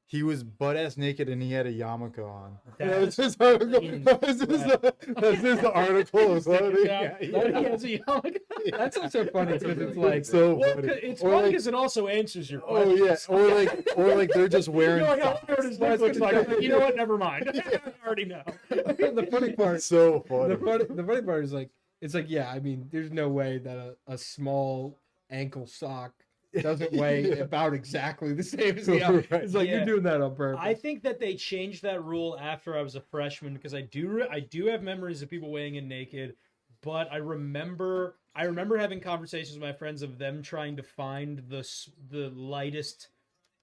he was butt ass naked and he had a yarmulke on. That's That's his article. That's his article of clothing. Yeah, Yeah, that yeah. he has a yarmulke. That's also funny because it's like so Well, funny. it's Or fun like- because it also answers your Oh questions. yeah, or like they're just You wearing. know, like, how socks. weird his dick looks like. I'm like, you know what? Never mind. I already know. the funny part. So funny. The funny part is like it's like yeah. I mean, there's no way that a small ankle sock doesn't weigh Yeah. about exactly the same as the other. Right. It's like Yeah. you're doing that on purpose. I think that they changed that rule after I was a freshman because I do have memories of people weighing in naked, but I remember having conversations with my friends of them trying to find the lightest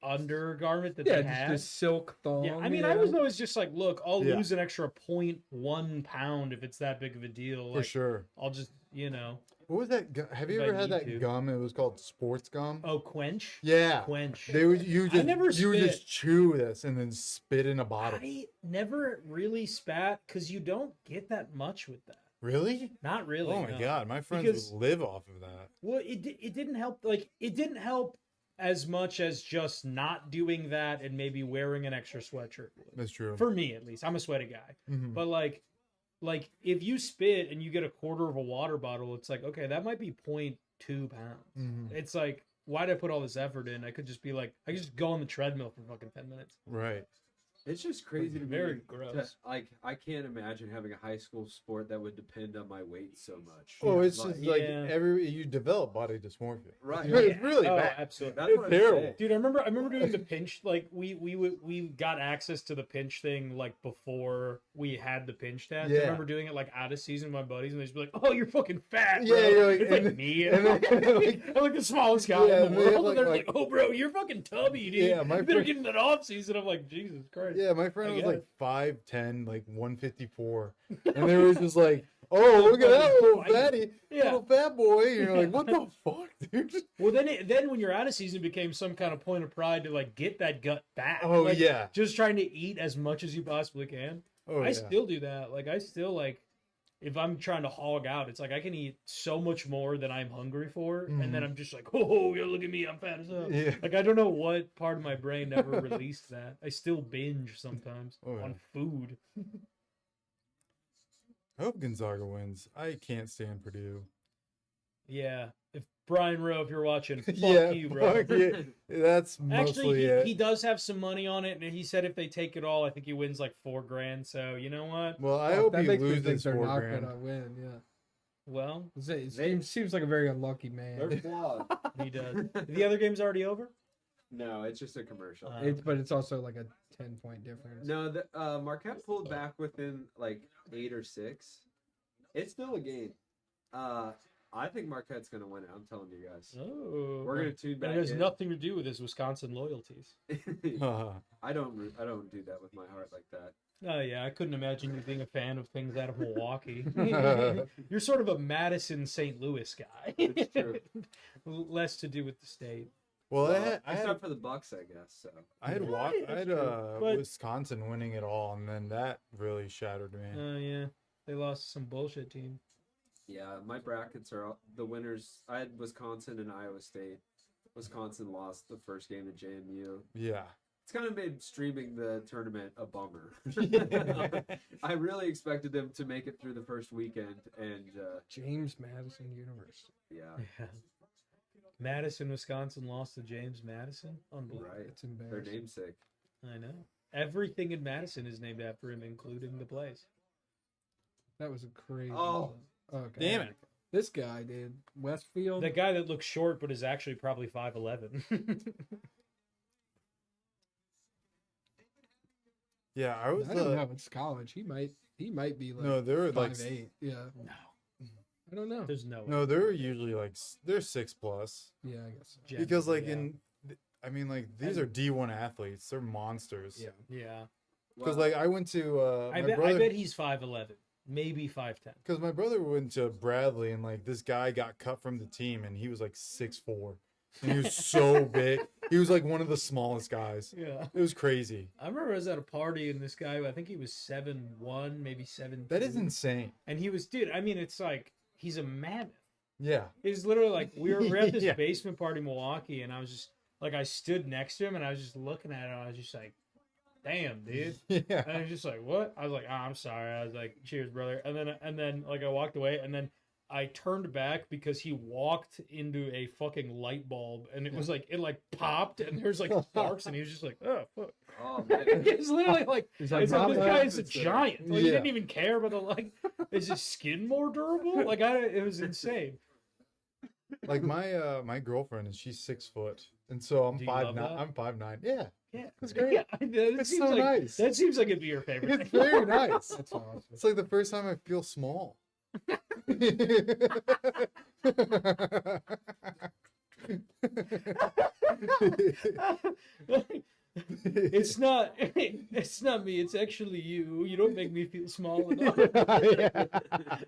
undergarment that yeah, they just had. a silk thong. Yeah, I mean, you I was know? always just like, look, I'll Yeah. lose an extra 0.1 pound if it's that big of a deal. For Like, sure. I'll just, you know. What was that? Have you If I ever had need that to. gum? It was called sports gum. Oh, quench? Yeah. Quench. They would you just never you would spit. just chew this and then spit in a bottle. I never really spat because you don't get that much with that. Really? Not really. Oh my no. god, my friends Because- would live off of that. Well, it didn't help. Like, it didn't help as much as just not doing that and maybe wearing an extra sweatshirt would. That's true. For me, at least. I'm a sweaty guy. Mhm. But like if you spit and you get a quarter of a water bottle, it's like, okay, that might be 0.2 pounds. Mhm. It's like, why'd I put all this effort in? I could just be like, I could just go on the treadmill for fucking 10 minutes. Right. It's just crazy to me. Very gross. Like, I can't imagine having a high school sport that would depend on my weight so much. Oh, it's Like, just like Yeah. you develop body dysmorphia. Right. It's really Oh, bad. absolutely. That's It's what I'm terrible. saying. Dude, I remember doing the pinch. Like we got access to the pinch thing like before we had the pinch test. I Yeah. remember doing it like out of season with my buddies, and they'd just be like, "Oh, you're fucking fat, bro." Yeah, you're like- it's and like then- me, and and, then, I'm like the smallest guy Yeah, in the they have, world. like- and they're like, like- "Oh, bro, you're fucking tubby, dude." Yeah, my they're friend- getting that off season. I'm like, Jesus Christ. Yeah, my friend I was like guess. 5'10", like 154, and they were just like, "Oh, look at that little fatty, Yeah. little fat boy." And you're like, "What the fuck, dude?" Well, then when you're out of season, it became some kind of point of pride to like get that gut back. Oh, Like, yeah. just trying to eat as much as you possibly can. Oh, I yeah. still do that. Like I still like if I'm trying to hog out, it's like I can eat so much more than I'm hungry for, and then I'm just like, oh, yeah, look at me, I'm fat as hell. Yeah. Like I don't know what part of my brain never released that. I still binge sometimes Oh, yeah. on food. I hope Gonzaga wins. I can't stand Purdue. Yeah. If Brian Rowe, if you're watching, fuck Yeah, you, bro. fuck yeah. That's mostly Actually, it. he does have some money on it, and he said if they take it all, I think he wins like $4,000. So you know what? Well, I hope that he makes me loses think they're not $4,000. gonna win. Yeah, Well, it seems like a very unlucky man. They're flawed. he does. The other game's already over. No, it's just a commercial. But it's also like a 10-point difference. No, the Marquette pulled back within like 8 or 6. It's still a game. I think Marquette's gonna win it. I'm telling you guys. Oh, We're gonna tune back It has in. nothing to do with his Wisconsin loyalties. I don't do that with my heart like that. Oh yeah, I couldn't imagine you being a fan of things out of Milwaukee. You're sort of a Madison St. Louis guy. It's true. Less to do with the state. Well, Except for the Bucks, I guess. So I had that's true, but- Wisconsin winning it all, and then that really shattered me. Oh yeah, they lost to some bullshit team. yeah, my brackets are the winners. I had Wisconsin and Iowa State. Wisconsin lost the first game at JMU. Yeah. It's kind of made streaming the tournament a bummer. I really expected them to make it through the first weekend, and James Madison University. yeah, Madison, Wisconsin lost to James Madison. Unbelievable. right. It's Their embarrassing. namesake. I know. Everything in Madison is named after him, including the place. That was a crazy. Oh. Okay. Damn it. This guy did Westfield. The guy that looks short but is actually probably 5'11". Yeah, I was. I don't know. It's college. He might be like No, they were like 5'8". Yeah. No. I don't know. There's no way. No, they're usually like they're 6+. Yeah, I guess. Because like Yeah. I mean, like these are D1 athletes. They're monsters. Yeah. Yeah. Because like I went to I my bet brother. he's 5'11", maybe 5'10". Because my brother went to Bradley, and like this guy got cut from the team, and he was like 6'4", and he was so big. He was like one of the smallest guys. Yeah. It was crazy. I remember I was at a party and this guy, I think he was 7'1", maybe 7'2". That is insane. And he was, dude, I mean, it's like, he's a mammoth. Yeah. It's literally like, we're at this Yeah. basement party in Milwaukee, and I was just, like, I stood next to him, and I was just looking at him, I was just like, damn, dude. Yeah. And I was just like, what? I was like, oh, I'm sorry. I was like, cheers, brother. And then like I walked away, and then I turned back because he walked into a fucking light bulb, and it was like it like popped, and there's like sparks, and he was just like, oh fuck. Oh man, It's literally like He's like, it's like this "Mama." guy is a giant. Like, He Yeah. didn't even care about the like. Is his skin more durable? Like it was insane. Like my girlfriend, and she's 6 foot, and so I'm Do you love 5'9". that? I'm 5'9". Yeah. Yeah, That's great. Yeah, that It's seems so like, nice. That seems like it'd be your favorite. It's thing. very nice. That's awesome. It's like the first time I feel small. It's not me, it's actually you. You don't make me feel small at all. Yeah.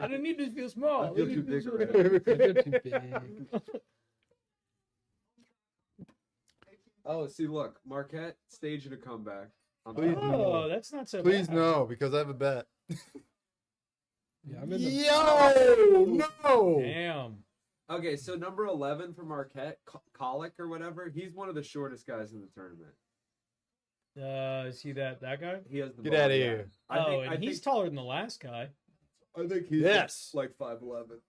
I don't need to feel small. I feel too big Feel already. They're too big. Oh, see, look, Marquette staging a comeback. Please Oh, that's not so Please bad. no, because I have a bet. Yeah, I'm in the. Yo, no. Damn. Okay, so number 11 for Marquette, Colic or whatever, he's one of the shortest guys in the tournament. See that guy? He has the Get ball, outta yeah. here. And he's taller than the last guy. I think he's Yes. like 5'11".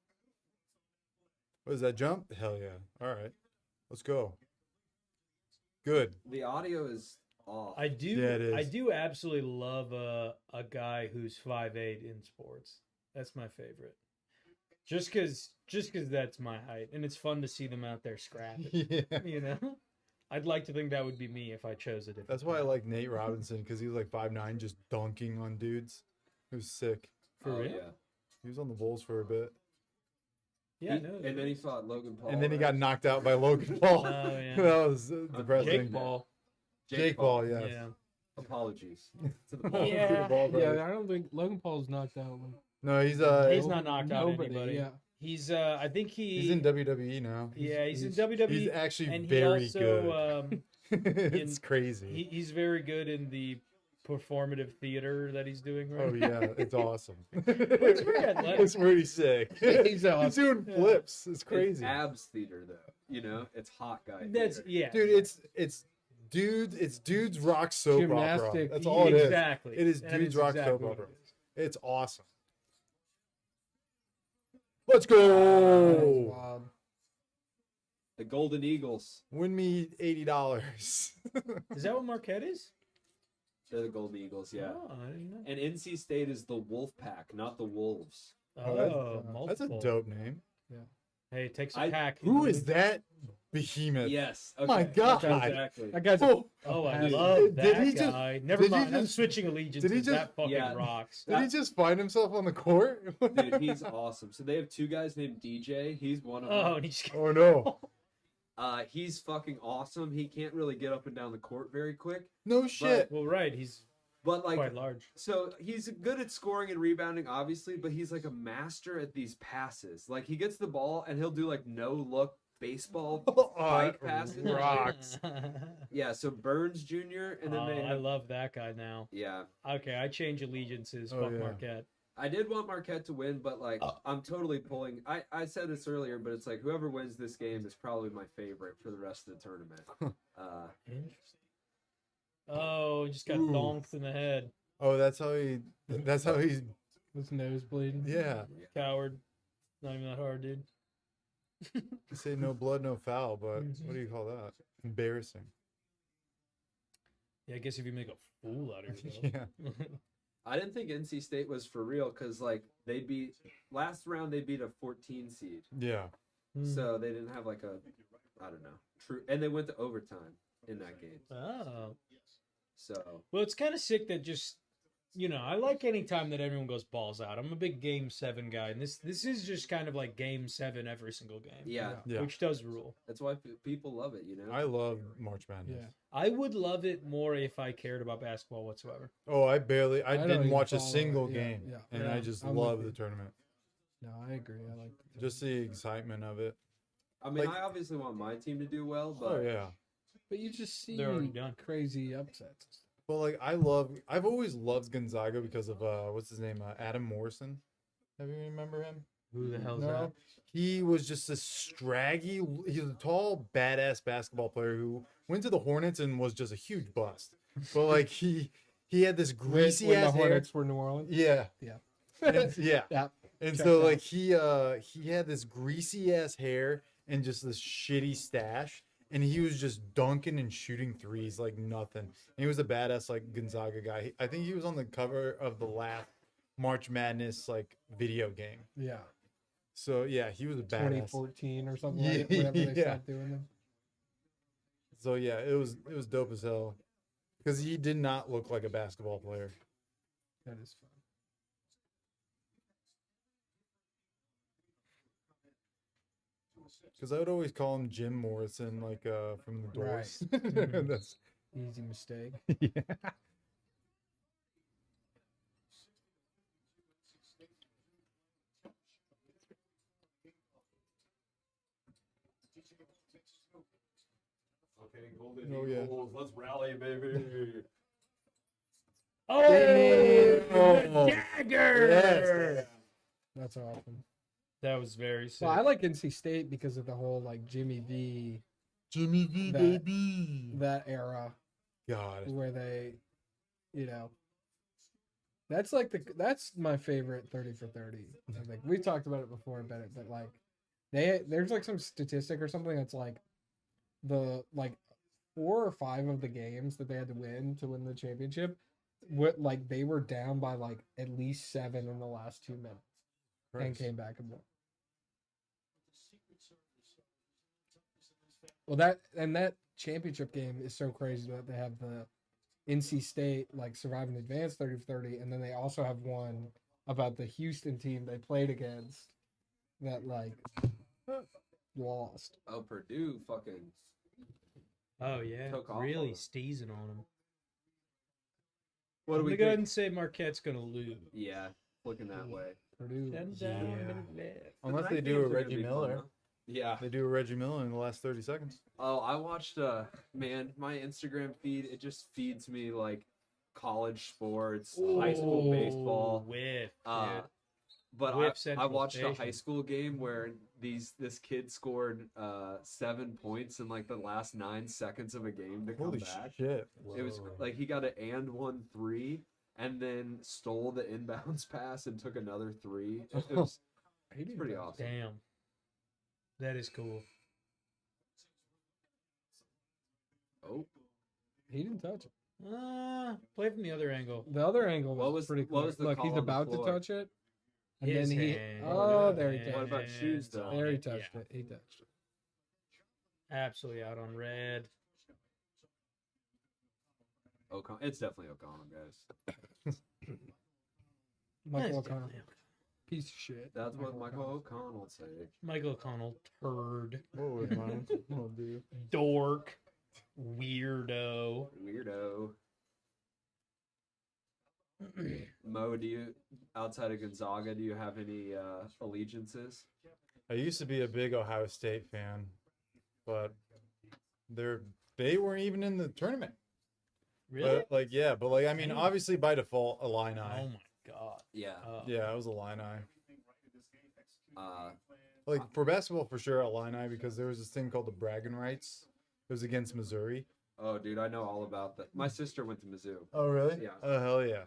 What is that jump? Hell yeah. All right. Let's go. Good. The audio is off. I do. Yeah, it I is. do absolutely love a guy who's 5'8" in sports. That's my favorite. Just cause that's my height, and it's fun to see them out there scrapping. Yeah. You know, I'd like to think that would be me if I chose a different. That's why I path. like Nate Robinson, because he was like 5'9", just dunking on dudes. It was sick. For Oh, real. yeah. He was on the Bulls for a bit. Yeah, He- no, and then he fought Logan Paul. And then he right? got knocked out by Logan Paul. Oh, yeah. That was depressing. Jake Paul. Jake Paul, yes. Yeah. Apologies to the Paul. Yeah. To the Paul Yeah, brothers. I don't think Logan Paul's knocked out. No, He's not knocked out Nobody, anybody. yeah. He's I think he's in WWE now. Yeah, he's in he's- WWE. He's actually and very he also, good. It's in- crazy. he's very good in the performative theater that he's doing right Oh now. yeah, it's awesome. Looks very athletic. It's pretty sick. He's awesome. He's doing Yeah. flips. It's It's crazy, abs theater though. You know, it's hot guy. That's theater. yeah, dude. It's dudes rock soap opera. Gymnastic, That's all it is. exactly. It is That dudes rock exactly soap what opera. it is. It's awesome. Let's That was go. wild. The Golden Eagles. Win me $80. Is that what Marquette is? They're the Golden Eagles, yeah. Oh, I didn't know. And NC State is the Wolf Pack, not the Wolves. Oh, That's a multiple. dope name. Hey, it takes a I- pack. Who is that behemoth? Yes. My God. Exactly. That guy's Oh, Oh, I Did love that he just- guy. Never did he mind. I'm just- switching allegiances. did he just- That fucking Yeah. rocks. did he just find himself on the court? Dude, he's awesome. So they have two guys named DJ. He's one of Oh, them. and he's Oh no. He's fucking awesome. He can't really get up and down the court very quick. No shit. well, right. He's But like quite large. so he's good at scoring and rebounding, obviously, but he's like a master at these passes. Like he gets the ball and he'll do like no look baseball spike passes. rocks. Yeah, so Burns Jr. and then Oh, they I have, love that guy now. yeah. Okay, I change allegiances. Oh, Fuck yeah. Marquette. I did want Marquette to win, but like I'm totally pulling. I said this earlier, but it's like whoever wins this game is probably my favorite for the rest of the tournament. Interesting. Oh, just got Ooh. donked in the head. Oh, that's how he's his nose bleeding. yeah. Coward. Not even that hard, dude. You say no blood, no foul, but Mhm. what do you call that? Embarrassing. Yeah, I guess if you make a fool out of yourself. Yeah. I didn't think NC State was for real because like they beat last round they beat a 14 seed, Yeah. so they didn't have like a I don't know true, and they went to overtime in that game. Oh. So Well, it's kind of sick that just, I like any time that everyone goes balls out. I'm a big Game 7 guy, and this is just kind of like Game 7 every single game. yeah, Yeah. Which does rule. that's why people love it. You know, I love March Madness. Yeah. I would love it more if I cared about basketball whatsoever. Oh, I don't didn't even watch a follow it. single Yeah, game, yeah. and Yeah. I just I'm with love you. the tournament. No, I agree. I like the Just the excitement of it. I mean, like- I obviously want my team to do well, but Oh yeah. But you just see They're already done. crazy upsets. Well, like I've always loved Gonzaga because of what's his name, Adam Morrison. Have you remember him? Who the hell's No, he was just a scraggy. He's a tall, badass basketball player who went to the Hornets and was just a huge bust. But like he had this greasy When the ass hair. Hornets were New Orleans. Yeah, Yeah. And- yeah. Yeah. And Check so that. like he had this greasy ass hair and just this shitty stash, and he was just dunking and shooting threes like nothing. And he was a badass like Gonzaga guy. I think he was on the cover of the last March Madness like video game. Yeah. So yeah, he was a badass. 2014 or something like Yeah, whenever they yeah. stopped doing them. So yeah, it was dope as hell because he did not look like a basketball player. That is fun. Because I would always call him Jim Morrison, like from the Doors. Mhm. That's Easy mistake. yeah. Okay, Golden Oh, yeah. Eagles, let's rally, baby. Oh, Oh, dagger! yes. That's awesome. That was very sick. Well, I like NC State because of the whole like Jimmy V, Jimmy V, That- baby. that era God. where they, that's my favorite 30 for 30. I think we've talked about it before, Bennett, but like there's like some statistic or something that's like the 4 or 5 of the games that they had to win the championship, like they were down by like at least 7 in the last 2 minutes and Christ. came back and won. Well, that championship game is so crazy that they have the NC State like survive and advance 30-30, and then they also have one about the Houston team they played against that like lost. Oh, Purdue fucking. Oh yeah, Took off really on 'em. steezing on him. What I'm do we gonna go ahead think? and say Marquette's gonna lose. Yeah, looking that way. Purdue. Ten Yeah. down, minute left. Unless The they night do a games are gonna Reggie be fun, Miller. huh? Yeah. They do a Reggie Miller in the last 30 seconds. Oh, I watched. Man, my Instagram feed, it just feeds me like college sports, high school baseball. Whiff, Uh, dude. But Whip I Central watched a Station. high school game where this kid scored 7 points in like the last 9 seconds of a game to come Holy back. shit. It was like he got an and 1 3 and then stole the inbounds pass and took another 3. It was it's pretty awesome. Damn. That is cool. Oh, He didn't touch it. Play from the other angle. The other angle was, What was- pretty what clear. was the Look, call he's on the about to floor? touch it. And His then he hand. Oh, there he What touched about it. shoes, though? There he Yeah. touched it. He touched it. Absolutely out on red. It's definitely O'Connell, guys. Michael That's O'Connell. definitely Piece of shit. That's what Michael O'Connell would say. Michael O'Connell, turd, What was mine? Oh, dude. dork, weirdo. Weirdo. Mo, do you, outside of Gonzaga, do you have any allegiances? I used to be a big Ohio State fan, but they weren't even in the tournament. Really? But I mean, Damn. obviously by default, Illini. Oh my god. Yeah. Yeah, I was Illini. Uh, Like for basketball, for sure, Illini, because there was this thing called the bragging rights. It was against Missouri. oh, dude, I know all about that. My sister went to Mizzou. Oh, really? Yeah. Oh, hell yeah.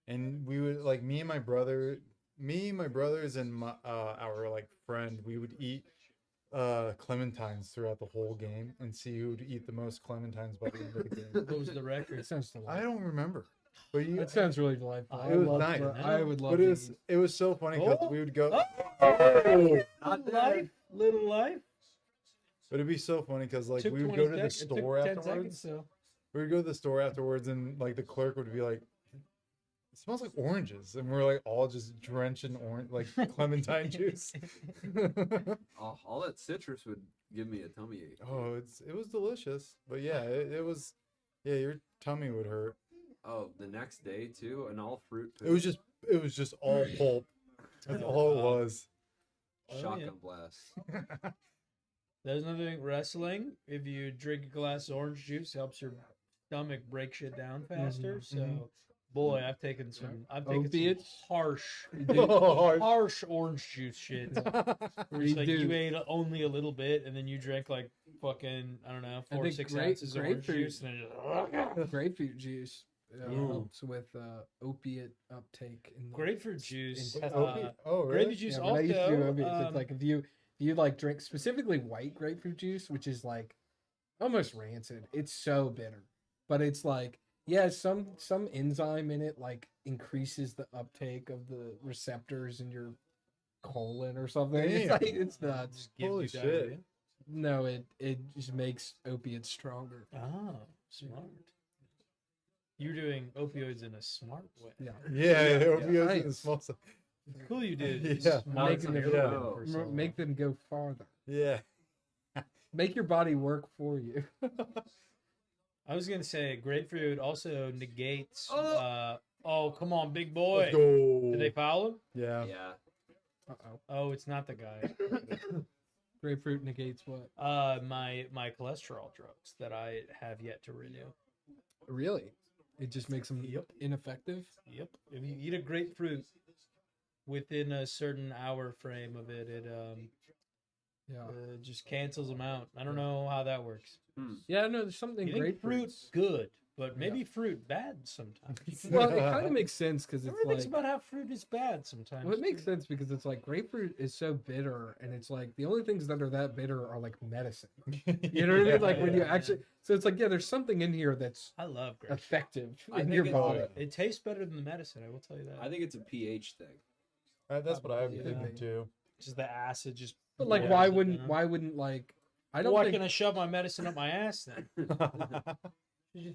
And we would like me, my brothers, and our like friend. We would eat clementines throughout the whole game and see who would eat the most clementines by the end of the game. What was the record? It sounds I delightful. don't remember, but That sounds really delightful. It was love nice. I would love but to it eat. was so funny because Oh. we would go. Little life, little life. But it'd be so funny because like Took we would 20 go to the sec- it took store 10 afterwards. seconds, so. We would go to the store afterwards, and like the clerk would be like, "It smells like oranges," and we're like all just drenched in orange, like clementine juice. Oh, all that citrus would give me a tummy ache. Oh, it was delicious, but yeah, it was. Yeah, your tummy would hurt. Oh, the next day too, and all fruit. It was just all pulp. That's all it was. Oh, shotgun yeah. blast. There's another thing. Wrestling. If you drink a glass of orange juice, helps your stomach break shit down faster. So, boy, I've taken some Opiates? harsh, Harsh. harsh orange juice shit. Where it's like Dude. you ate only a little bit, and then you drank like fucking I don't know I 4 or think 6 grape- ounces of orange grapefruit- juice, and then just, Grapefruit juice Ooh. helps with opiate uptake. In the, grapefruit juice. in- Oh, really? Grapefruit juice. Yeah, when I used to do Also, opiates, it's like if you like drink specifically white grapefruit juice, which is like almost rancid. It's so bitter, but it's like some enzyme in it like increases the uptake of the receptors in your colon or something. It's Damn. like it's nuts. gives Holy you shit. diarrhea. No, it just makes opiates stronger. Oh, smart. You're doing opioids in a smart way. Yeah, Yeah, opioids Right. in the small size. Cool, you did. Yeah. Smart Making for them your go. for so long. make them go farther. Yeah. Make your body work for you. I was gonna say grapefruit also negates. Oh. Oh, come on, big boy. Let's go. Did they foul him? Yeah. Yeah. Uh-oh. Oh, it's not the guy. Grapefruit negates what? My cholesterol drugs that I have yet to renew. Really? It just makes them ineffective? Yep. If you eat a grapefruit within a certain hour frame of it, it Yeah. just cancels them out. I don't know how that works. Yeah, no, there's something Eating grapefruit. fruit's good, but maybe fruit bad sometimes. Well, it kind of makes sense because it's Everything's like. about how fruit is bad sometimes. Well, it makes sense because it's like grapefruit is so bitter, and it's like the only things that are that bitter are like medicine. You know what I mean? Like when you actually, so it's like yeah, there's something in here that's I love grapefruit. effective I in think your it's body. It tastes better than the medicine. I will tell you that. I think it's a pH thing. That's what I was Yeah. thinking too. Just the acid, just. But like, wears why it wouldn't down. like? I don't Why think. can I shove my medicine up my ass then?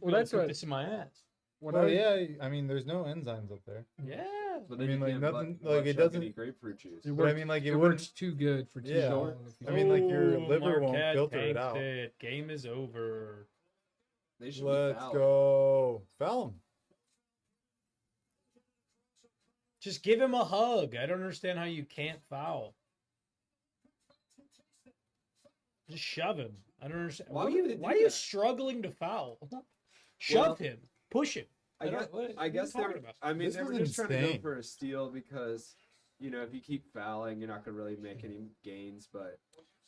Well, that's put what- this in my ass. What Well, I, yeah, I mean, there's no enzymes up there. Yeah. But I then mean, you like, can't nothing- butt like, it chug doesn't- any grapefruit juice. it But I works, mean, like, it it works too good for too Yeah. long. If I you mean, like, your Oh, liver won't Marquette filter it tanked out. it. Game is over. They should be Let's foul. go. Foul 'em. Just give him a hug. I don't understand how you can't foul. Just shove him. I don't understand. Why Why, would they do why are you that? struggling to foul? Shove him. Push him. I guess, what are I you guess they're. talking about? I mean, This they were is just trying to go insane. for a steal because, you know, if you keep fouling, you're not gonna really make any gains. But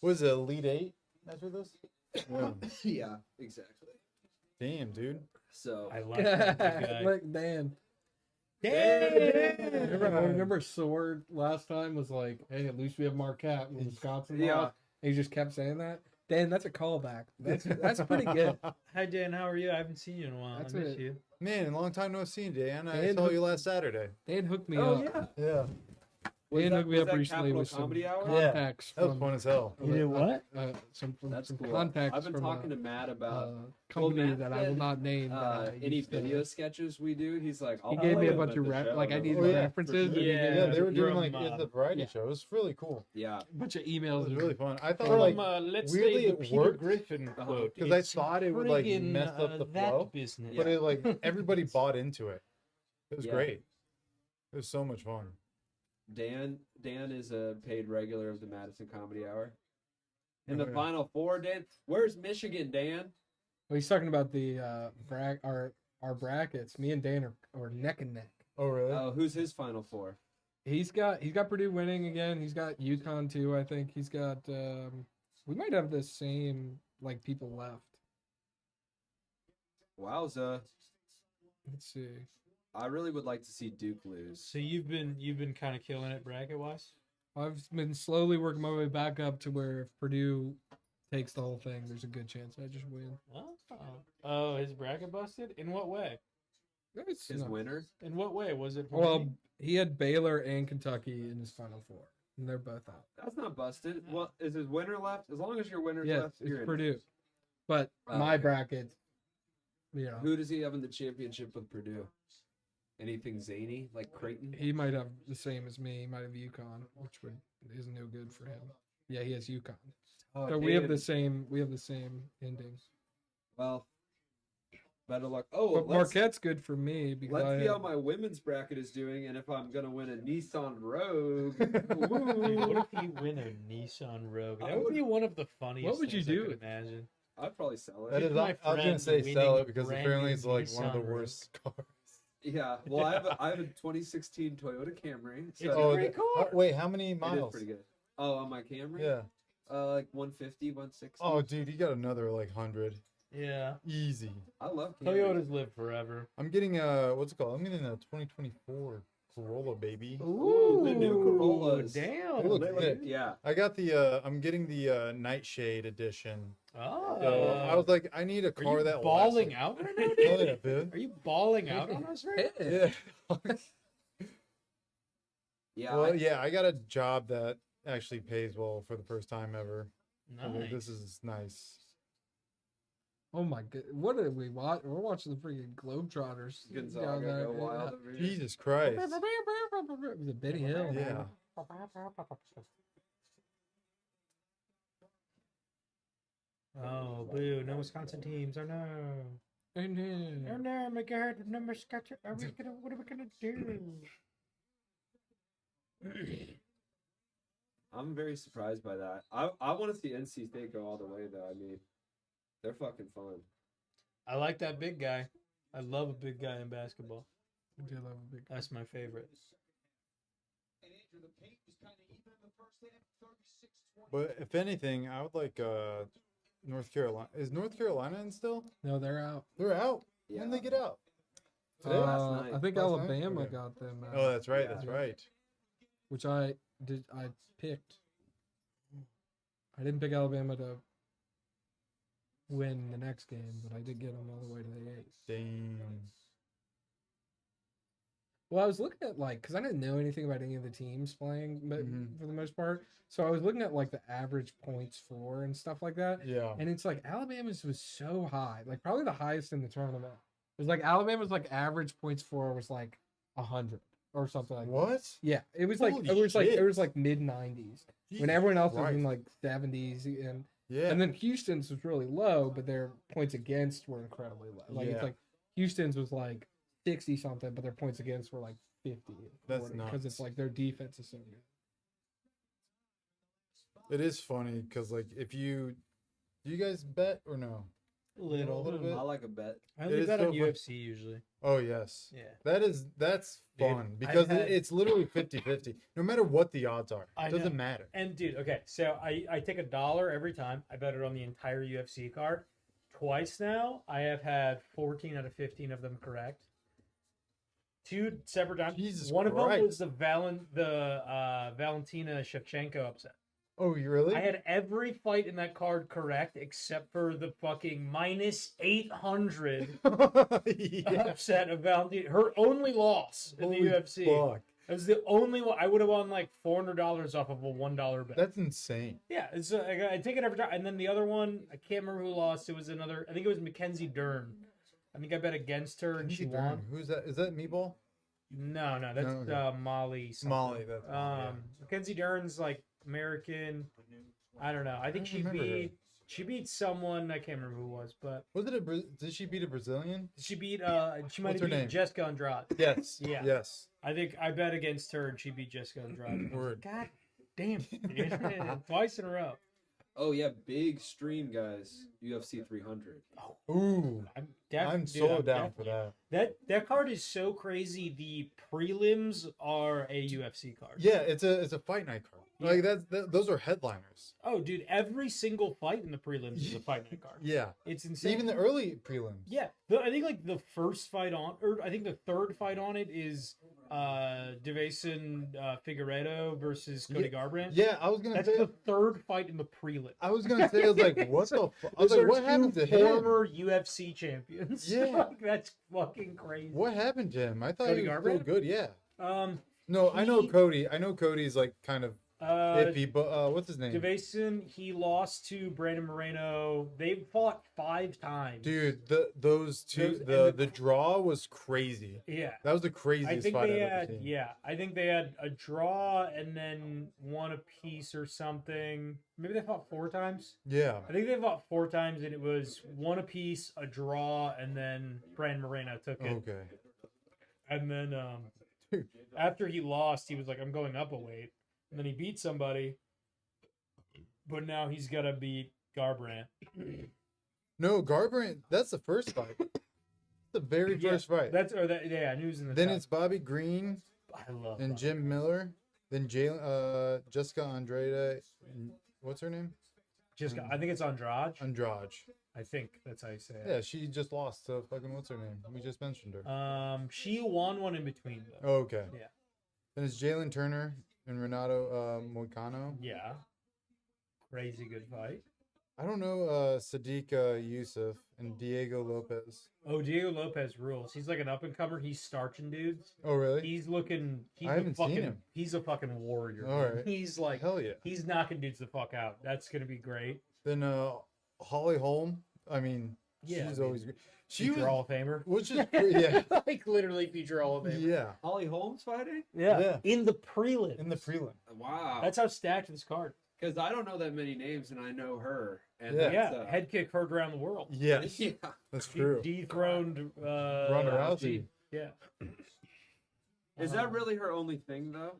What is it, Elite 8 after this? Yeah. yeah, exactly. Damn, dude. So I like that big guy. like Dan. Damn. Remember Sword last time was like, hey, at least we have Marquette when Wisconsin Yeah. lost. And he just kept saying that. Dan, that's a callback. That's pretty good. Hi Dan, how are you? I haven't seen you in a while. That's I miss it. you. Man, a long time no see, Dan. I Dan saw hooked- you last Saturday. Dan hooked me oh up. yeah, Yeah. Was Dan that- hooked me was up that recently Capital with some Comedy Hour? Yeah. contacts That was from fun as hell. You did what? Some That's cool. contacts I've been from talking to Matt about company Matt that I will said, not name. that I any used to- video sketches we do. He's like, I'll He gave play me a them bunch at of the rep, show. like I needed Oh, yeah, references. for sure. Yeah, they were doing from, like it's a variety yeah. show. It was really cool. Yeah, A bunch of It emails. was and- really fun. I thought From like let's weirdly say the it Peter worked Griffin quote. 'cause I It's thought it would, like, friggin', mess up the that flow, business. but it like everybody bought into it. It was Yeah. great. It was so much fun. Dan is a paid regular of the Madison Comedy Hour. In the Oh, yeah. Final Four, Dan. Where's Michigan, Dan? Well, he's talking about the our brackets. Me and Dan are neck and neck. Oh really? Oh, who's his Final Four? He's got Purdue winning again. He's got UConn too. I think he's got. We might have the same like people left. Wowza! Let's see. I really would like to see Duke lose. So you've been kind of killing it bracket wise. I've been slowly working my way back up to where if Purdue takes the whole thing, there's a good chance I just win. Oh, his bracket busted. In what way? It's His not- winner? In what way was it? Well, he had Baylor and Kentucky in his Final Four, and they're both out. That's not busted. Well, is his winner left? As long as your winner's Yes, left, it's you're in. Purdue. But Oh, my okay. bracket, you know, Who does he have in the championship with Purdue? Anything zany like Creighton? he might have the same as me. He might have UConn, which is no good for him. Yeah, he has UConn. Oh, So we have damn. the same. We have the same ending. Well, better luck. Oh, But let's, Marquette's good for me because let's I see how had- my women's bracket is doing, and if I'm gonna win a Nissan Rogue. Dude, what Ooh. if you win a Nissan Rogue? I That would would- be one of the funniest. What would you things I do could with it? imagine? I'd probably sell That it. is, my I was gonna friend say sell winning it because brand apparently new it's like one of the Nissan Rogue. worst cars. Yeah. Well, I have a 2016 Toyota Camry. So It's a Oh, great the- car. wait, how many it is miles? pretty good. Oh, on my Camry? Yeah. Like 150, 160. Oh, dude, you got another like 100. Yeah. Easy. I love Camrys. Toyotas live forever. I'm getting what's it called? I'm getting a 2024 Corolla, baby. Ooh, the new Corollas. Damn. They look They look- sick. yeah. I got the I'm getting the Nightshade edition. Oh. So I was like, I need a Are car you that balling lasts. out right now, Oh dude? yeah, dude. Are you balling out on us right now? Yeah. Yeah. Yeah. Well, yeah, I got a job that actually pays well for the first time ever. I was like, this Nice. is nice. Oh my god! What did we watch? We're watching the freaking Globetrotters. Gonzaga down there. go wild over here. Jesus Christ. It was a Benny Hill. Yeah. Oh, boo. No Wisconsin teams. Oh, no. And Oh, then, no. My God. No Wisconsin. What are we going to do? I'm very surprised by that. I want to see NC State go all the way, though. I mean, they're fucking fun. I like that big guy. I love a big guy in basketball. I do love a big. That's my favorite. But if anything, I would like North Carolina. Is North Carolina in still? No, they're out. They're out. Yeah. When they get out? Today? Last night. I think Last night? Alabama Okay. got them. Oh, that's right. Yeah. That's right. Which I picked. I didn't pick Alabama to win the next game, but I did get them all the way to the 8th. Damn. Well, I was looking at because I didn't know anything about any of the teams playing, but Mhm. for the most part, so I was looking at the average points for and stuff like that, Yeah. and it's Alabama's was so high, probably the highest in the tournament. It was Alabama's average points for was 100 or something like that. What? Yeah, it was Holy it was shit. mid 90s when Jesus everyone else Christ. was in 70s Yeah. and then Houston's was really low, but their points against were incredibly low. Yeah. It's Houston's was 60 something, but their points against were 50. That's because it's nuts. their defense is so good. It is funny because if do you guys bet or no? A little bit. I like a bet. I It only is bet so on fun. UFC usually. Oh yes. Yeah. That's Dude, fun I've because had- it's literally 50-50. No matter what the odds are, I it doesn't know. matter. And dude, okay, so I take $1 every time. I bet it on the entire UFC card. Twice now, I have had 14 out of 15 of them correct. 2 separate times. Jesus One of them Christ. was the Valentina Shevchenko upset. Oh, you really? I had every fight in that card correct except for the fucking minus 800 Yeah. upset of Valentina. Her only loss in Holy the UFC. fuck. It was the only one. I would have won $400 off of a $1 bet. That's insane. Yeah, it's I take it every time. And then the other one, I can't remember who lost. It was another. I think it was Mackenzie Dern. I think I bet against her and she Kenzie won. Dern. Who's that? Is that Meatball? No, that's No, okay. Molly. Something. Molly. That's yeah. Mackenzie Dern's American. I don't know. I think don't remember her. she beat someone. I can't remember who it was, but Was it did she beat a Brazilian? she beat. She What's might have her beat name? Jessica Andrade. Yes. Yeah. Yes. I think I bet against her and she beat Jessica Andrade. Word. God damn. Twice in a row. Oh yeah, big stream, guys. UFC 300. Ooh. I'm dude, so I'm down for that. That card is so crazy. The prelims are a UFC card. Yeah, it's a fight night card. Yeah. Those are headliners. Oh, dude, every single fight in the prelims is a fight night card. Yeah. It's insane. Even the early prelims. Yeah, I think the first fight on, or I think the third fight on it is Devason Figueiredo versus Cody Garbrandt. Yeah, I was gonna That's say. the third fight in the prelim. I was gonna say. I was like, what the? I was Those like, are what happened two to him? former UFC champions. Yeah. That's fucking crazy. What happened to him? I thought Cody he was still Garbrandt? good. Yeah. No, I know Cody. I know Cody's kind of iffy, but what's his name? Devason, he lost to Brandon Moreno. They fought 5 times. Dude, those two, the draw was crazy. Yeah. That was the craziest I think fight they I've ever had, seen. yeah, I think they had a draw and then one apiece or something. Maybe they fought 4 times. Yeah. I think they fought 4 times and it was one apiece, a draw, and then Brandon Moreno took it. Okay. And then after he lost, he was like, I'm going up a weight. And then he beat somebody, but now he's got to beat Garbrandt. No, Garbrandt. That's the first fight. The very first fight. Yeah, news in the Then top. it's Bobby Green I love and Bobby. Jim Miller. Then Jessica Andrade. What's her name? Jessica, I think it's Andrade. Andrade. I think that's how you say it. Yeah, she just lost to fucking what's her name? We just mentioned her. She won one in between though. Oh, okay. Yeah. Then it's Jalen Turner and Renato Moicano. Yeah. Crazy good fight. I don't know Sadiq Yusuf and Diego Lopez. Oh, Diego Lopez rules. He's like an up and comer. He's starching dudes. Oh, really? He's looking. He's I haven't a fucking, seen him. He's a fucking warrior. All man. right. He's like, Hell yeah. he's knocking dudes the fuck out. That's gonna be great. Then Holly Holm. I mean, Yeah, she's I mean, always great. She Future was, Hall of Famer. which is yeah, Like literally future Hall of Famer. yeah. Holly Holmes fighting? Yeah. Yeah. In the prelim. In the prelim. Wow. That's how stacked this card. Because I don't know that many names, and I know her. And Yeah. Yeah. that's, Head kick heard around the world. Yes, yeah. that's true. Dethroned Ronda Rousey. Yeah. Is that really her only thing, though?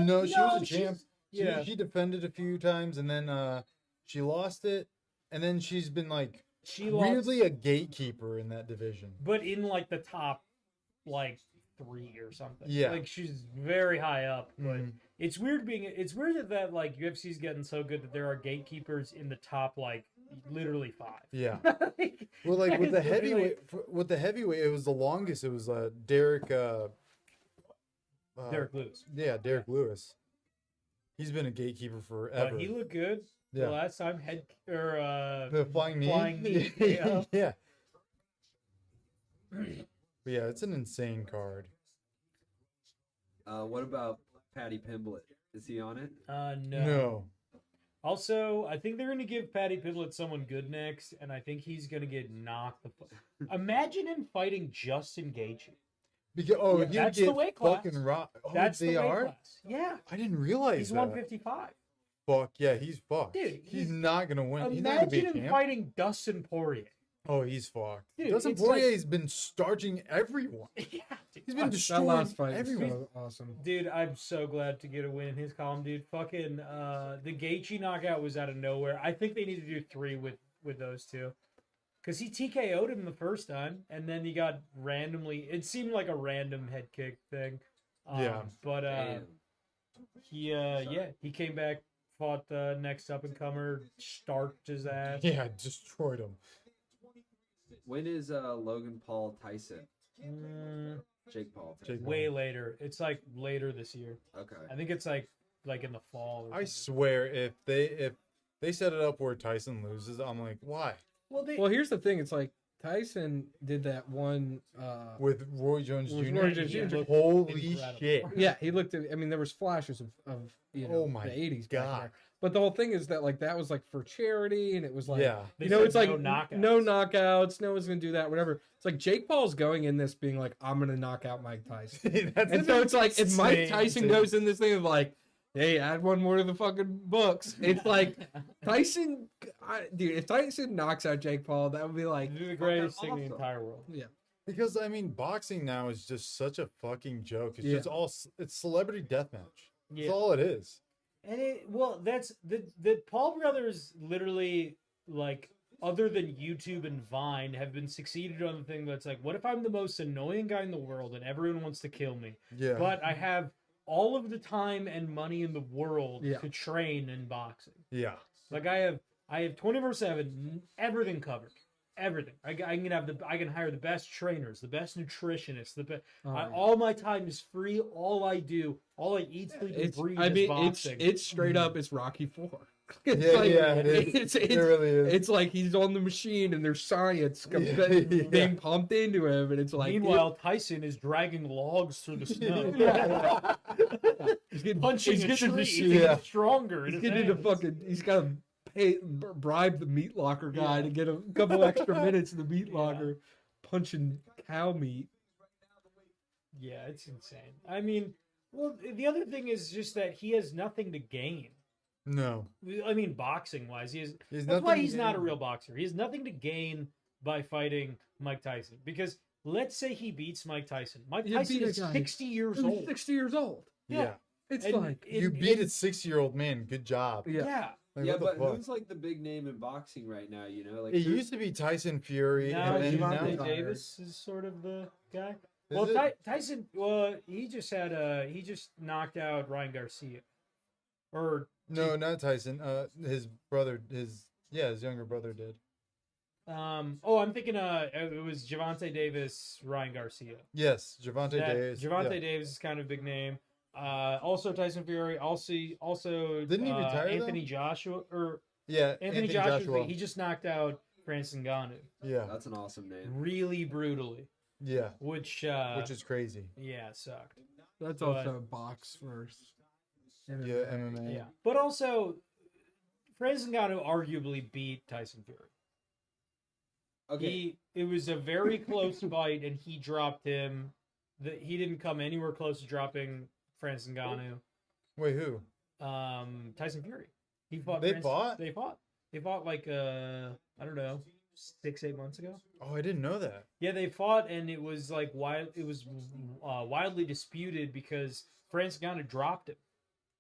No, she was a she's- champ. Yeah. She defended a few times, and then she lost it, and then she's been She lost, weirdly a gatekeeper in that division. but in like the top, like 3 or something. Yeah. Like she's very high up, but Mhm. it's weird that like UFC's getting so good that there are gatekeepers in the top like literally 5. Yeah. Like, Well, like with the it's literally- heavyweight, it was the longest. It was Derek. Derek Lewis. Yeah, Derek Lewis. He's been a gatekeeper forever. But he looked good. Yeah. The last time The flying knee. Flying knee, yeah. Yeah. But yeah, it's an insane card. What about Patty Pimblett? Is he on it? No. No. Also, I think they're going to give Patty Pimblett someone good next, and I think he's going to get knocked the Imagine him fighting Justin Gaethje. Because Yeah, he'd that's get the weight class. fucking rock. Oh, That's they the weight are. class. Yeah. I didn't realize He's that. 155. Fuck yeah, he's fucked. Dude, he's not gonna win. He's not gonna Imagine be him champ. fighting Dustin Poirier. Oh, he's fucked. Dude, Dustin it's Poirier's been starching everyone. Yeah, dude. He's been That destroying last fight was everyone. so awesome. Dude, I'm so glad to get a win in his column, dude. Fucking the Gaethje knockout was out of nowhere. I think they need to do 3 with those two. Because he TKO'd him the first time, and then he got randomly... It seemed like a random head kick thing. Yeah. But Damn. he came back, fought the next up-and-comer, starched his ass. Yeah, destroyed him. When is Logan Paul Tyson? Mm, Jake Paul. Tyson. Jake way later. It's like later this year. Okay. I think it's like in the fall. Or I something. swear, if they set it up where Tyson loses, I'm like, why? Well, here's the thing. It's like Tyson did that one. With Roy Jones With Jr. Roy Jones Jr. Holy Incredible. shit! Yeah, he looked at. I mean, there was flashes of Oh my the 80s. back God. there. But the whole thing is that like that was like for charity, and it was like Yeah. They you know, said it's like no knockouts. no knockouts, no one's gonna do that, whatever. It's like Jake Paul's going in this being like, I'm gonna knock out Mike Tyson. That's And so it's like if Mike insane, Tyson dude. goes in this thing of like, hey, add one more to the fucking books. It's like Tyson, dude. If Tyson knocks out Jake Paul, that would be like, It'd be the greatest thing in the awesome. entire world. yeah, Because I mean, boxing now is just such a fucking joke. It's Yeah. just it's celebrity deathmatch. Yeah. That's all it is. And that's the Paul brothers literally, like, other than YouTube and Vine, have been succeeded on the thing that's like, what if I'm the most annoying guy in the world and everyone wants to kill me, Yeah. but I have all of the time and money in the world Yeah. to train in boxing. Yeah. Like I have 24/7 everything covered. Everything. I can hire the best trainers, the best nutritionists, yeah. all my time is free. All I do, all I eat, sleep, and It's, breathe I is mean, boxing. it's straight up. It's Rocky 4. It's Yeah, like, yeah, it is. It's, It really is. It's like he's on the machine and there's science Yeah. being pumped into him, and it's like Meanwhile, Tyson is dragging logs through the snow. Yeah. he's getting Punching a getting tree into- to yeah. get stronger. He's in getting his into hands. fucking. He's got to bribe the meat locker guy to get a couple extra minutes in the meat Yeah. locker, punching cow meat. Yeah, it's insane. I mean, well, the other thing is just that he has nothing to gain. No. I mean, boxing wise, He's that's nothing why to he's not a gain. real boxer. He has nothing to gain by fighting Mike Tyson. Because let's say he beats Mike Tyson. Mike You Tyson beat a is guy 60 years He's old. 60 years old. Yeah. It's And like You beat a 60-year-old man. Good job. yeah. Yeah. Like, Yeah, what the but fuck? who's like the big name in boxing right now? You know, like It who- used to be Tyson Fury, Now and then Javante now Davis is sort of the guy. Is Well, it? Tyson. Well, he just knocked out Ryan Garcia. Or No, not Tyson. His brother, his younger brother did. I'm thinking it was Javante Davis, Ryan Garcia. Yes, Javante Davis. Javante yeah. Davis is kind of a big name. Also Tyson Fury. Also Didn't he retire, though? Anthony Joshua or Yeah, Anthony Joshua. He just knocked out Francis Ngannou Yeah, That's an awesome name. really brutally, yeah, which is crazy. yeah sucked. That's But- also box first. Yeah, MMA. Yeah, but also Francis Ngannou arguably beat Tyson Fury. Okay. It was a very close fight, and he dropped him. He didn't come anywhere close to dropping Francis Ngannou. Wait, who? Tyson Fury. He fought. They fought? They fought. They fought like I don't know, 6-8 months ago. Oh, I didn't know that. Yeah, they fought, and it was like wildly disputed because Francis Ngannou dropped him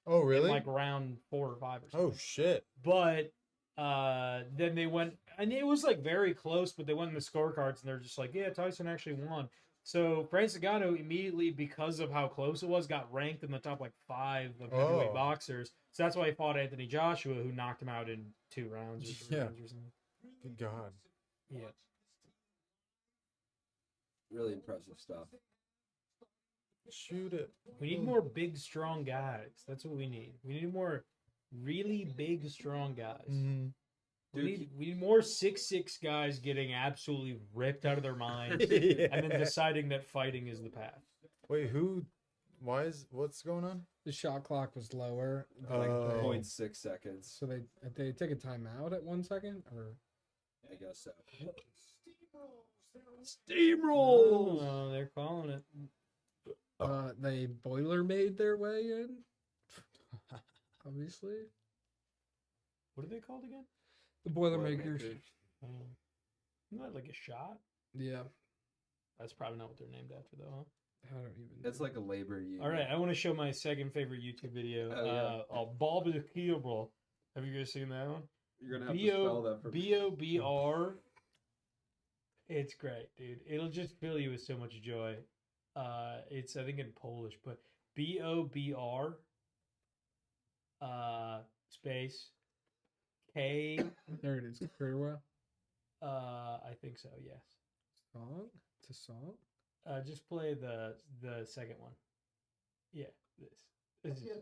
Oh, in really? like round 4 or 5 or something. Oh shit. But then they went, and it was like very close, but they went in the scorecards and they're just like, yeah, Tyson actually won. So Francis Ngannou immediately, because of how close it was, got ranked in the top like 5 of heavyweight Oh. boxers. So that's why he fought Anthony Joshua, who knocked him out in 2 rounds or 3 Yeah. rounds or something. Good God. Yeah. Really impressive stuff. Shoot it. We need more big, strong guys. That's what we need. We need more really big, strong guys. Mhm. We need more 6'6" guys getting absolutely ripped out of their minds Yeah. and then deciding that fighting is the path. Wait, what's going on? The shot clock was lower. Like Oh. 0.6 seconds. So they take a timeout at 1 second, or I guess so. Steamroll! Oh, they're calling it. they boiler made their way in. Obviously, What are they called again? the Boilermakers. Isn't that like a shot? Yeah, That's probably not what they're named after, though, huh? I don't even. It's like a labor union. All right, I want to show my second favorite YouTube video. Bob the Cable. Have you guys seen that one? You're gonna have to spell that for me. BOBR. It's great, dude. It'll just fill you with so much joy. It's I think in Polish, but BOBR space K. There it is. Farewell. I think so. Yes. Song. It's a song. Just play the second one. Yeah, this is...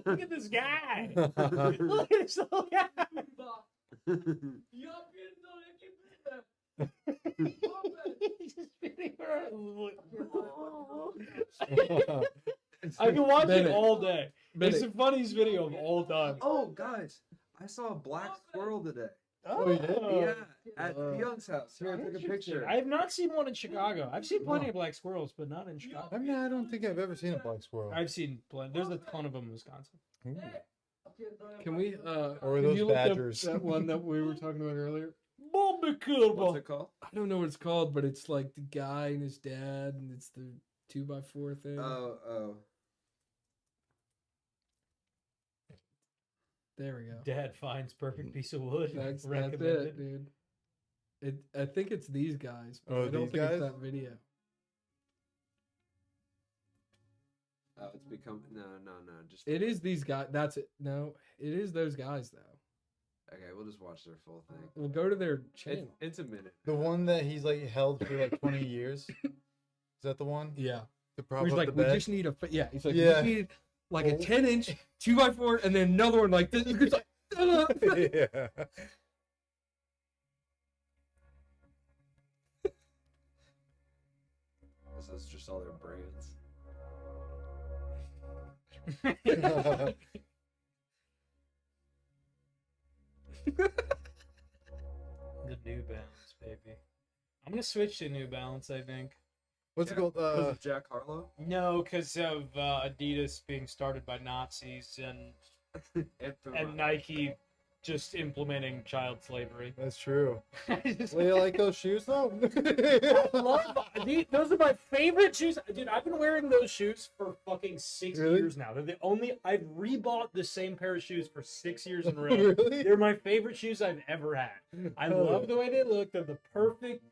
Look at this guy. Look at this little guy. He's just spinning around. I can watch it all day. It's the funniest video of all time. Oh, guys, I saw a black squirrel today. Oh, you did? Yeah, at Young's house. Here, I took a picture. I have not seen one in Chicago. I've seen plenty of black squirrels, but not in Chicago. I mean, I don't think I've ever seen a black squirrel. I've seen plenty. There's a ton of them in Wisconsin. Ooh. Can we? Or can those you look up badgers. that one that we were talking about earlier. What's What's it called? I don't know what it's called, but it's like the guy and his dad, and it's the 2x4 thing. Oh. There we go. Dad finds perfect piece of wood. That's Recommended. it, dude. I think it's these guys. But Oh, I don't these think guys? it's that video. Oh, it's become no. Just It is these guys. That's it. No, it is those guys though. okay. We'll just watch their full thing. We'll go to their channel. It's a minute. The one that he's like held for like 20 years. Is that the one? Yeah. To Where prop he's up like, the we bed? just need yeah. He's like, we Yeah. just need like a 10-inch 2x4, and then another one like this. It's like, Yeah. So it's just all their brands. The New Balance, baby. I'm gonna switch to New Balance. I think. What's it called? Was it Jack Harlow? No, because of Adidas being started by Nazis and Nike just implementing child slavery. That's true. I just- Well, you like those shoes though? Those are my favorite shoes. Dude, I've been wearing those shoes for fucking 6 Really? years now. They're the only I've rebought the same pair of shoes for 6 years in a row. Really? They're my favorite shoes I've ever had. I Oh, love yeah. the way they look. They're the perfect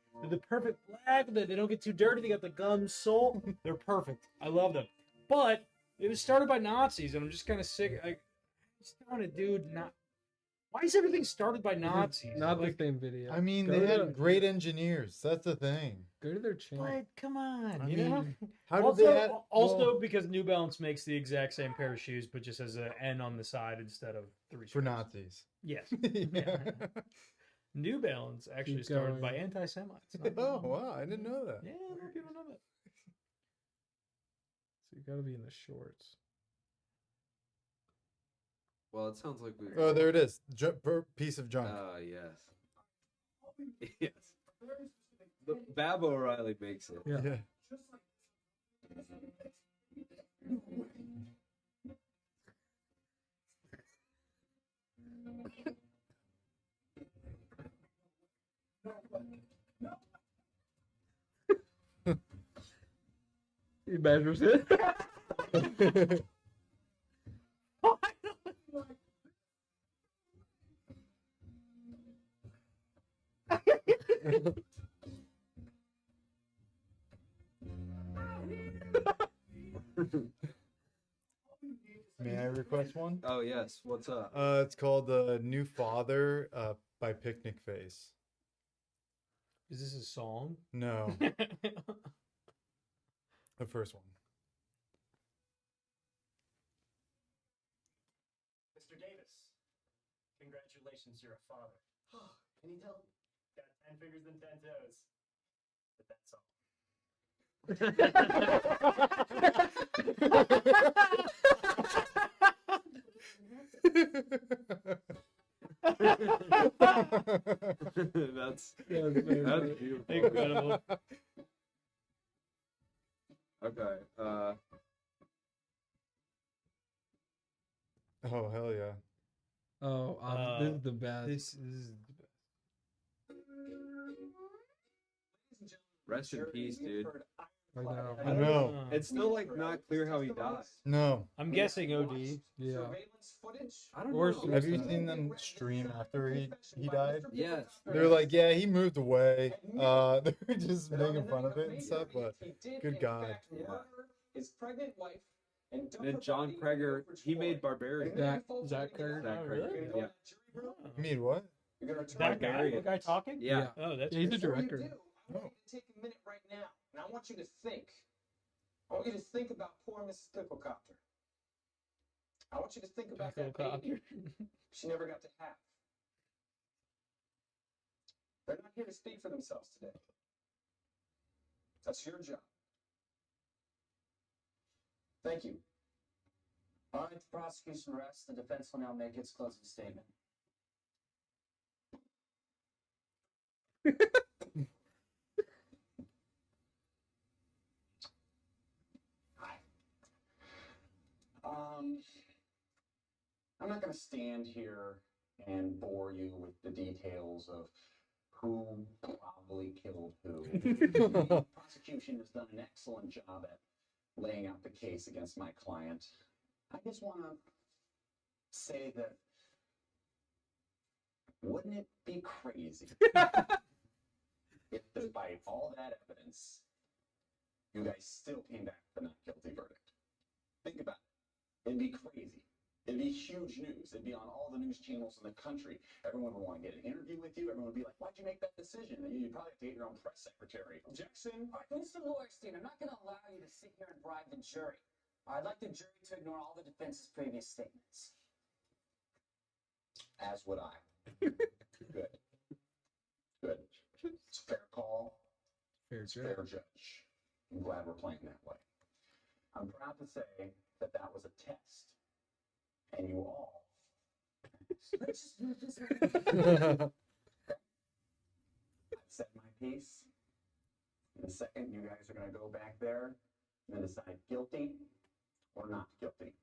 black. They don't get too dirty. They got the gum sole. They're perfect. I love them. But it was started by Nazis, and I'm just kind of sick. I just want a dude not. Why is everything started by Nazis? Not Like, the same video. I mean, Go they to- had great engineers. That's the thing. Go to their channel. but come on, I you mean, know. How did Also, they have, well, because New Balance makes the exact same pair of shoes, but just has an N on the side instead of 3 for stripes. Nazis? Yes. Yeah. New Balance actually Keep started by going. anti-Semites. Oh wow, I didn't know that. Yeah, a lot of people know that. So you got to be in the shorts. Well, it sounds like we. Oh, there it is. Piece of junk. Yes. Yes. The Bab O'Reilly makes it. Yeah. Yeah. He measures it. request one? Oh yes, what's up? It's called The New Father by Picnic Face. Is this a song? No, the first one. Mr. Davis, congratulations, you're a father. Can you tell? Got 10 fingers and 10 toes. But that's all. That's beautiful. Incredible. Okay. Oh hell yeah! Oh, this is the best. This is the best. Rest in peace, dude. I know. I know. It's still like not clear how he died. No. I'm guessing OD. Yeah. I don't Or know. Have you seen them stream after he died? Yes. They're like, yeah, he moved away. They're just making fun of it and stuff, but good God. Yeah. His pregnant wife and And then John Kreger, he made Barbarian. Zach Kreger. Zach Oh, Kreger. really? Yeah. Oh. You mean what? That guy, the guy talking? Yeah. Oh, that's He's the cool. director. I want you to take a minute right now, and I want you to think. I want you to think about poor Mrs. Picklecopter. I want you to think about that baby she never got to have. They're not here to speak for themselves today. That's your job. Thank you. All right, the prosecution rests. The defense will now make its closing statement. I'm not going to stand here and bore you with the details of who probably killed who. The prosecution has done an excellent job at laying out the case against my client. I just want to say that wouldn't it be crazy if, despite all that evidence, you guys still came back with a not guilty verdict? Think about it. It'd be crazy. It'd be huge news. It'd be on all the news channels in the country. Everyone would want to get an interview with you. Everyone would be like, why'd you make that decision? And you'd probably have to get your own press secretary. Objection. All right, Mr. Loyerstein, I'm not going to allow you to sit here and bribe the jury. I'd like the jury to ignore all the defense's previous statements. As would I. Good. Good. It's a fair call. Fair Fair judge. I'm glad we're playing that way. I'm proud to say that that was a test. And you all. I've said my piece. In a second, you guys are going to go back there and then decide guilty or not guilty.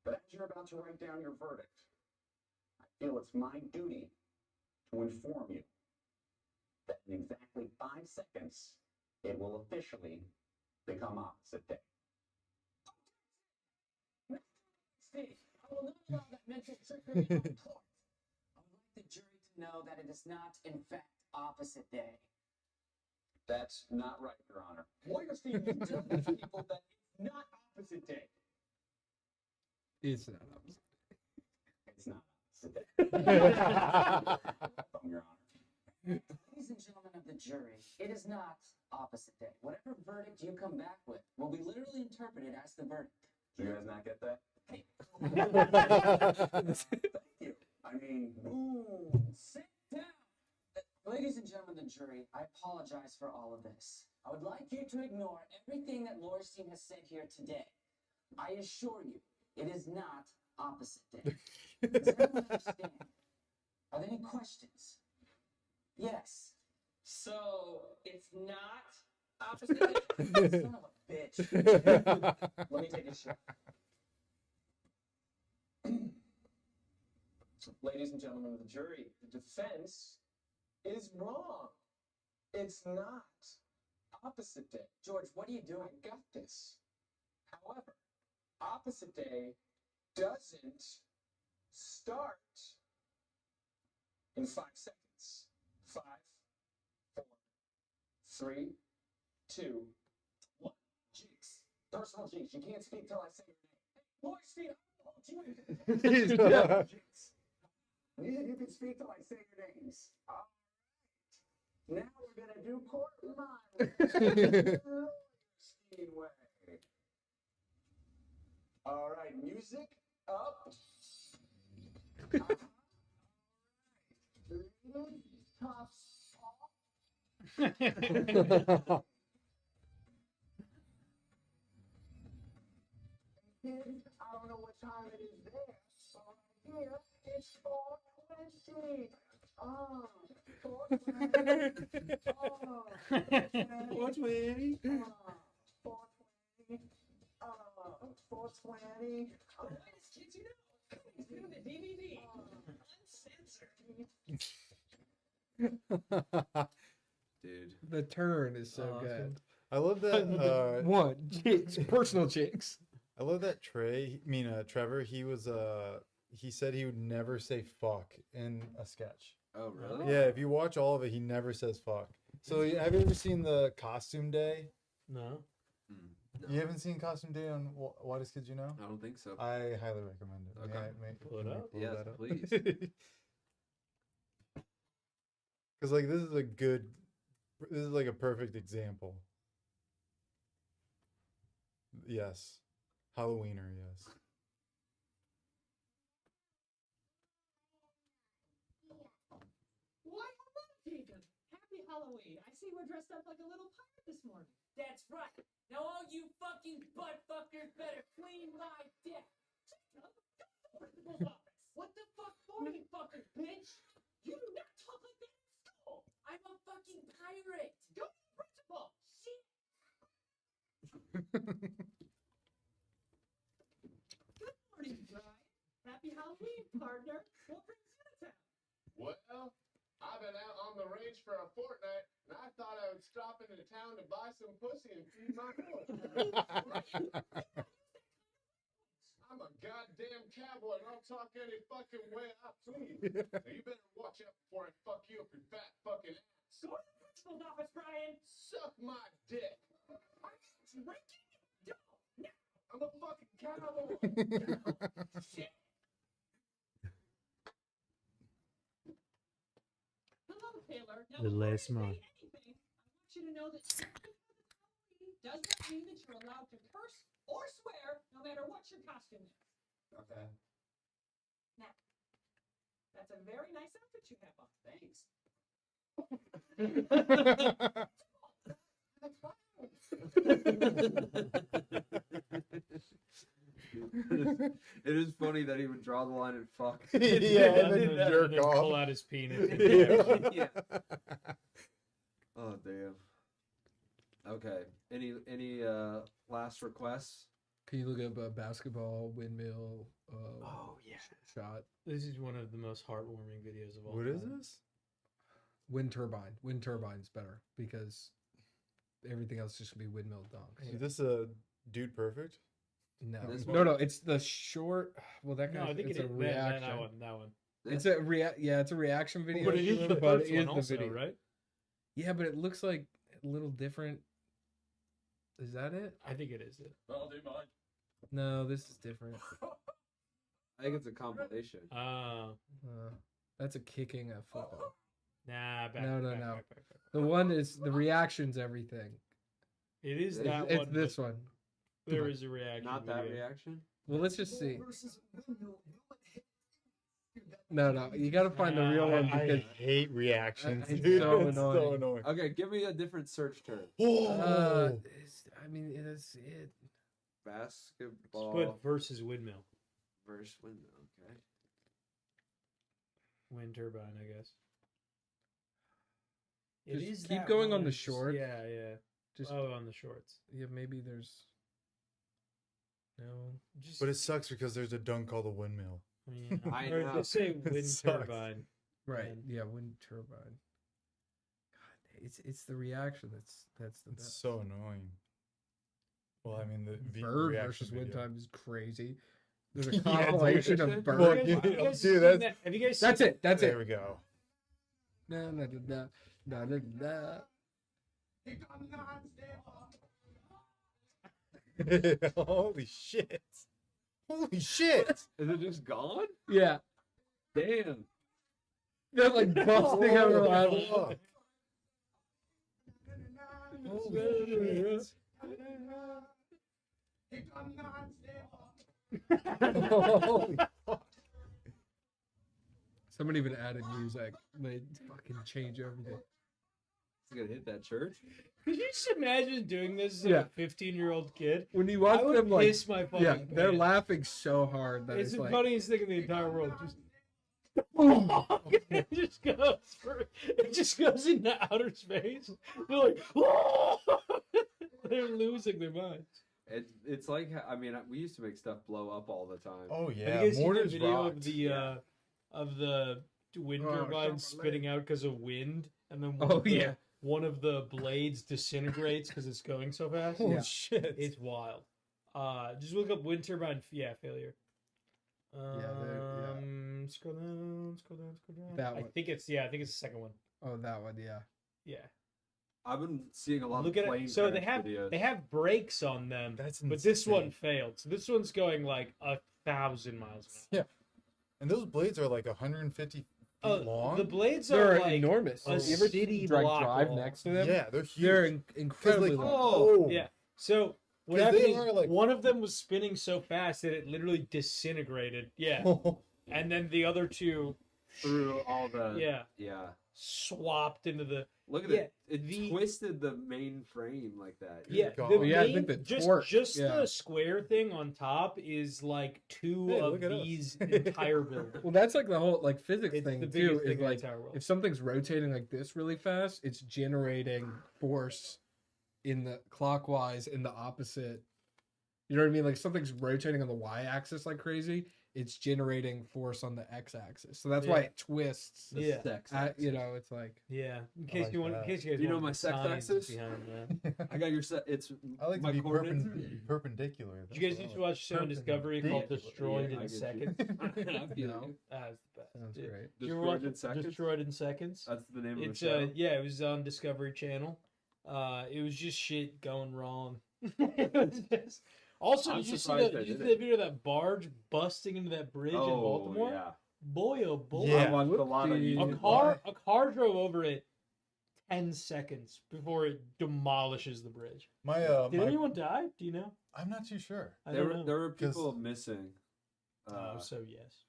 But as you're about to write down your verdict, I feel it's my duty to inform you that in exactly 5 seconds, it will officially become opposite day. Steve, I will not allow that mental trickery in my court. I would like the jury to know that it is not, in fact, opposite day. That's not right, Your Honor. Loyerstein, you tell these people that it's not opposite day. It's not opposite. It's not opposite day. From Your Honor. Ladies and gentlemen of the jury, it is not opposite day. Whatever verdict you come back with will be literally interpreted as the verdict. Do you guys not get that? Hey. Thank you. I mean, Ooh, sit down. Ladies and gentlemen of the jury, I apologize for all of this. I would like you to ignore everything that Loyerstein has said here today. I assure you, it is not opposite day. Does everyone understand? Are there any questions? Yes. So, it's not opposite day? Son of a bitch. Let me take a shot. ladies and gentlemen of the jury, the defense is wrong. It's not opposite day. George, what are you doing? I got this. However, opposite day doesn't start in 5 seconds. 5, 4, 3, 2, 1. Jinx. Personal jinx. You can't speak till I say your name. Loystein, I will hold you in He's contempt. not- Neither of you can speak till I say your names. All right. Now we're gonna do court my way. Loystein way. All right, music up. Uh-huh. Ladies, tops off. Kids, I don't know what time it is there, but right here, it's 4:20. Oh, 4:20. Oh, 4:20. 4:20. 4:20. Oh, Latest kids you know. Coming soon to DVD. Uncensored. Dude. The turn is so good. I love that. One, jinx, personal jinx. I love that Trevor. He said he would never say fuck in a sketch. Oh, really? Yeah, if you watch all of it, he never says fuck. So have you ever seen the Costume Day? No. You haven't seen Costume Day on Whitest Kids You Know? I don't think so. I highly recommend it. Okay. Pull it up? Yes, that up? please. Because like this is like a perfect example. Yes. Halloweener, yes. Why, hello, Jacob. Happy Halloween. I see we're dressed up like a little pirate this morning. That's right. Now all you fucking butt fuckers better clean my dick. Jacob, go to the principal's office. What the fuck for, you fucking bitch? You do not talk like that in school. I'm a fucking pirate. Go to the principal. Shit. Good morning, Brian. Happy Halloween, partner. What brings you to town? Well, I've been out on the range for a fortnight, and I thought I would stop into town to buy some pussy and feed my horse. I'm a goddamn cowboy, and I'll talk any fucking way I please. Now you better watch out before I fuck you up your fat fucking ass. Go to the principal's office, Brian. Suck my dick. Are you drinking? No. No. I'm a fucking cowboy. Shit. Hello, Taylor. Now, The before last I say month. anything, I want you to know that Halloween does not mean that you're allowed to curse or swear, no matter what your costume is. Okay. Now, that's a very nice outfit you have on. Thanks. It is funny that he would draw the line and fuck. Yeah, and then And jerk then off. pull out his penis. Yeah. Oh damn. Okay. Any last requests? Can you look up a basketball windmill? Yeah. Shot. This is one of the most heartwarming videos of all What time. is this? Wind turbine. Wind turbine's better because everything else just gonna be windmill dunks. Is this a Dude Perfect? No, This no, no. It's the short. Well, that No, guy. I think it's it a is reaction. that one. It's a Yeah, it's a reaction video. But it is the but first it is one the also, video. right? Yeah, but it looks like a little different. Is that it? I think it is it. I'll do mine. No, this is different. I think it's a compilation. That's a kicking a football. Nah, back, No, no, back, no. back, back, back. The one is the reaction's everything. It is It's- that It's one. this but one. There is a reaction. Not that video. reaction. Well, let's just see. Versus windmill, No, you got to find the real one I because hate reactions, It's dude. so It's so annoying. annoying. Okay, give me a different search term. I mean, that's it. Basketball But versus windmill. versus windmill. Okay. Wind turbine, I guess. Just keep going on the shorts. Yeah, yeah. Just on the shorts. yeah, maybe there's no. Just, But it sucks because there's a dunk called a windmill. I mean, I or know. just say wind Sucks. turbine. Right. And- Yeah, wind turbine. God, it's the reaction that's the It's best. so annoying. Well, I mean, the Bird reaction versus wind video. time is crazy. There's a Yeah, compilation dude. of Well, bird. dude, Have you guys dude, seen that's- that? Have you guys That's seen it. That's There it. we go. No, no, no, no, no, no. Holy shit. Holy shit! Is it just gone? Yeah. Damn. They're like busting out of the Fuck. Holy fuck. Someone even added music. They fucking change everything. It's gonna hit that church. Could you just imagine doing this as Yeah. a 15-year-old kid? When you watch I would them, like, piss my fucking yeah, they're pants. laughing so hard that It's it's the like, funniest thing in the entire world. Just it just goes into outer space. They're like, they're losing their minds. It's like, I mean, we used to make stuff blow up all the time. Oh Have yeah, you guys seen the mortars video rocked. of the wind Oh, turbines shot my spitting out because of wind, and then Oh, yeah. one of the blades disintegrates because it's going so fast? Holy Yeah. shit! It's wild. Just look up wind turbine. Yeah, failure. Scroll down. That I one. think it's the second one. oh, that one, yeah. Yeah. I've been seeing a lot Look of at plane it. So crash they videos. have brakes on them, That's but this one insane. failed. So this one's going like 1,000 miles an hour. And those blades are like 150 feet long. The blades They're are like enormous. a You ever city drive block long. next to them? Yeah, they're huge. They're incredibly like, long. oh, Yeah. So what 'Cause happened they is are, like- one of them was spinning so fast that it literally disintegrated. Yeah. And then the other two, Through all the yeah, swapped into the Look at Yeah, it. It twisted the main frame like that. yeah. God. The Oh, yeah, I main- think the just torque, just yeah. the square thing on top is like two Hey, of look at us. these entire buildings. Well, that's like the whole like physics It's thing the too. biggest thing Is in the like entire world. if something's rotating like this really fast, it's generating force in the clockwise in the opposite. You know what I mean? Like something's rotating on the y-axis like crazy, it's generating force on the x-axis. So that's why Yeah. it twists. The Yeah. sex You know, it's like Yeah. In I case like you want, in that. case you guys Do you know want my the sex science axis? behind that. I got your set. It's I like to my be coordinates. perpendicular. Did you guys used to watch a show on Discovery called Destroyed Yeah, I in get you. Seconds? I feel No. you. That's the best. Sounds Did great. you ever Destroyed watch in Seconds? Destroyed in Seconds? That's the name It's of the show. yeah, it was on Discovery Channel. It was just shit going wrong. It was just- Also, I'm did you see surprised that? I Did you see did that video of that barge busting into that bridge in Baltimore? Yeah. Boy, oh boy! Yeah. I watched a lot of Whoopsie. YouTube. A car drove over it 10 seconds before it demolishes the bridge. My Did anyone die? Do you know? I'm not too sure I don't know. There were 'Cause- people missing. Oh, so yes.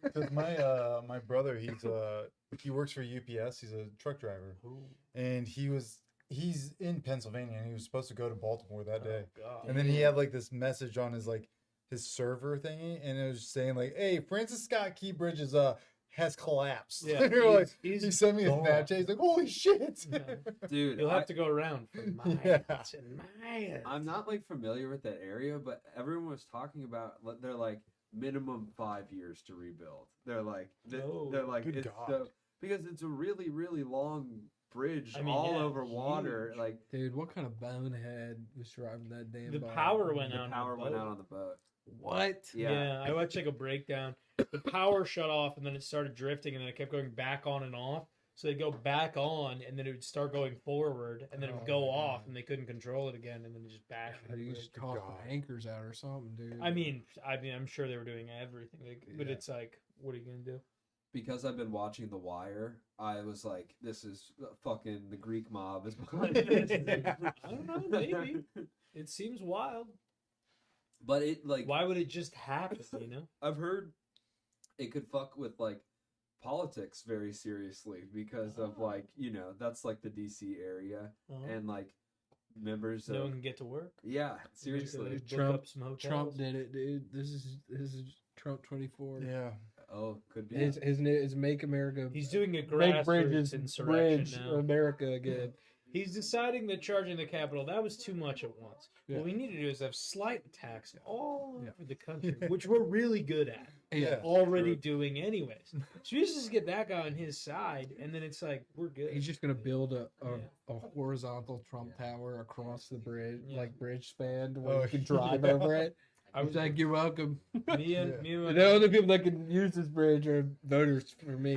because my brother he works for UPS. He's a truck driver, and he's in Pennsylvania, and he was supposed to go to Baltimore that day. Oh, God. And then he had like this message on his server thingy, and it was just saying like, "Hey, Francis Scott Key Bridge has collapsed." Yeah, And you're like, he's he sent me a gone. Snapchat. He's like, "Holy shit!" Yeah. Dude, You'll have to go around for miles Yeah. and miles. I'm not like familiar with that area, but everyone was talking about. They're like minimum 5 years to rebuild. They're like, Oh, they're like, good it's God. so because it's a really really long bridge I mean, all yeah, over water. huge. Like dude, what kind of bonehead was driving that damn The boat? power went the out. power on the went boat. out on the boat. What? Yeah. I watched like a breakdown. The power shut off and then it started drifting and then it kept going back on and off. So they'd go back on and then it would start going forward and then it would go Oh, off God. and they couldn't control it again and then it just bashed. God, the you bridge. just toss God. the anchors out or something, dude. I mean, I'm sure they were doing everything, but Yeah. it's like, what are you gonna do? Because I've been watching The Wire, I was like, this is fucking the Greek mob is behind this. I don't know, maybe. It seems wild. But it like Why would it just happen? You know? I've heard it could fuck with like politics very seriously because of like, that's like the DC area Uh-huh. and like members No of one can get to work. yeah, seriously. Book Trump- up some hotels. Trump did it, dude. This is Trump 24. Yeah. Oh, could be. His Make America. He's doing a Make grassroots bridges insurrection bridge now. America again. He's deciding that charging the Capitol, that was too much at once. Yeah. What we need to do is have slight attacks all Yeah. over the country, which we're really good at. Yeah. Already doing anyways. So you just get that guy on his side, and then it's like, we're good. He's just gonna build a Yeah. horizontal Trump tower across the bridge, Yeah. like bridge span, where Oh, you can drive yeah. over it. I was like, you're welcome. me and The only people that can use this bridge are voters for me.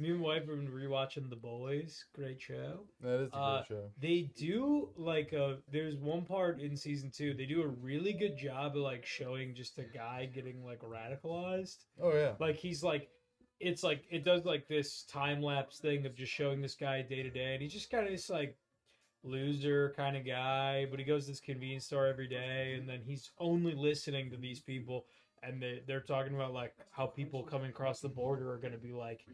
me and my wife have been rewatching The Boys. Great show. That is a great show. They do like there's one part in season 2. They do a really good job of like showing just a guy getting like radicalized. Oh yeah. Like he's like, it's like it does like this time lapse thing of just showing this guy day to day, and he's just kind of this like loser kind of guy, but he goes to this convenience store every day, and then he's only listening to these people, and they're talking about like how people coming across the border are going to be like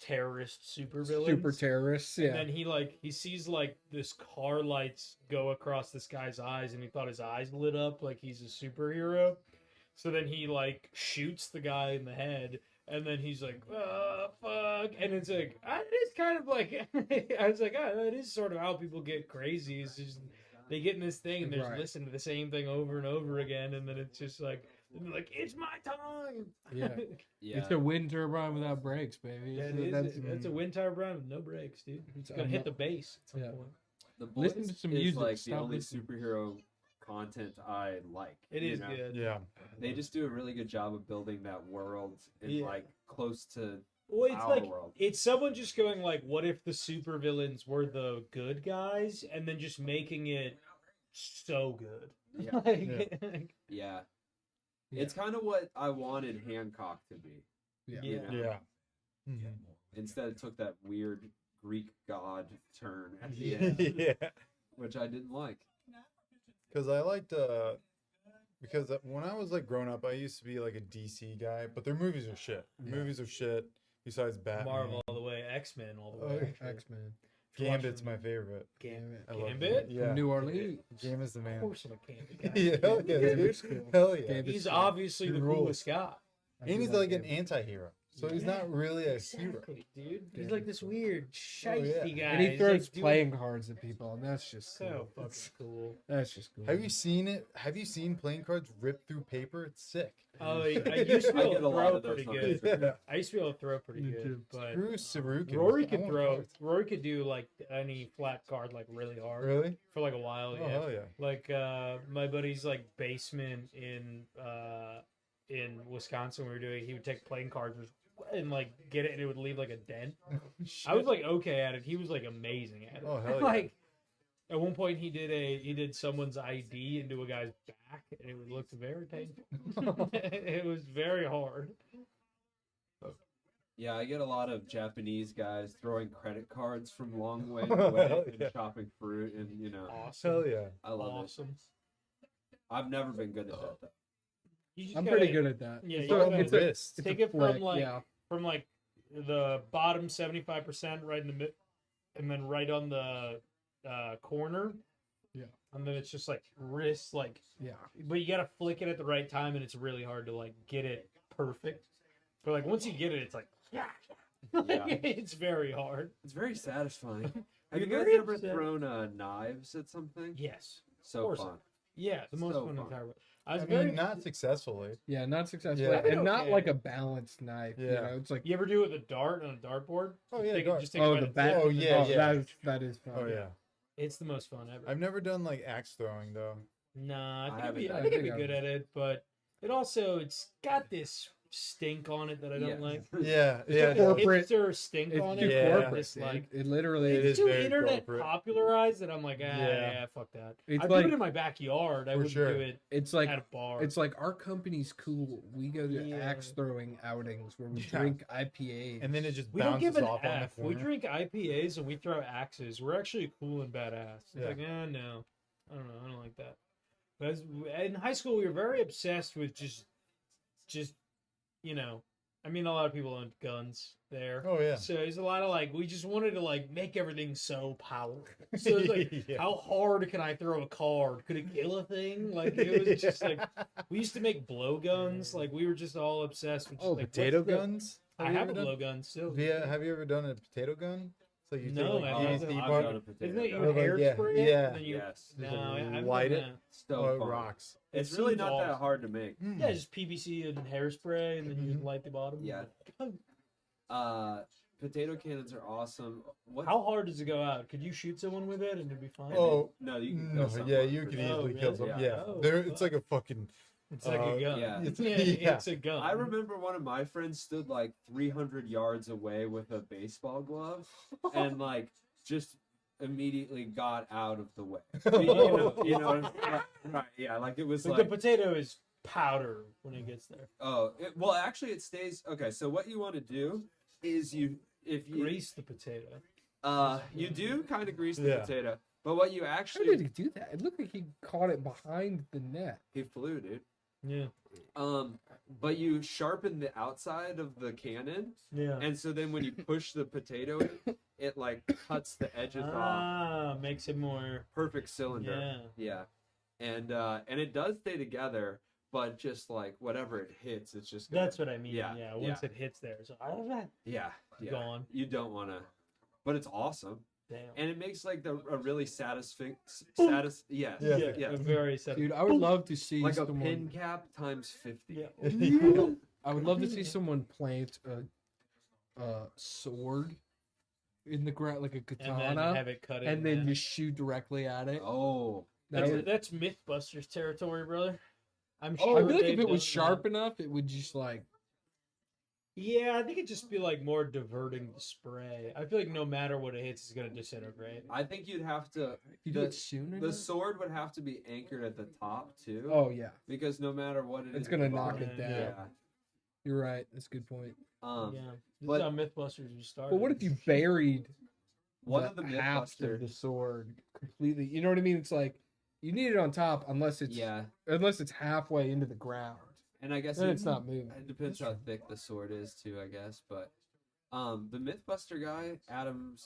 terrorist supervillains, Super terrorists, yeah. And then he sees like this car lights go across this guy's eyes, and he thought his eyes lit up like he's a superhero. So then he like shoots the guy in the head. And then he's like, oh, fuck. And it's like, it is kind of like, I was like, oh, that is sort of how people get crazy. It's just, they get in this thing and they just listen to the same thing over and over again. And then it's just like, it's my time. Yeah. Yeah. It's a wind turbine without brakes, baby. Yeah, that's a wind turbine with no brakes, dude. It's going to hit the base at some point. The Boys Listen to some is music, like the stop only listening. superhero content I like. It you is know? good. Yeah. They just do a really good job of building that world and Yeah. like close to Well, it's our like world. it's someone just going like, what if the supervillains were the good guys, and then just making it so good. Yeah. Like, Yeah. It's kind of what I wanted Hancock to be. Yeah. you know? Yeah. Instead, it took that weird Greek god turn at the end, Yeah. which I didn't like. Because I liked because when I was like growing up, I used to be like a DC guy, but their movies are shit. Movies are shit. Besides Batman, Marvel all the way, X-Men all the way. X-Men. Gambit's my favorite. Gambit. I love Gambit? Yeah. From New Orleans. Gambit's the man. Of course I'm a Gambit guy. Yeah, hell yeah, Gambit's dude. cool. Hell yeah. Gambit's He's cool. obviously He the rules. coolest guy. I do And he's like like an Gambit. anti-hero, so he's not really a hero. Exactly, dude. He's like this weird shifty guy. And he He's, throws like, doing playing cards at people, and that's just so cool. fucking cool. That's just cool. Have you seen it? Have you seen playing cards rip through paper? It's sick. Oh, I used to be I able get to a lot throw of those pretty good. Yeah. I used to be able to throw pretty Me good, too. but Screw Sarukin. Rory I could want throw. cards. Rory could do like any flat card like really hard. Really? For like a while, Oh yeah. hell yeah. Like my buddy's like basement in Wisconsin, we were doing. He would take playing cards and like get it, and it would leave like a dent. I was like okay at it. He was like amazing at it. Oh hell yeah. Like at one point, he did someone's ID into a guy's back, and it looked very painful. It was very hard. Yeah, I get a lot of Japanese guys throwing credit cards from long way away Hell and yeah. chopping fruit, and Awesome. Hell yeah. I love Awesome. it. I've never been good at that though. You just I'm gotta- pretty good at that. Yeah, It's you a- gotta it's a- wrist. it's a take it flick, from like yeah. the bottom 75% right in the mid, and then right on the corner. Yeah. And then it's just like wrist, like, Yeah. but you gotta flick it at the right time, and it's really hard to like get it perfect. But like once you get it, it's like yeah. Yeah. It's very hard. It's very satisfying. Have you You're guys very ever upset. thrown knives at something? Yes. So course. fun. Yeah, the most So fun fun. entire. I was I very. mean, not successfully. Yeah, not successfully, Yeah. and not Okay. like a balanced knife. You Yeah. know, it's like You ever do it with a dart on a dartboard? Oh yeah. Take it- dart. just take it by the the bat. Oh, yeah, yeah. That is fun. Oh yeah. It's the most fun ever. I've never done like axe throwing though. Nah, I think, haven't I done think it. I'd be good at it, but it's got this stink on it that I don't Yeah. like. Yeah. It's Yeah. a no. corporate- hipster stink It's on too it. Yeah. corporate. It's like It literally It it's is too very internet corporate. popularized that I'm like, Yeah. yeah, fuck that. It's I like- do it in my backyard. I For wouldn't sure. do it It's like at a bar. it's like our company's cool. We go to Yeah. axe throwing outings where we Yeah. drink IPAs. And then it just we don't bounces give an off on F. the We corner. drink IPAs and we throw axes. We're actually cool and badass. It's Yeah. like, no, I don't know. I don't like that. But in high school, we were very obsessed with just I mean, a lot of people owned guns there. Oh yeah. So there's a lot of like, we just wanted to like make everything so powerful. So it's like, Yeah. how hard can I throw a card? Could it kill a thing? Like it was just like, we used to make blow guns. Like we were just all obsessed with. Just, Oh, like, potato what's the- guns. I you have a ever done? blow gun still. Yeah. Have you ever done a potato gun? So you No, take I like haven't. DSD I've part. done a potato Isn't it you gun. Like, yeah, hairspray it? yeah. And then you, Yes. No, I haven't Light done it. that. So Oh, it fun. rocks. It's It really seems not that awesome. hard to make. Yeah, just PVC and hairspray, and then you just light the bottom. Yeah. How Potato cannons are awesome. What? hard does it go out? Could you shoot someone with it and it'd be fine? Oh No, you can no, kill yeah, someone you for can sure. easily Oh, kill really? them. Yeah. Yeah, Oh, there. fuck. It's like a fucking It's like a gun. yeah. It's a gun. I remember one of my friends stood like 300 yards away with a baseball glove and like just immediately got out of the way. Right, yeah, like it was Like like the potato is powder when it gets there. well, actually it stays. Okay, so what you want to do is if you Grease the potato. you do kind of grease the Yeah. potato, but what you How actually did he do that? It looked like he caught it behind the net. he flew, dude. Yeah. But you sharpen the outside of the cannon, Yeah. and so then when you push the potato in, it like cuts the edges off. Makes it more Perfect cylinder. Yeah. And it does stay together, but just like whatever it hits, it's just gonna, That's what I mean. Yeah. Yeah. Once it hits there. So yeah. gone. You don't want to, but it's awesome. Damn. And it makes like a really satisfying, yes, Yeah. yes. Very sad. Dude, I would love to see Like a someone. pin cap times 50. I would love to see someone plant a sword in the ground, like a And katana, then have it cut in and then half. just shoot directly at it. Oh, That's Mythbusters territory, brother. I'm I sure. feel like they've if it was done sharp that. enough, it would just like. Yeah, I think it'd just be like more diverting the spray. I feel like no matter what it hits, it's gonna disintegrate. I think you'd have to. If you do it sooner. The sword would have to be anchored at the top too. Oh yeah, Because no matter what it is, it's gonna at the knock bottom- it down. Yeah. You're right. That's a good point. Yeah. Yeah, this but- is how Mythbusters was started. But what if you buried One of the half of Mythbuster. the sword completely? You know what I mean? It's like you need it on top unless it's unless it's halfway into the ground. And I guess Then it's not moving. It depends how thick the sword is too, I guess. But the Mythbuster guy, Adam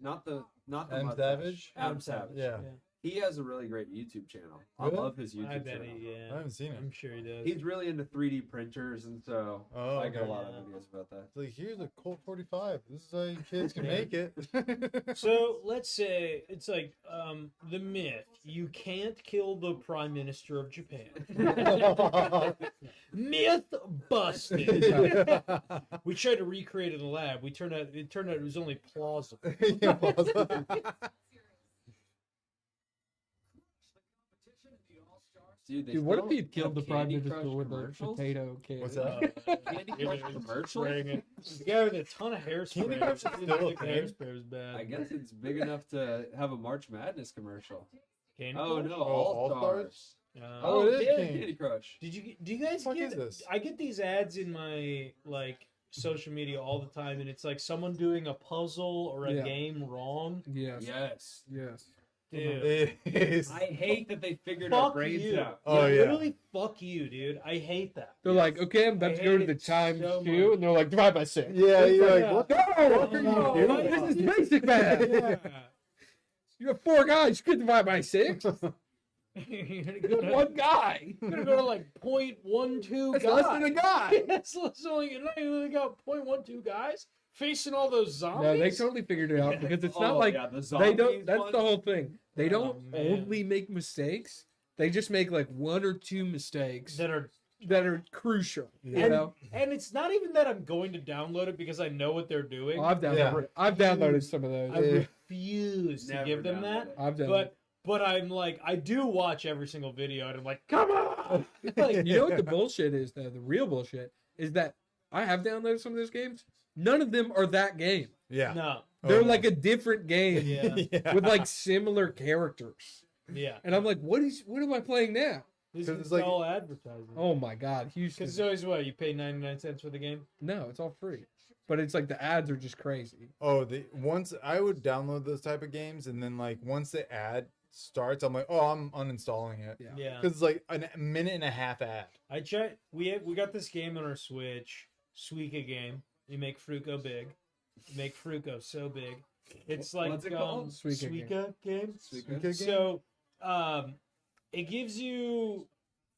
not the Adam Mustache, Savage? Adam Savage. Yeah. He has a really great YouTube channel. Really? I love his YouTube I bet channel. I haven't seen it. I'm sure he does. He's really into 3D printers, and so Oh, I get a okay. lot of videos about that. It's like, here's a Colt 45. This is how you kids can Yeah. make it. So let's say it's like the myth: you can't kill the Prime Minister of Japan. Myth busted. We tried to recreate it in the lab. It turned out it was only plausible. Dude, What if he still killed the have prime Candy minister Crush with a commercials? potato can? What's that? Candy Crush commercials? Spraying it. The guy with a ton of hairspray. Candy Crush is Didn't still a think the thing? hairspray was bad. I guess it's big enough to have a March Madness commercial. Candy Oh Crush? no, All All Stars. Stars? Oh, it is yeah, Candy. Candy Crush. do you guys What the fuck get is this? I get these ads in my like social media all the time, and it's like someone doing a puzzle or a Yeah. game wrong. Yes. Yes. Yes. Dude, It is. I hate that they figured our fuck brains you. out. Oh, yeah. Literally, fuck you, dude. I hate that. They're like, okay, I'm about I to go to hate the it times so two, much. and they're like, divide by 6. Yeah, It's you're like, like, what the no, fuck are no, you no, doing? this is basic math. Yeah. You have 4 guys. You could divide by 6. You're You gonna have 1 guy. You're gonna go to like 0.12 That's guys. less than a guy. That's only you only got 0.12 guys facing all those zombies. No, they totally figured it out because it's not like yeah, the they don't. zombies That's one. the whole thing. They Oh, don't man. only make mistakes. They just make like 1 or 2 mistakes that are that are crucial. You and, know, and it's not even that I'm going to download it because I know what they're doing. well, I've downloaded. Yeah. I've downloaded some of those. I refuse to Never give them download that. it. I've done. But I'm like, I do watch every single video, and I'm like, come on! Like, you know what the bullshit is though? The real bullshit is that I have downloaded some of those games. None of them are that game. Yeah. No, They're Oh, like a different game yeah, yeah. with like similar characters. yeah. And I'm like, what am I playing now? This 'Cause is it's like- all advertising. Oh my god, Houston. Because it's always what you pay 99 cents for the game. No, it's all free. But it's like the ads are just crazy. Oh, once I would download those type of games, and then like once the ad starts, I'm like, oh, I'm uninstalling it Yeah. Yeah. because it's like a minute and a half ad. I tried. We got this game on our Switch, Suika game. You make fruit go big. You make fruit go so big. It's like What's it called? Suika game. Suika game. Suika game? So, it gives you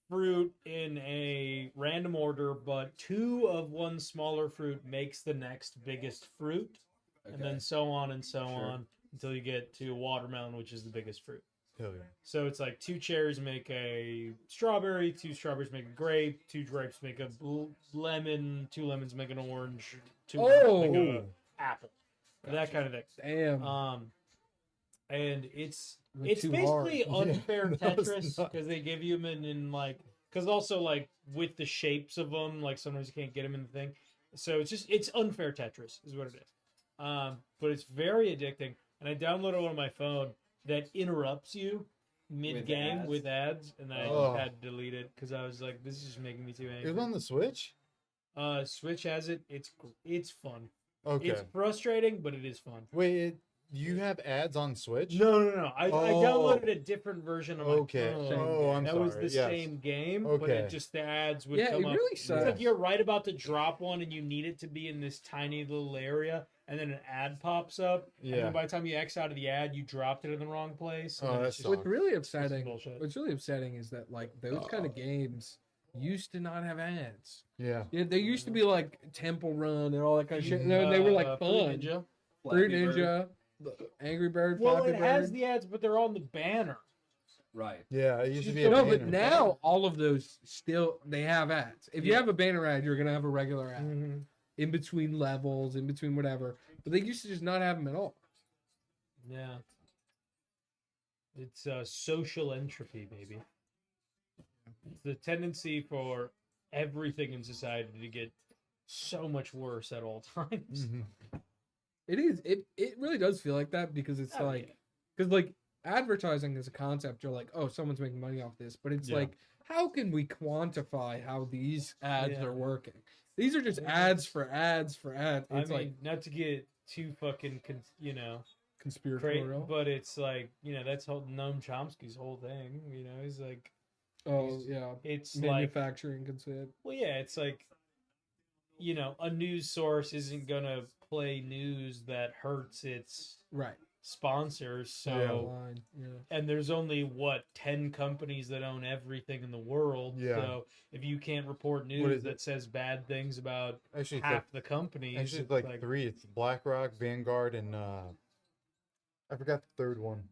fruit in a random order, but 2 of one smaller fruit makes the next biggest fruit, and then so on and so on until you get to watermelon, which is the biggest fruit. Hell yeah. So it's like 2 cherries make a strawberry, 2 strawberries make a grape, 2 grapes make a lemon, 2 lemons make an orange, 2 make a apple, that kind of thing. Damn. And it's Went too basically hard. unfair Yeah, that was Tetris nuts. because they give you them in like because also like with the shapes of them, like sometimes you can't get them in the thing. So it's unfair Tetris is what it is. But it's very addicting, and I downloaded one on my phone that interrupts you mid-game with ads, and I just had to delete it because I was like, this is just making me too angry. It was on the Switch? Switch has it. It's fun. Okay. It's frustrating, but it is fun. Wait, you have ads on Switch? No. I downloaded a different version of my phone. Oh, I'm that sorry. was the same game, but it just the ads would come up. Really it's like you're right about to drop one, and you need it to be in this tiny little area, and then an ad pops up. Yeah. And then by the time you X out of the ad, you dropped it in the wrong place. Oh, that's what's really upsetting. What's really upsetting is that like those kind of games used to not have ads. Yeah. They used to be like Temple Run and all that kind of shit. And they were like fun. Fruit Ninja. Angry Bird. Well, Flappy it has Bird. the ads, but they're on the banner. Right. Yeah, it used to be. No, but now all of those they have ads. If you have a banner ad, you're gonna have a regular ad in between levels, in between whatever. But they used to just not have them at all. Yeah. It's social entropy, baby. It's the tendency for everything in society to get so much worse at all times. It is. It really does feel like that because it's because like advertising as a concept, you're like, oh, someone's making money off this, but it's like, how can we quantify how these ads are working? These are just ads for ads for ads. It's like not to get too fucking conspiratorial, but it's like that's Noam Chomsky's whole thing. He's like, it's manufacturing concept. Well, yeah, it's like a news source isn't gonna play news that hurts its sponsors. So and there's only 10 companies that own everything in the world. So if you can't report news that says bad things about half the companies, actually it's like 3. It's BlackRock, Vanguard, and I forgot the third one.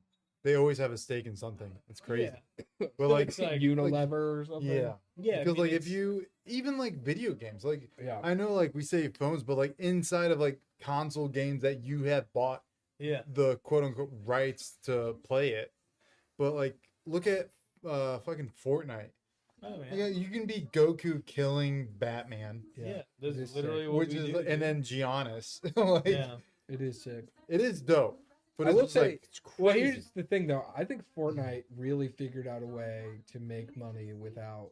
They always have a stake in something. It's crazy. But like Unilever or something. Yeah. Because like if you even like video games, like I know like we say phones, but like inside of like console games that you have bought the quote unquote rights to play it. But like look at fucking Fortnite. Oh yeah. You can be Goku killing Batman. Yeah. This is literally what we do. And then Giannis. Like, it is sick. It is dope. But I will it's say, like, it's crazy. well, here's the thing though. I think Fortnite really figured out a way to make money without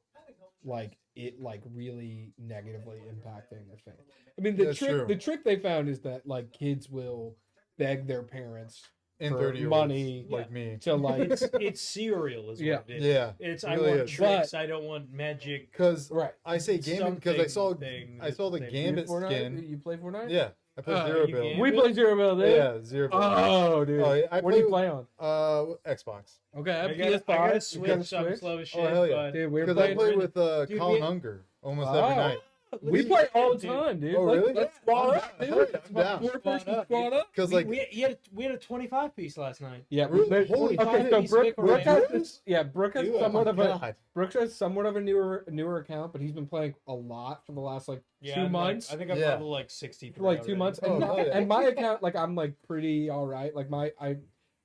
like it like really negatively impacting the fan. I mean, the trick they found is that like kids will beg their parents and for money like me to like it's cereal is what it is. Yeah. It's it I really want is. tricks, I don't want magic. Because I say gaming because I saw the Gambit skin. You play Fortnite? Yeah. I play Zero Bill. We play Zero Bill, dude. Yeah, Zero Bill. Oh, dude. What do you play on? Xbox. Okay, I have PS5. PS5. I got Switch. I'm slow as shit. Oh, hell yeah. Dude, because I play with Colin Unger almost every night. We play all the time, dude. Oh, really? Let's squad up, dude. I'm down. Four-person squad up. Because like we had a 25 piece last night. Yeah, holy okay. So Brooke has this. Yeah, Brooke has Dude, somewhat of a newer account, but he's been playing a lot for the last 2 months. I think I'm level 63. For 2 months, and my account I'm pretty all right. Like I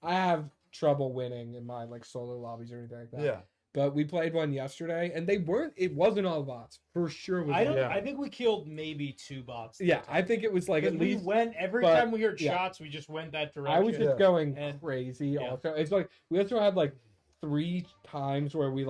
have trouble winning in my solo lobbies or anything like that. Yeah. But we played one yesterday, and it wasn't all bots. For sure. I think we killed maybe 2 bots. Yeah, I think it was at least. Every time we heard shots, we just went that direction. I was just going crazy. Also, it's we also had 3 times where we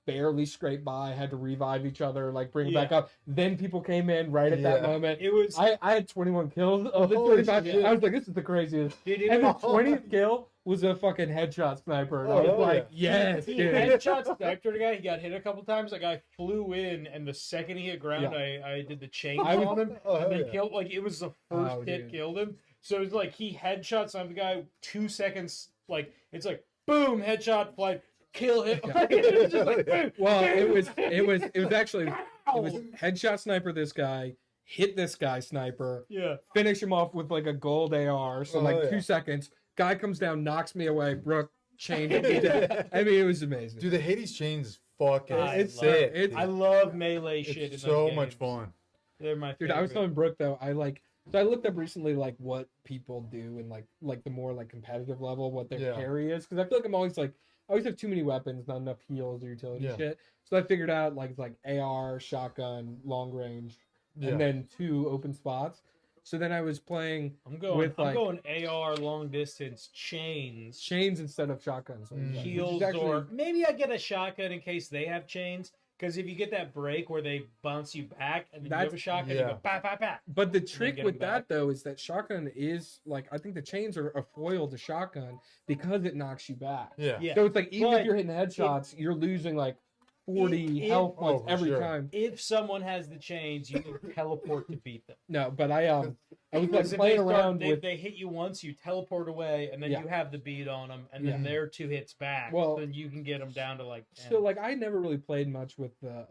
barely scraped by, had to revive each other, bring it back up. Then people came in right at that moment. It was. I had 21 kills of the 25. I was like, this is the craziest. And the 20th kill was a fucking headshot sniper. And I was yes, he dude. headshot sniped the guy. He got hit a couple times. The guy flew in, and the second he hit ground, I did the chain on him, and then killed. It was the first hit killed him. So it was he headshot sniped the guy 2 seconds. It's boom, headshot, flight, kill him. It was just boom. Well, it was actually headshot sniper this guy. Hit this guy sniper. Yeah. Finish him off with a gold AR. So 2 seconds. Guy comes down, knocks me away. Brooke chained me dead. I mean, it was amazing. Dude, the Hades chains is fucking it's sick. I love melee shit. It's so much fun. They're my favorite. Dude, I was telling Brooke though, I looked up recently what people do and the more competitive level, what their carry is, because I feel I'm always always have too many weapons, not enough heals or utility Yeah. shit. So I figured out like it's like AR, shotgun, long range, Yeah. and then 2 open spots. So then I was playing I'm going. with I'm like going AR long distance chains. chains instead of shotguns. Mm. which is Heals, actually- or maybe I get a shotgun in case they have chains. Because if you get that break where they bounce you back and then you have a shotgun, you yeah. go bat bat bat. But the then trick get with 'em back. that though is that shotgun is like I think the chains are a foil to shotgun because it knocks you back. Yeah. Yeah. So it's like even if But you're hitting headshots, you're losing like 40 If- health oh, points for every sure. time. If someone has the chains, you can teleport to beat them. No, but I was like Because if playing they, around they, with they hit you once, you teleport away, and then Yeah. you have the beat on them, and then Yeah. they're 2 hits back. Well- then you can get them down to like 10. so like I never really played much with the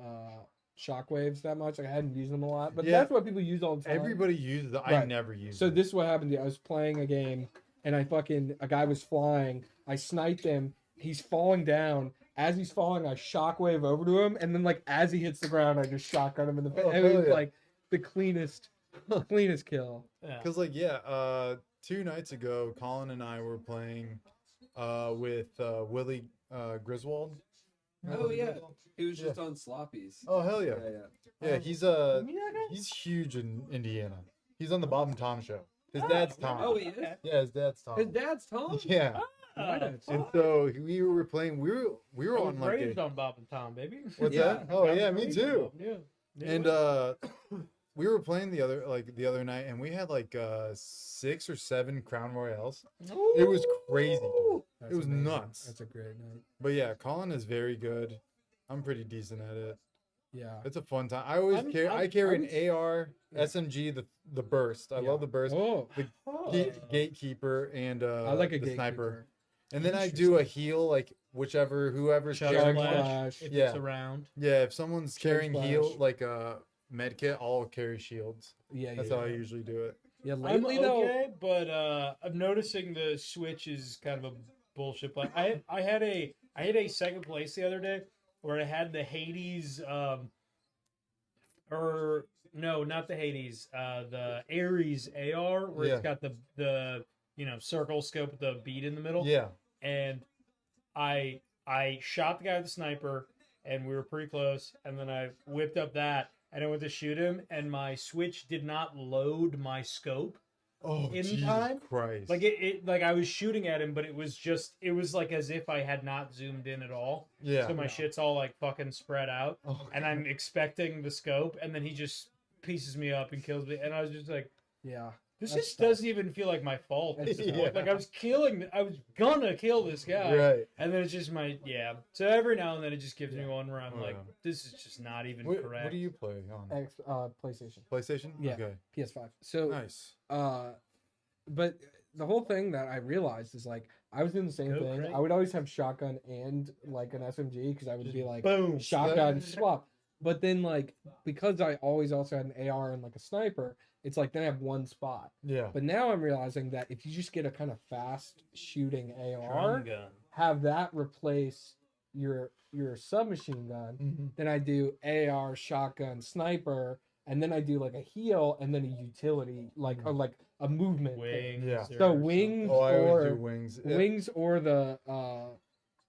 shockwaves that much. Like I hadn't used them a lot, but Yeah. that's what people use all the time. Everybody uses it. I Right. never use So it. this is what happened. I was playing a game, and a guy was flying. I sniped him. He's falling down. As he's falling, I shockwave over to him, and then like as he hits the ground, I just shotgun him in the face. Oh, It was hell yeah. like the cleanest kill. Yeah. Because like 2 nights ago, Colin and I were playing with Willie Griswold. Oh yeah, he was just on Sloppies. Oh hell yeah. Yeah. Yeah, he's huge in Indiana. He's on the Bob and Tom show. His Oh, dad's Tom. Oh, he is. Yeah, his dad's Tom. His dad's Tom. Yeah. Nice. And so we were playing. We were I was on like raised a, on Bob and Tom, baby. what's Yeah. that? Oh I was yeah, me raised on too. Bob, Yeah. And we were playing the other night, and we had like 6 or 7 Crown Royales. It was crazy, dude. That's It was amazing. nuts. That's a great night. But yeah, Colin is very good. I'm pretty decent at it. Yeah. It's a fun time. I always I'm- carry. I'm- I carry I'm- an AR, Yeah. SMG, the burst. I Yeah. love the burst. Oh, Gatekeeper and I like a the sniper. gatekeeper. And then I do a heal, like whoever's Chug carrying. Chug splash, splash. if Yeah. it's around. Yeah, if someone's Chug carrying heal, splash. like a med kit, I'll carry shields. Yeah, That's yeah. how I usually do it. Yeah, I'm lately though. okay, but I'm noticing the Switch is kind of a bullshit play. I had a second place the other day where I had the Hades or no, not the Hades, the Ares AR where Yeah. it's got the circle scope with the bead in the middle. Yeah. And I shot the guy with the sniper, and we were pretty close. And then I whipped up that, and I went to shoot him, and my Switch did not load my scope Oh, in Jesus time. Christ. Like it like I was shooting at him, but it was like as if I had not zoomed in at all. Yeah. So my shit's all like fucking spread out, Oh, and I'm expecting the scope, and then he just pieces me up and kills me, and I was just like, Yeah. this That's just tough. doesn't even feel like my fault. At this That's point. tough. Like I was gonna kill this guy, right. and then it's just So every now and then it just gives me one where I'm Oh, like, yeah. this is just not even What correct. do you play on? PlayStation. PlayStation? Yeah. Okay. PS5. So Nice. but the whole thing that I realized is like I was doing the same Go thing. crazy. I would always have shotgun and like an SMG because I would be like Boom. shotgun swap. But then like because I always also had an AR and like a sniper, it's like then I have one spot. Yeah. But now I'm realizing that if you just get a kind of fast shooting AR, Drum gun. have that replace your submachine gun, Mm-hmm. then I do AR, shotgun, sniper, and then I do like a heal and then a utility, like or like a movement thing. Wings. Yeah. or So wings Oh, I always or do wings. Yeah. wings or the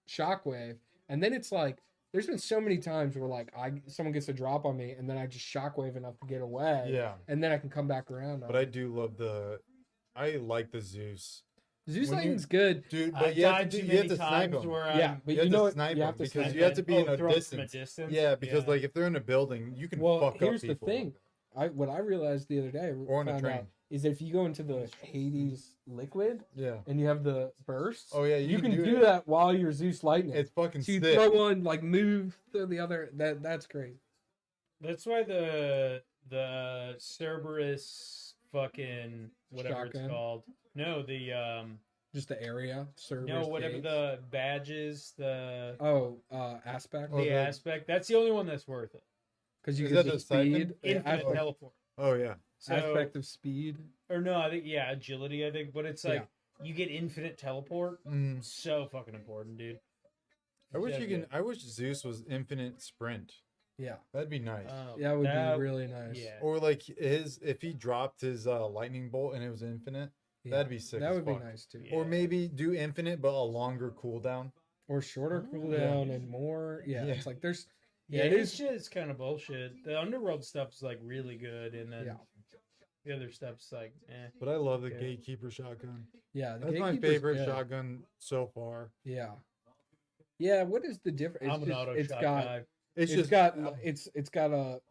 shockwave, and then it's like there's been so many times where like someone gets a drop on me and then I just shockwave enough to get away, Yeah. and then I can come back around. But I do love I like the Zeus. Zeus when you- Lightning's good. Dude, I but you have died to, too you have many to snipe times them. where Yeah, I'm but You have you know to what? snipe You them have to because snipe you have to be in Oh, a throw 'em from distance. distance. Yeah, because Yeah. like if they're in a building, you can Well, fuck up here's the people. thing. What I realized the other day, Or on a found train. out, is that if you go into the Hades liquid Yeah. and you have the bursts, Oh yeah, you can do do it. that while you're Zeus Lightning. It's fucking so you sick. throw one, like move to the other. That's great. That's why the Cerberus fucking whatever Shotgun? it's called. No, the Just the area. Service no, whatever gates. the badges, the aspect. Oh, the the- aspect. That's the only one that's worth it. Because you Is get that the the siphon? speed. Infinite aspect, teleport. Oh yeah. So, aspect of speed. or no, I think agility. I think, but it's like you get infinite teleport. Mm. So fucking important, dude. I wish Yeah, you can. good. I wish Zeus was infinite sprint. Yeah. That'd be nice. Oh, That would be really nice. Yeah. Or like if he dropped his lightning bolt and it was infinite, Yeah. that'd be sick. That as would be fuck. nice too. Yeah. Or maybe do infinite but a longer cooldown. or shorter Oh, cooldown and more. Yeah, Yeah. it's like there's. Yeah, it his is. shit is kind of bullshit. The underworld stuff's like really good, and then Yeah. the other stuff's like, eh. But I love the Yeah. gatekeeper shotgun. Yeah, the That's my Gatekeeper's favorite good. shotgun so far. Yeah. Yeah, what is the difference? I'm an auto it's shot got guy. it's got a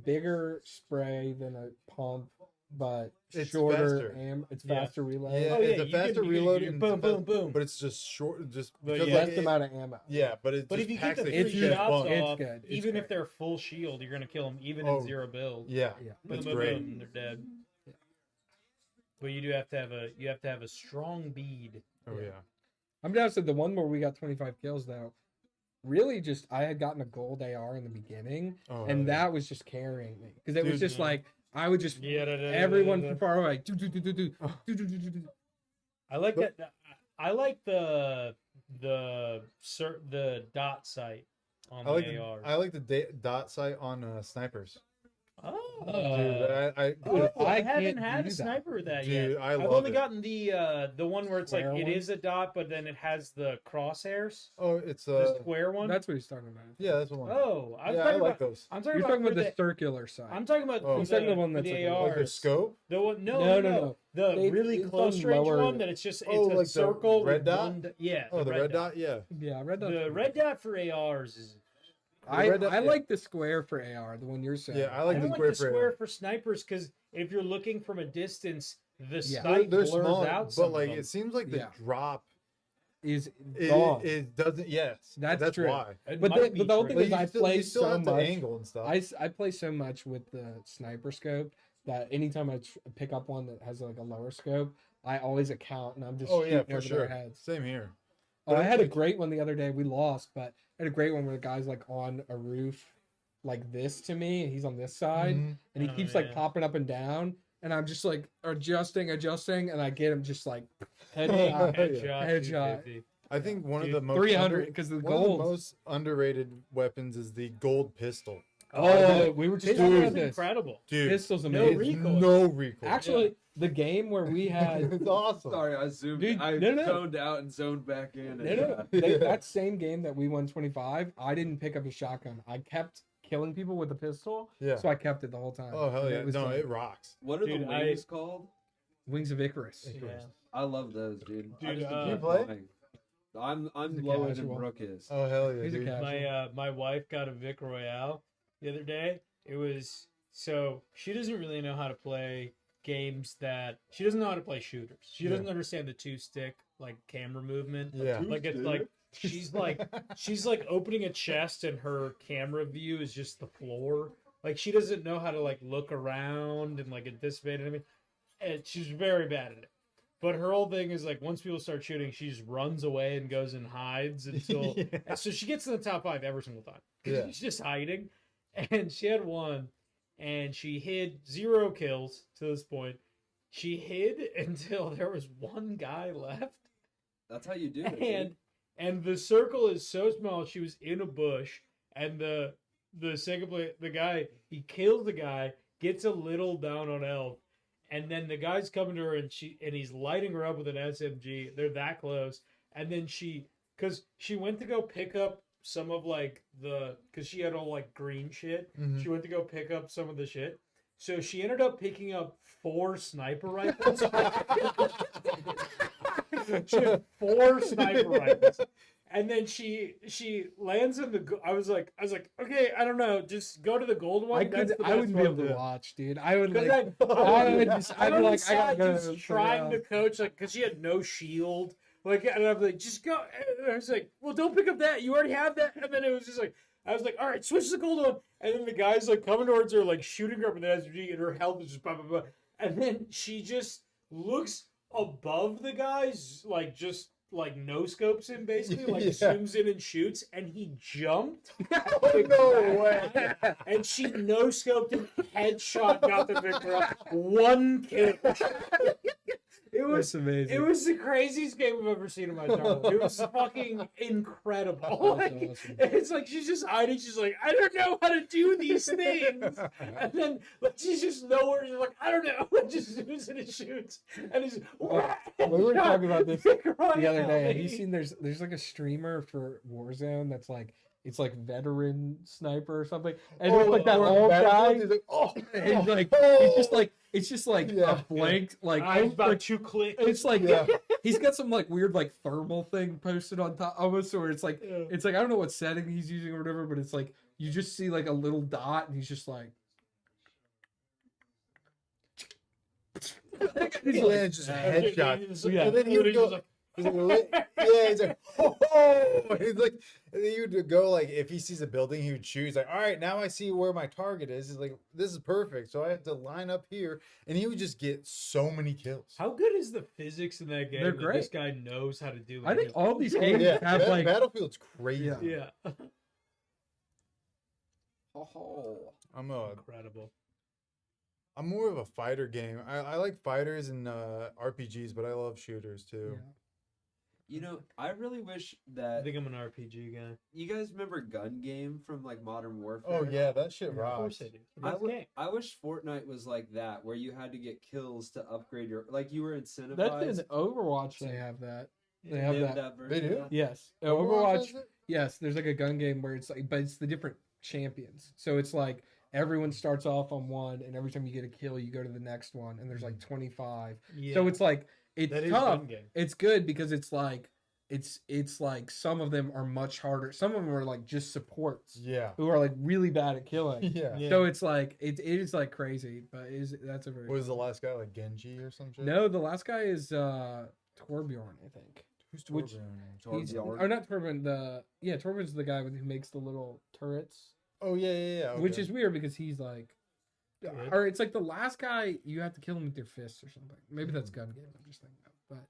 bigger spray than a pump, but It's shorter faster. it's Yeah. faster reload. Yeah, Oh, yeah, it's a you faster can- you reload can- and boom, it's a boom, boom. but it's just short, just But because yeah. like Less it- amount of ammo. yeah, but it But just if you get packs the a it's three huge good. shots punch. It's off, good. It's even great. if they're full shield, you're gonna kill them even Oh, in zero build. Yeah, Yeah. Boom, it's boom, great. boom, they're dead. But you do have to have a strong bead. Oh Yeah. yeah. I'm down to the one where we got 25 kills though. Really, just I had gotten a gold AR in the beginning, Oh, and hell yeah. that was just carrying me because it was Dude, just yeah. like I would just Yeah, everyone from far away. Do. I like But- that. I like the dot sight on I like the the, AR. I like the dot sight on snipers. Oh, Dude, oh, I I haven't can't had a do that. sniper with that Dude, yet. I I've love only it. gotten the one where it's like Square it one? is a dot, but then it has the crosshairs. Oh, it's The square one. That's what he's talking about. yeah, that's the one. Oh, I'm yeah, I talking like about. those. I'm talking You're about, talking about for the circular side. I'm talking about Oh. for He's talking the, about one for that's the like a- Like the ARs. scope. The one, No. The They- really it's close on range lower- one that it's just Oh, it's a like the circle red with dot? one yeah. Oh, the red dot. Yeah. Yeah, red dot. The red dot for ARs is. I red dot- I yeah. like the square for AR, the one you're saying. Yeah, I I like don't the like square the for square AR. for snipers because if you're looking from a distance, the Yeah. sight They're blurs small, out. Some but like of them. it seems like the Yeah. drop Is it, gone. it doesn't. Yes, That's true. why. It But might the- be but the whole true. thing But is you I still, play you still so have to much. angle and stuff. I play so much with the sniper scope that anytime I pick up one that has like a lower scope, I always account and I'm just Oh yeah, shooting for over sure. their heads. Same here. Oh, But I it's had a like- great one the other day. We lost, but I had a great one where the guy's like on a roof like this to me, and he's on this side, Mhm. and he Oh, keeps like yeah. popping up and down, and I'm just like adjusting, and I get him just like headshot, Headshot. headshot. 250. I think one of Dude, the most 300 because the one of the gold. most underrated weapons is the gold pistol. Oh, we were just Pistol talking is about this. incredible. Dude, Pistol's No amazing. recoil. no recoil. Actually, the game where we had it's awesome. Sorry, I zoomed. Dude, I no. zoned out and zoned back in. no, that same game that we won 25, I didn't pick up a shotgun. I kept killing people with a pistol, Yeah. so I kept it the whole time. Oh hell And yeah! it was No, fun. it rocks. What are Dude, the wings called? Wings of Icarus. Yeah. I love those, dude. I Dude, just do you enjoy play? flying. I'm He's a lower than casual. Brooke is. Oh hell yeah, He's a dude. cat. My wife got a Vic Royale the other day. It was so she doesn't really know how to play games that she doesn't know how to play shooters. She doesn't understand the 2-stick like camera movement. Yeah. Like it's like she's like opening a chest and her camera view is just the floor. Like she doesn't know how to like look around and like anticipate anything. And she's very bad at it. But her whole thing is like once people start shooting, she just runs away and goes and hides until. Yeah. And so she gets in the top 5 every single time. Yeah. She's just hiding, and she had one, and she hid 0 kills to this point. She hid until there was one guy left, That's how you do it. dude. and the circle is so small. She was in a bush, and the second play, the guy he kills the guy, gets a little down on health. And then the guy's coming to her, and he's lighting her up with an SMG. They're that close, and then because she went to go pick up some of like because she had all like green shit. Mhm. She went to go pick up some of the shit, so she ended up picking up 4 sniper rifles. She had 4 sniper rifles. And then she lands in the. I was like, okay, I don't know, just go to the gold one. I wouldn't be able to watch, dude. I would like. I'd I'd be like, I gotta go. just trying to coach, like, because she had no shield. Like, and I'm like, just go. And I was like, well, don't pick up that. You already have that. And then it was just like, I was like, all right, switch to the gold one. And then the guy's like coming towards her, like shooting her up with an SMG, and her health is just blah, blah, blah. And then she just looks above the guys, like just like no scopes him basically, like Yeah. zooms in and shoots, and he jumped. No way. And she no scoped him, headshot, got the victory. 1 kill. It It was That's amazing. It was the craziest game I've ever seen in my entire life. It was fucking incredible. That's Like, awesome. it's like she's just hiding. She's like, I don't know how to do these things. And then like she's just nowhere. She's like, I don't know. And just shoots and it shoots. And he's We were talking about this crying the other out, day. Have you baby. seen there's like a streamer for Warzone that's like it's like veteran sniper or something, and it's like that old guy. He's like, oh, And he's like it's just like Yeah. a blank like I was about like, 2 clicks. it's like Yeah. he's got some like weird like thermal thing posted on top of us, or it's like Yeah. it's like I don't know what setting he's using or whatever, but it's like you just see like a little dot and he's just like He lands just headshot. He's Yeah. And then he would he's go. like, He's like, yeah, he's like, oh, he's like, and then he would go like, if he sees a building, he would shoot. He's like, all right, now I see where my target is. He's like, this is perfect. So I have to line up here, and he would just get so many kills. how good is the physics in that game? They're that great. This guy knows how to do. I think it. all these Oh, games yeah, have like Battlefield's crazy. Yeah. Yeah, incredible. I'm more of a fighter game. I like fighters and RPGs, but I love shooters too. You know, I really wish I that think I'm an RPG guy. you guys remember Gun Game from like Modern Warfare. Oh yeah, that shit Of rocks. course I do. I, That's w- game. I wish Fortnite was like that, where you had to get kills to upgrade your, like you were incentivized. that's in Overwatch. They have that. They have that. version. They do? yeah. Yes, Overwatch Overwatch. has it? Yes, there's like a gun game where it's like, but it's the different champions. So it's like everyone starts off on one, and every time you get a kill, you go to the next one, and there's like 25. Yeah. So it's like it's That is tough. gun game. It's good because it's like it's like some of them are much harder. Some of them are like just supports Yeah. who are like really bad at killing. Yeah. Yeah. So it's like it is like crazy, but that's a very What was the last guy, like Genji or some shit? no. The last guy is Torbjorn, I think. Who's Which- Torbjorn? He's, Torbjorn. or not Torbjorn. Torbjorn's the guy who makes the little turrets. Oh yeah. Which okay. is weird because he's like, Good. or it's like the last guy you have to kill him with your fists or something. Maybe that's gun game. I'm just thinking of, but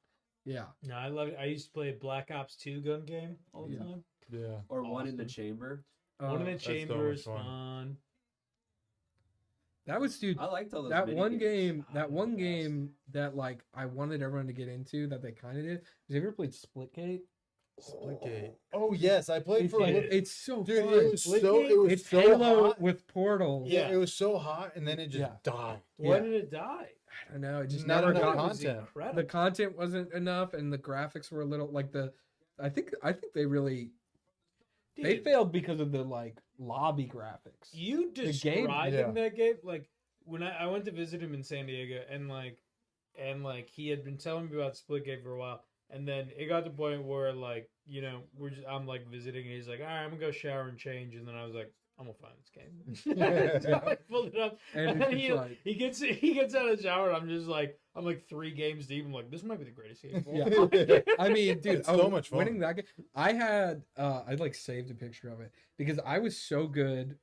yeah, No, I love it. I used to play Black Ops 2 gun game all the Yeah. time. Yeah. Or one in the Awesome. chamber. One in the That's so chamber much is fun. fun. that was dude. I liked all those. That mini one games. game, Oh, that one the best. game that like I wanted everyone to get into that they kind of did. Have you ever played Splitgate? Splitgate. Oh yes, I played It's, for a like, little. it's so Dude, fun. it was It's so Halo hot. with portals. Yeah, Yeah. it was so hot, and then it just Yeah. died. Why Yeah. did it die? I don't know. It just Not never enough got content. Incredible. the content wasn't enough, and the graphics were a little like the. I think they really they Dude, failed because of the like lobby graphics. you game- describing Yeah. that game like when I went to visit him in San Diego and like he had been telling me about Splitgate for a while, and then it got to the point where like I'm like visiting and he's like, all right, I'm gonna go shower and change, and then I was like, I'm gonna find this game. So I pulled it up, And and it's then just like- he gets out of the shower, and I'm like 3 games deep. I'm like, this might be the greatest game. Of all Yeah. time. I mean, dude, It's so much fun. winning that game. I like saved a picture of it because I was so good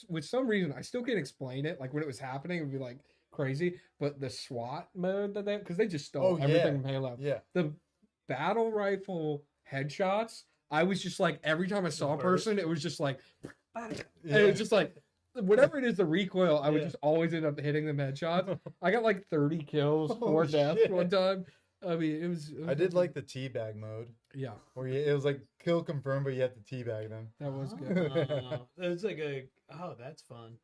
with some reason I still can't explain it. Like when it was happening, it would be like crazy. But the SWAT mode that because they just stole Oh, yeah. everything from Halo. Yeah. The battle rifle headshots. I was just like every time I saw a person, it was just like, and it was just like. Whatever it is, the recoil, I would Yeah. just always end up hitting them headshots. I got like 30 kills, 4 Oh, deaths shit. one time. I mean, it was I did like the teabag mode, yeah, where it was like kill confirmed, but you have to teabag them. that was good. It's like that's fun.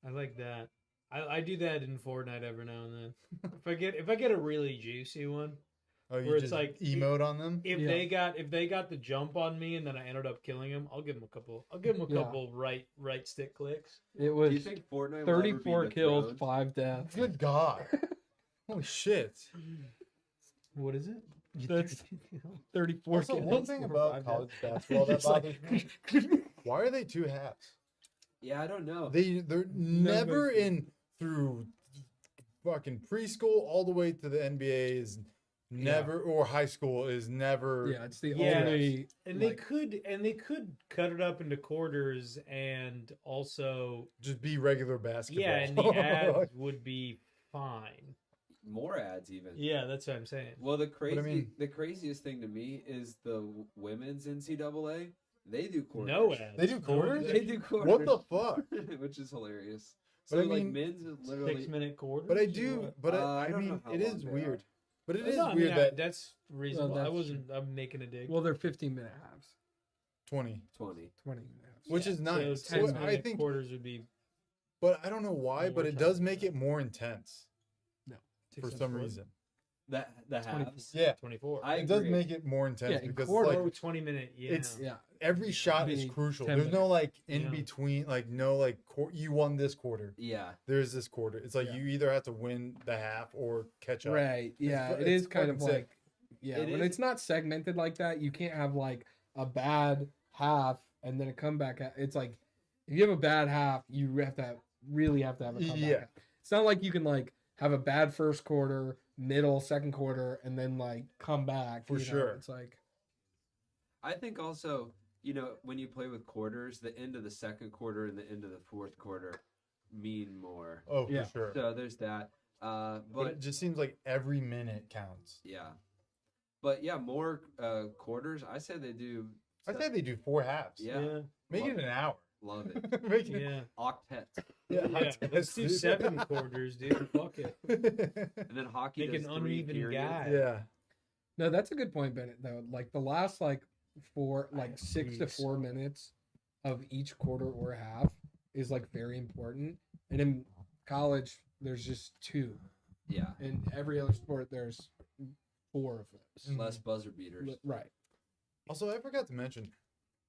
I like that. I do that in Fortnite every now and then. If I get a really juicy one, Oh, you Where it's just like- emote on them? if Yeah. they got the jump on me and then I ended up killing him, I'll give him a couple. Yeah. Right stick clicks. It Do was you think Fortnite will ever be 34 kills, dethroned? 5 deaths. Good God. Holy shit. What is it? That's 34 Also, kills. one thing 5 about deaths. college basketball that It's like- bothers me, why are they 2 halves? Yeah, I don't know. They're never in through fucking preschool all the way to the NBA is never or high school is never. Yeah, it's the Yeah. only. And like, they could cut it up into quarters and also just be regular basketball. yeah, and the ads would be fine. More ads even. Yeah, that's what I'm saying. Well, the mean- craziest thing to me is the women's NCAA. They do quarters. No ads. They do quarters? They do quarters. What the fuck? Which is hilarious. So But I like mean, men's is literally 6-minute quarters. but I or do, what? but I I don't know mean, how it long is they weird. are. But it is No, I weird mean, that that's reasonable. I that's wasn't. I'm making a dig. Well, they're 15-minute halves. 20, 20. 20-minute halves. which is nice. So 10 Well, I minute think, quarters would be but I don't know why, More but it does time. make it more intense for 6 some and reason. The 24. halves. Yeah, 24. I it does agree. make it more intense Yeah, in because quarter- like Oh, 20-minute. Yeah. it's- Yeah. every shot is Be crucial. 10 There's no minutes. like in Yeah. between, like no like you won this quarter. Yeah. There's this quarter. It's like Yeah. you either have to win the half or catch up. Right. Yeah. fu- It it's is kind of fucking sick. like, yeah, It when is- it's not segmented like that, you can't have like a bad half and then a comeback. It's like, if you have a bad half, you really have to have a comeback. Yeah. Half. It's not like you can like have a bad first quarter, middle, second quarter, and then like come back. For you know? sure. It's like, I think also, you know, when you play with quarters, the end of the second quarter and the end of the fourth quarter mean more. Oh, for Yeah. sure. So there's that. But But it just seems like every minute counts. yeah. But yeah, more quarters. I say they do. I say they do 4 halves. Yeah. Make it an hour. Love it. Make it, Yeah. Octet. yeah. Let's do 7 quarters, dude. Fuck it. And then hockey Make does an 3 uneven periods. guy. yeah. no, that's a good point, Bennett, though. Like the last like 6 to Jeez. 4 minutes of each quarter or half is like very important. And in college, there's just 2. Yeah. In every other sport, there's 4 of those. Less buzzer beaters. Right. Also, I forgot to mention,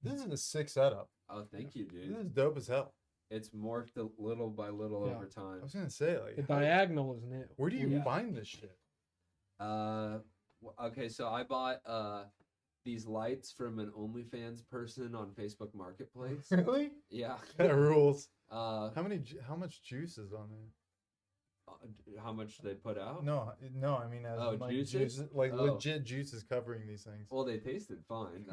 this is a sick setup. Oh, thank you, This dude. is dope as hell. It's morphed a little by little Yeah. over time. I was gonna say, like, The diagonal is new. where do you Yeah. find this shit? Okay, so I bought these lights from an OnlyFans person on Facebook Marketplace. Really? Yeah. That rules. Uh, How much juice is on there? how much they put out? No, I mean, as Oh, in, like juices? juice, like Oh. legit juices covering these things. Well, they tasted fine.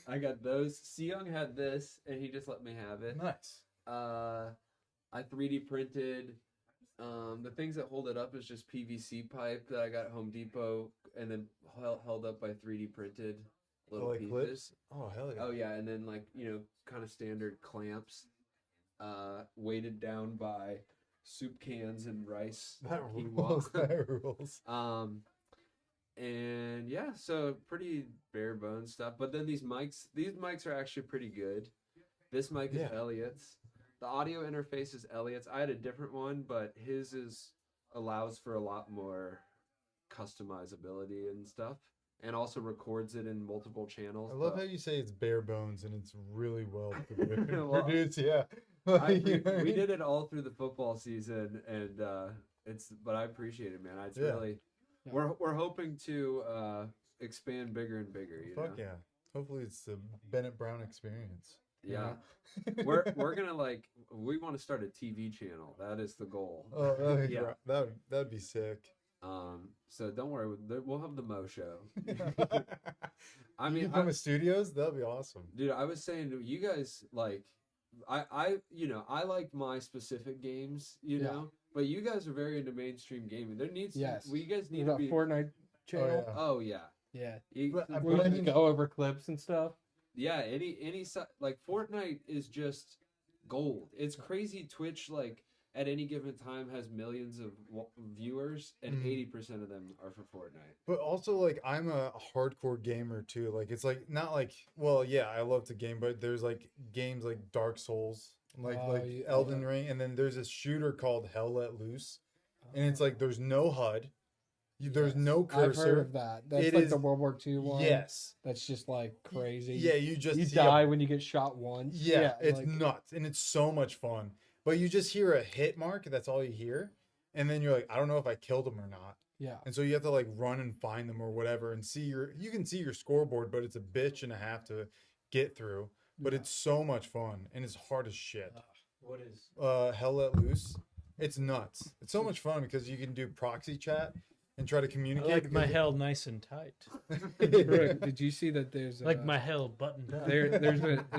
I got those. Seyoung had this, and he just let me have it. Nice. I 3D printed. The things that hold it up is just PVC pipe that I got at Home Depot, and then held up by 3D printed little like pieces. clips? Oh hell yeah. Oh yeah, and then like kind of standard clamps, weighted down by soup cans and rice. That quinoa. rules. That rules. And yeah, so pretty bare bones stuff. But then these mics are actually pretty good. This mic is Yeah. Elliot's. The audio interface is Elliot's. I had a different one, but his allows for a lot more customizability and stuff, and also records it in multiple channels. I love how but you say it's bare bones and it's really well Well, produced. Yeah. we did it all through the football season, and but I appreciate it, man. It's Yeah. really we're hoping to expand bigger and bigger. You Fuck know? yeah. Hopefully it's the Bennett Brown experience. Yeah. we're gonna we want to start a TV channel. That is the goal. Oh, Yeah. that'd be sick. So don't worry, we'll have the Mo show. I You mean, can come with studios. That'd be awesome. dude, I was saying to you guys, like, I like my specific games, you Yeah. know, but you guys are very into mainstream gaming. There needs Yes. you guys need There's to a be. Fortnite channel. yeah. Oh yeah, Yeah. But I We mean- just go over clips and stuff. yeah. Any like Fortnite is just gold. It's crazy. Twitch like at any given time has millions of viewers, and Mhm. 80% of them are for Fortnite. But also, like, I'm a hardcore gamer too. Like, it's like not like, well, yeah, I love to game, but there's like games like Dark Souls, like Oh, yeah, Elden okay. Ring, and then there's this shooter called Hell Let Loose, and it's like there's no HUD, there's no cursor. I've heard of that. That's It like is- the World War II one. Yes. That's just like crazy. Yeah, you just You see a- die when you get shot once. Yeah, it's like, nuts, and it's so much fun. But you just hear a hit mark. That's all you hear, and then you're like, I don't know if I killed him or not. yeah. And so you have to like run and find them or whatever, and you can see your scoreboard, but it's a bitch and a half to get through. But it's so much fun, and it's hard as shit. What is? Hell Let Loose. It's nuts. It's so much fun because you can do proxy chat and try to I communicate. like my because- hell nice and tight. Brooke, did you see that there's Like my hell buttoned up.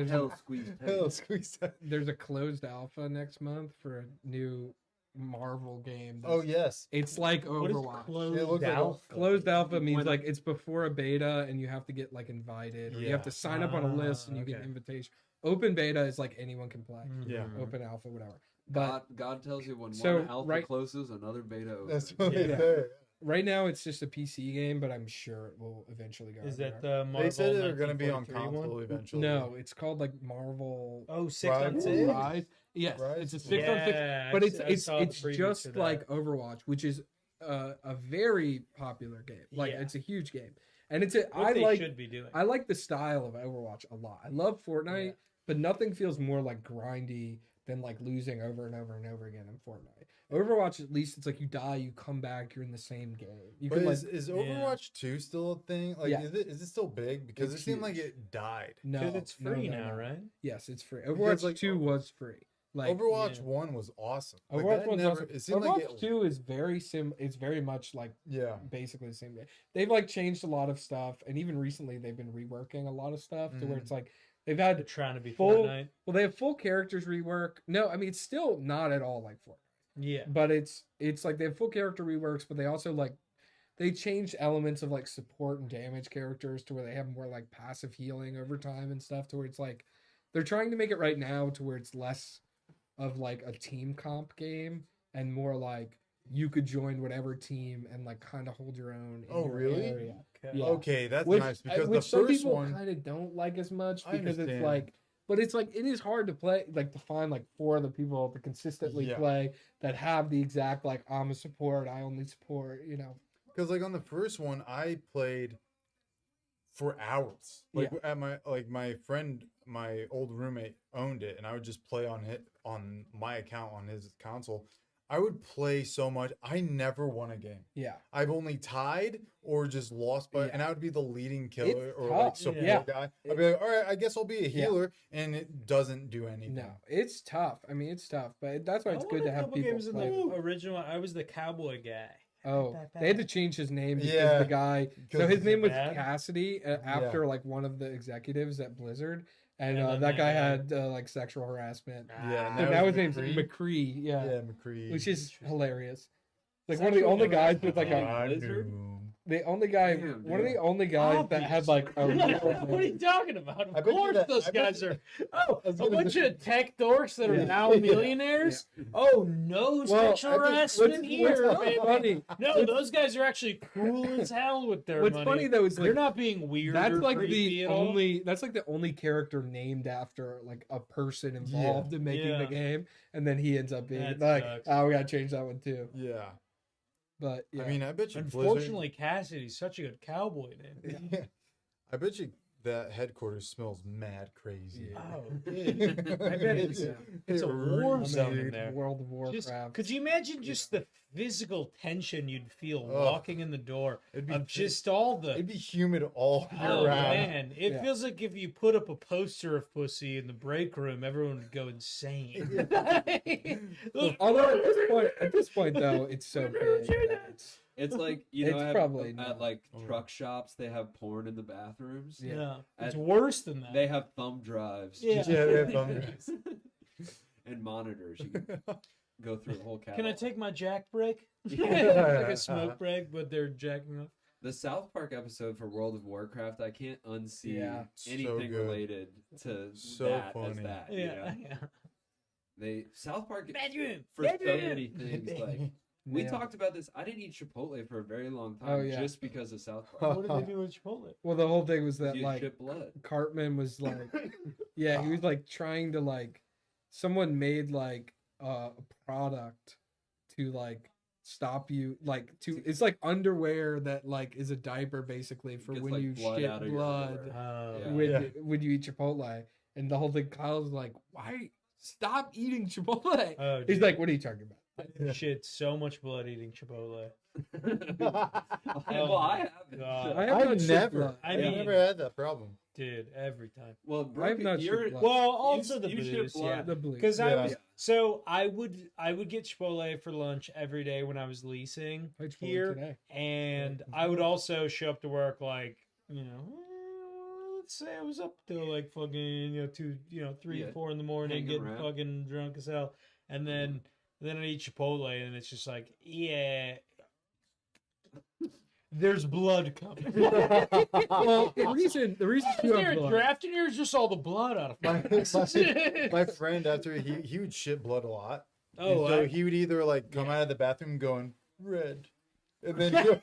Hell squeezed. Hell squeeze that. there's a closed alpha next month for a new Marvel game. Oh yes. It's like What is Overwatch. closed It looks like a- alpha? Closed alpha means When- like it's before a beta and you have to get like invited or you have Yeah. to sign up on a list and you get okay. an invitation. open beta is like anyone can play. Yeah. Open alpha, whatever. But God tells you when so, one alpha right- closes, another beta opens. That's what they Yeah. say. right now it's just a PC game, but I'm sure it will eventually go. Is that everywhere. the Marvel? They said they're going to be on 1943 one? console eventually. No, it's called like Marvel. Oh, 6 Rise? on 6? Rise. Yes, Rise? it's a 6-on-6, Yeah, but I it's saw the it's previews just for that. like Overwatch, which is a very popular game. Like Yeah. it's a huge game, and it's a What I they like should be doing. I like the style of Overwatch a lot. I love Fortnite, Yeah. but nothing feels more like grindy than like losing over and over and over again in Fortnite. Overwatch, at least it's like you die, you come back, you're in the same game. You But can like is Overwatch 2 still a thing? Like, Yeah. is it still big? Because It's it seemed like huge. it died. no, Because it's no, free no, now, no. right? Yes, it's free. Because, Overwatch like, 2 was free. Like Overwatch yeah. 1 was awesome. Like, Overwatch that 1's never, awesome. it seemed Overwatch like it, 2 is very it's very much like yeah. basically the same game. They've like changed a lot of stuff, and even recently they've been reworking a lot of stuff to where Mhm. it's like they've They're had trying to be full. Fortnite. Well, they have full characters rework. No, I mean it's still not at all like Fortnite, Yeah. but it's like they have full character reworks, but they also like they changed elements of like support and damage characters to where they have more like passive healing over time and stuff. To where it's like they're trying to make it right now to where it's less of like a team comp game and more like you could join whatever team and like kind of hold your own. In Oh, your really? Area. Okay. Yeah. Okay, that's Which, nice because which the some first people one. kind of don't like as much I because it's understand. like, but it's like it is hard to play, like to find like 4 other people to consistently Yeah. play that have the exact like I'm a support, I only support, you know. Because like on the first one, I played for hours. Like at my friend, my old roommate owned it, and I would just play on it on my account on his console. I would play so much. I never won a game. Yeah. I've only tied or just lost, but Yeah. and I would be the leading killer It's or tough. like support Yeah. guy. I'd be like, all right, I guess I'll be a Yeah. healer, and it doesn't do anything. No, it's tough. I mean, it's tough, but that's why it's I good won to a have couple people games in play. the original. I was the cowboy guy. Oh, they had to change his name because Yeah. the guy. So 'Cause his it's name was bad. Cassidy after like one of the executives at Blizzard, and And then that they guy had- had like sexual harassment. Yeah, Ah, And now his name's McCree. McCree. Yeah, Yeah, McCree. which is Interesting. hilarious. Like one of the Sexual only guys harassment with like a I Blizzard? knew. the only guy, Damn, one of the dude. only guys that had like a real what are you name. talking about? I Of bet you course, that- those I bet guys you- are. Oh, I was a gonna bunch say- of tech dorks that are Yeah. now millionaires. Oh, no Well, sexual I think harassment here. what's baby. funny. No, those guys are actually cool as hell with their What's money. funny though is They're like not being weird. that's or like creepy the at all. only that's like the only character named after like a person involved in making Yeah. the game, and then he ends up being That like, sucks. oh, we gotta change that one too. Yeah. But yeah. I mean, I bet you Unfortunately, Cassidy's such a good cowboy name. Blizzard, yeah. I bet you that headquarters smells mad crazy. Yeah. Oh, I bet it's a war reeks, zone in dude. there. World of Just, Warcraft. could you imagine just the physical tension you'd feel Ugh. walking in the door It'd be of just all the It'd be humid all year oh round. man, it Yeah. feels like if you put up a poster of pussy in the break room, everyone would go insane. Although at this point though, it's so big. that It's like you It's know, at, probably at not. like Oh. truck shops, they have porn in the bathrooms. Yeah. yeah, it's At- worse than that. They have thumb drives. Yeah. Yeah, they have thumb drives. And monitors. You can go through the whole catalog. Can I take my jack break? Yeah. Like a smoke break, but they're jacking off. The South Park episode for World of Warcraft? I can't unsee Yeah. So anything good. related to So that as funny. that. you know? Yeah, They South Park bedroom for so many things. Like we Yeah. talked about this. I didn't eat Chipotle for a very long time Oh, yeah. just because of South Park. What did they do with Chipotle? Well, the whole thing was that You like ship blood. Cartman was like, yeah, he was like trying to like, someone made like a product to like stop you like to it's like underwear that like is a diaper basically for Gets, when like, you blood shit out of your blood underwear. Oh, Yeah. when you eat Chipotle, and the whole thing Kyle's like, why stop eating Chipotle? Oh, He's dude. like, what are you talking about? I shit so much blood eating Chipotle. Well, I haven't. God. I have not I've shit never, blood. I I've mean- never had that problem. Dude, every time. Well, I've Brooke, not you're shit blood. Well, also the you ship booze, blood. yeah. The blue. Because I Yeah. was so I would get Chipotle for lunch every day when I was leasing I had Chipotle here, today. and I would also show up to work like let's say I was up till like fucking 3 Yeah, 4 in the morning, hanging getting around. fucking drunk as hell, and then I eat Chipotle, and it's just like there's blood coming. Well, the reason Is you there have a blood, draft in here? Is just all the blood out of My friend, after he would shit blood a lot. Oh, And so I- he would either like come out of the bathroom going red, and then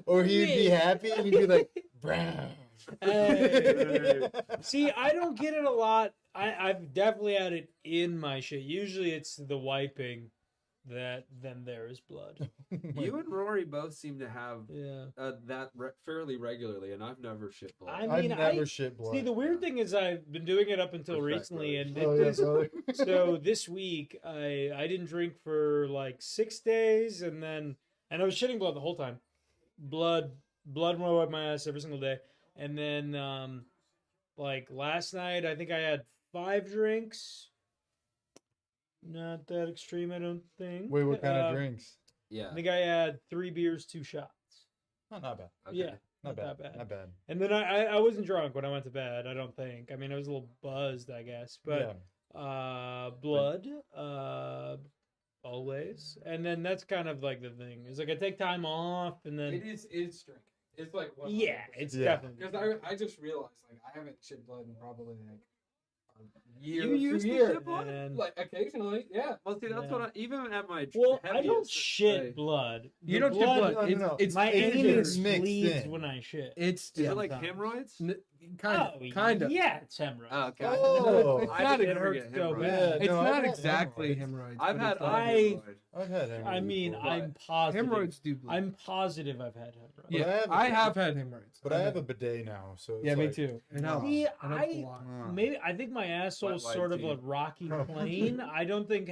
or he'd be happy and he'd be like brown. Hey. See, I don't get it a lot. I've definitely had it in my shit. Usually it's the wiping that then there is blood. You and Rory both seem to have Yeah. fairly regularly, and I've never shit blood. I mean, I've never shit blood. See, the weird thing is I've been doing it up until Respect, recently, and Oh, yeah, this, brother. so this week I didn't drink for like 6 days, and I was shitting blood the whole time. Blood went up my ass every single day, and then like last night I think I had 5 drinks. Not that extreme, I don't think. Wait, what kind of drinks? Yeah. I think I had 3 beers, 2 shots. Oh, not bad. Okay. Yeah, Not that bad. Not bad. And then I wasn't drunk when I went to bed. I don't think. I mean, I was a little buzzed, I guess. But blood, always. And then that's kind of like the thing. It's like I take time off, and then it's drinking. It's like 100%. yeah, it's Yeah. definitely Because I just realized like I haven't shit blood in probably like a year. You or 2 used to years. shit blood? and, Like occasionally, yeah. Well, see, that's Yeah. what I even at my well, I don't heaviest, shit I- blood. You The don't shit blood. No, no, It's, no. it's My It's anus mixed bleeds in. when I shit. it's Is it like sometimes. hemorrhoids? kind of. Yeah, it's hemorrhoids. Oh, okay. Oh. It's I not didn't it ever hurts get so hemorrhoids. bad. It's no, I've not had exactly hemorrhoids. hemorrhoids. I've but had it's like- hemorrhoids. I've had hemorrhoids. I mean, before. I'm positive. hemorrhoids do bleed. I'm positive I've had hemorrhoids. But yeah, I have had hemorrhoids. But I have a bidet now, so it's Yeah, me like, too. It helps. See, It helps a lot. maybe I think my asshole's Wet sort of a wipe rocky plane. I don't think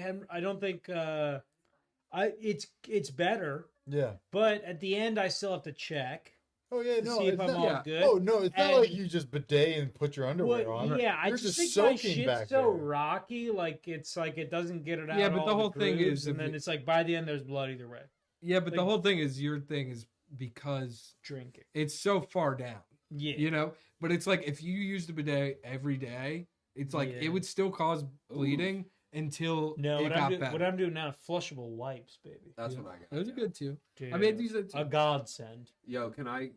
it's better, Yeah. but at the end I still have to check. Oh yeah, To no, see if it's I'm not, all yeah. good. Oh no, it's not And- like you just bidet and put your underwear Well, on. yeah, I You're just just think my soaking shit's back so there. rocky, like it's like it doesn't get it out. Yeah, but all the whole thing grooves, is and if then you- it's like by the end there's blood either way. Yeah, but the Like- whole thing is your thing is because Drinking. it's so far down, Yeah. you know. But it's like if you used a bidet every day, it's like Yeah. it would still cause bleeding until No, it what got I'm, better. what I'm doing now, flushable wipes, baby. That's Yeah. what I got. Those are yeah. good too. Dude, I mean, these are a godsend. Yo, can I?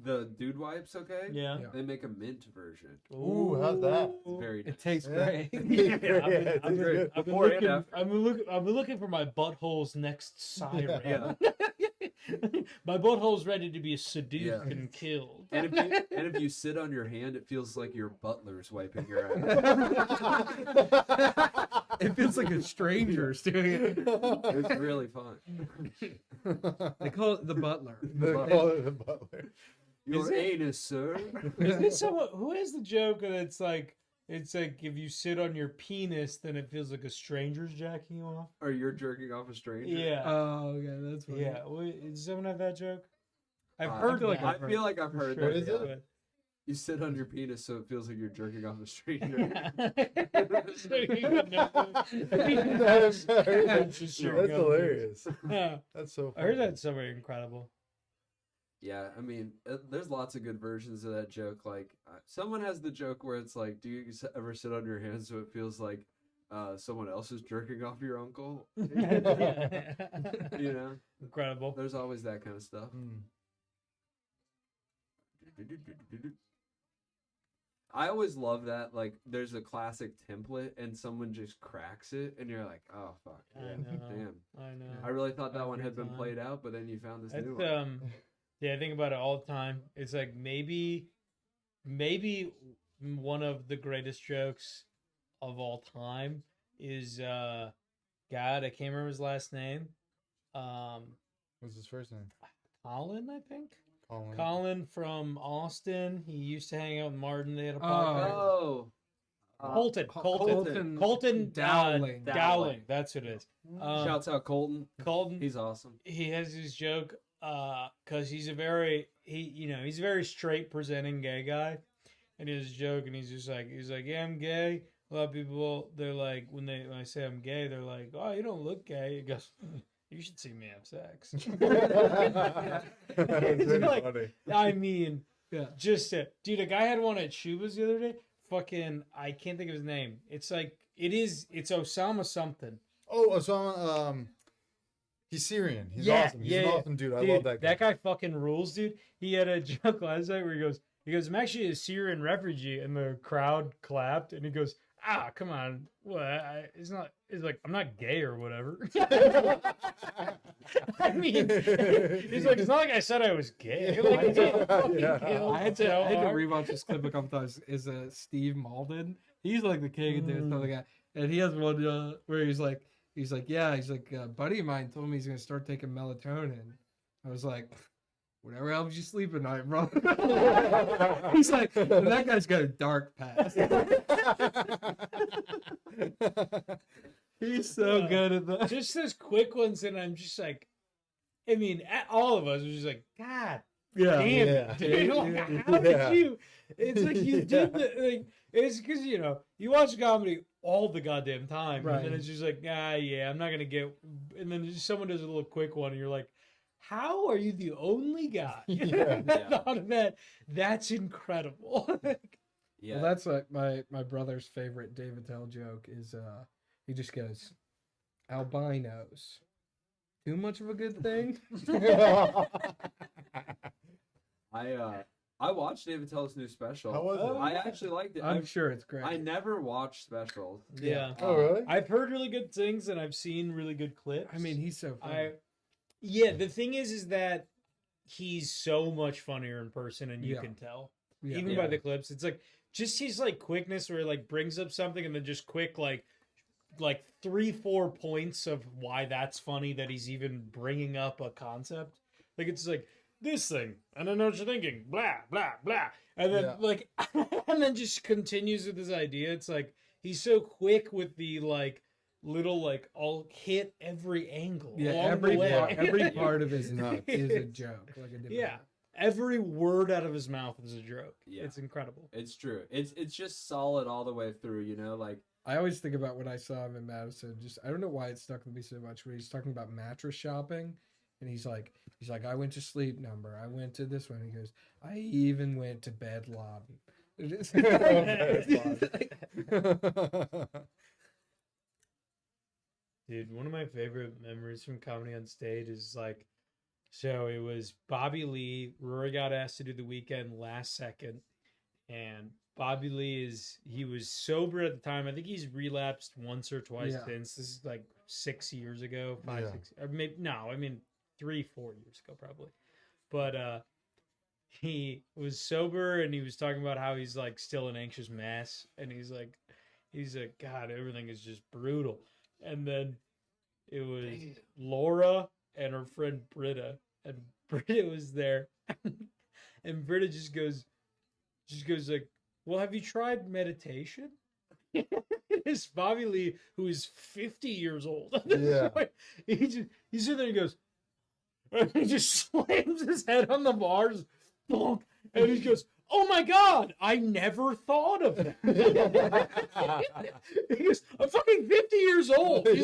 The dude wipes, okay? Yeah. Yeah. They make a mint version. Ooh, how's that? It's very nice. It tastes Yeah. great. Yeah, It's I've been good. Before and looking, after. I've been looking for my butthole's next siren. Yeah. My butthole's ready to be seduced Yeah. and killed. And if you sit on your hand, it feels like your butler's wiping your ass. It feels like a stranger's doing it. It's really fun. They call it the butler. They call it the butler. Your anus, sir. Isn't it someone who has the joke that it's like if you sit on your penis, then it feels like a stranger's jacking you off? Or you're jerking off a stranger. Yeah. Oh, yeah, that's funny. Yeah. Does someone have that joke? I've I heard feel like that. I feel like I've heard What that. is it? yeah. You sit on your penis so it feels like you're jerking off a stranger. That's hilarious. Yeah. That's so I funny. heard that somewhere incredible. Yeah, I mean, there's lots of good versions of that joke. Like, someone has the joke where it's like, do you ever sit on your hands so it feels like someone else is jerking off your uncle? You know? Incredible. There's always that kind of stuff. Mm. I always love that. Like, there's a classic template and someone just cracks it, and you're like, oh, fuck. I Yeah, know. damn. I know. I really thought that one Every had been time. played out, but then you found this That's new one. yeah, I think about it all the time. It's like maybe one of the greatest jokes of all time is God, I can't remember his last name. What's his first name? Colin, I think. Colin. Colin from Austin. He used to hang out with Martin. They had a podcast. Oh. Colton Dowling. Dowling. That's what it is. Shouts out Colton. Colton. He's awesome. He has his joke because he's a very he's a very straight presenting gay guy, and he has a joke, and he's like yeah, I'm gay. A lot of people, they're like when I say I'm gay, they're like, oh, you don't look gay. He goes, you should see me have sex. That's It's really like, funny. I mean, Yeah. just dude, a guy had one at Shuba's the other day. Fucking, I can't think of his name. It's like it's Osama something. Oh, Osama. He's Syrian. He's Yeah, awesome. He's yeah, an yeah. awesome dude. I Dude, love that guy. That guy fucking rules, dude. He had a joke last night where he goes, I'm actually a Syrian refugee, and the crowd clapped, and he goes, come on, what? It's like I'm not gay or whatever. I mean, he's like, it's not like I said I was gay. Like, it's a fucking kill I had to so hard. rewatch this clip a couple times. Is Steve Malden? He's like the king of doing stuff like that, and he has one where he's like, a buddy of mine told me he's gonna start taking melatonin. I was like, whatever helps you sleep at night, bro. He's like, that guy's got a dark past. He's so good at that. Just those quick ones, and I'm just like, I mean, all of us are just like, God damn it, dude. Like, how did you? It's like you did the, it's because, you watch comedy all the goddamn time, Right. and then it's just like, yeah, I'm not going to get, and then just someone does a little quick one, and you're like, how are you the only guy that thought of that? That's incredible. Yeah. Well, that's like my brother's favorite Dave Attell joke is he just goes, albinos. Too much of a good thing? I watched David Attell's new special. How was it? I actually liked it. I'm sure it's great. I never watched specials. Yeah. Oh, really? I've heard really good things, and I've seen really good clips. I mean, he's so funny. Yeah, the thing is that he's so much funnier in person, and you Yeah. can tell. Yeah. Even by the clips. It's like, just his like quickness where he like brings up something and then just quick like 3-4 points of why that's funny that he's even bringing up a concept. Like, it's like, this thing, and I know what you're thinking, blah, blah, blah. And then like, and then just continues with his idea. It's like, he's so quick with the like, little like, I'll hit every angle. Yeah, along every the way. every part of his nut is a joke. Like a different Yeah. Every word out of his mouth is a joke. Yeah. It's incredible. It's true. It's just solid all the way through, like I always think about when I saw him in Madison. Just I don't know why it stuck with me so much. But he's talking about mattress shopping, and he's like, I went to Sleep Number. I went to this one. He goes, I even went to Bed Lobby. Dude, one of my favorite memories from comedy on stage is like, so it was Bobby Lee. Rory got asked to do the weekend last second, and Bobby Lee he was sober at the time. I think he's relapsed once or twice since. This is like 6 years ago, 6, or maybe no, I mean 3-4 years ago probably. But he was sober, and he was talking about how he's like still an anxious mess, and he's like, God, everything is just brutal. And then it was Laura and her friend Britta, and Britta was there, and Britta just goes like, well, have you tried meditation? It's Bobby Lee, who is 50 years old. Yeah. He's sitting there and he goes, and he just slams his head on the bars, bonk, and he goes, oh my God, I never thought of that. He goes, I'm fucking 50 years old. You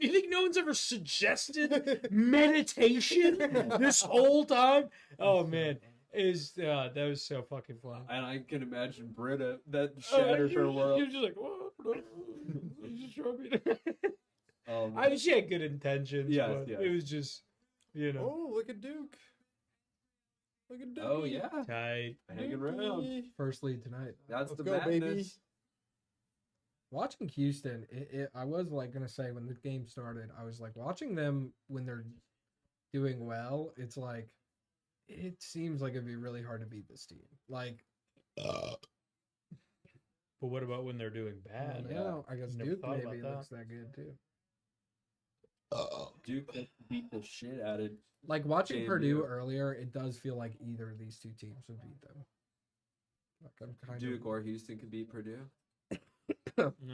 think no one's ever suggested meditation this whole time? Oh man. That was so fucking fun. And I can imagine Britta, that shattered her world. You're just like, what? You just showed me. I mean, she had good intentions. Yes, but yes. it was just, Oh, look at Duke. Look at Duke. Oh yeah, tight. hanging around. First lead tonight. That's Let's the go, madness. baby. Watching Houston, I was like gonna say when the game started, I was like watching them when they're doing well. It's like it seems like it'd be really hard to beat this team. Like, But what about when they're doing bad? I guess Never Duke thought maybe about looks that good too. Duke beat the shit out of. Like watching JMU. Purdue earlier, it does feel like either of these two teams would beat them. Like I'm kind Duke or Houston could beat Purdue.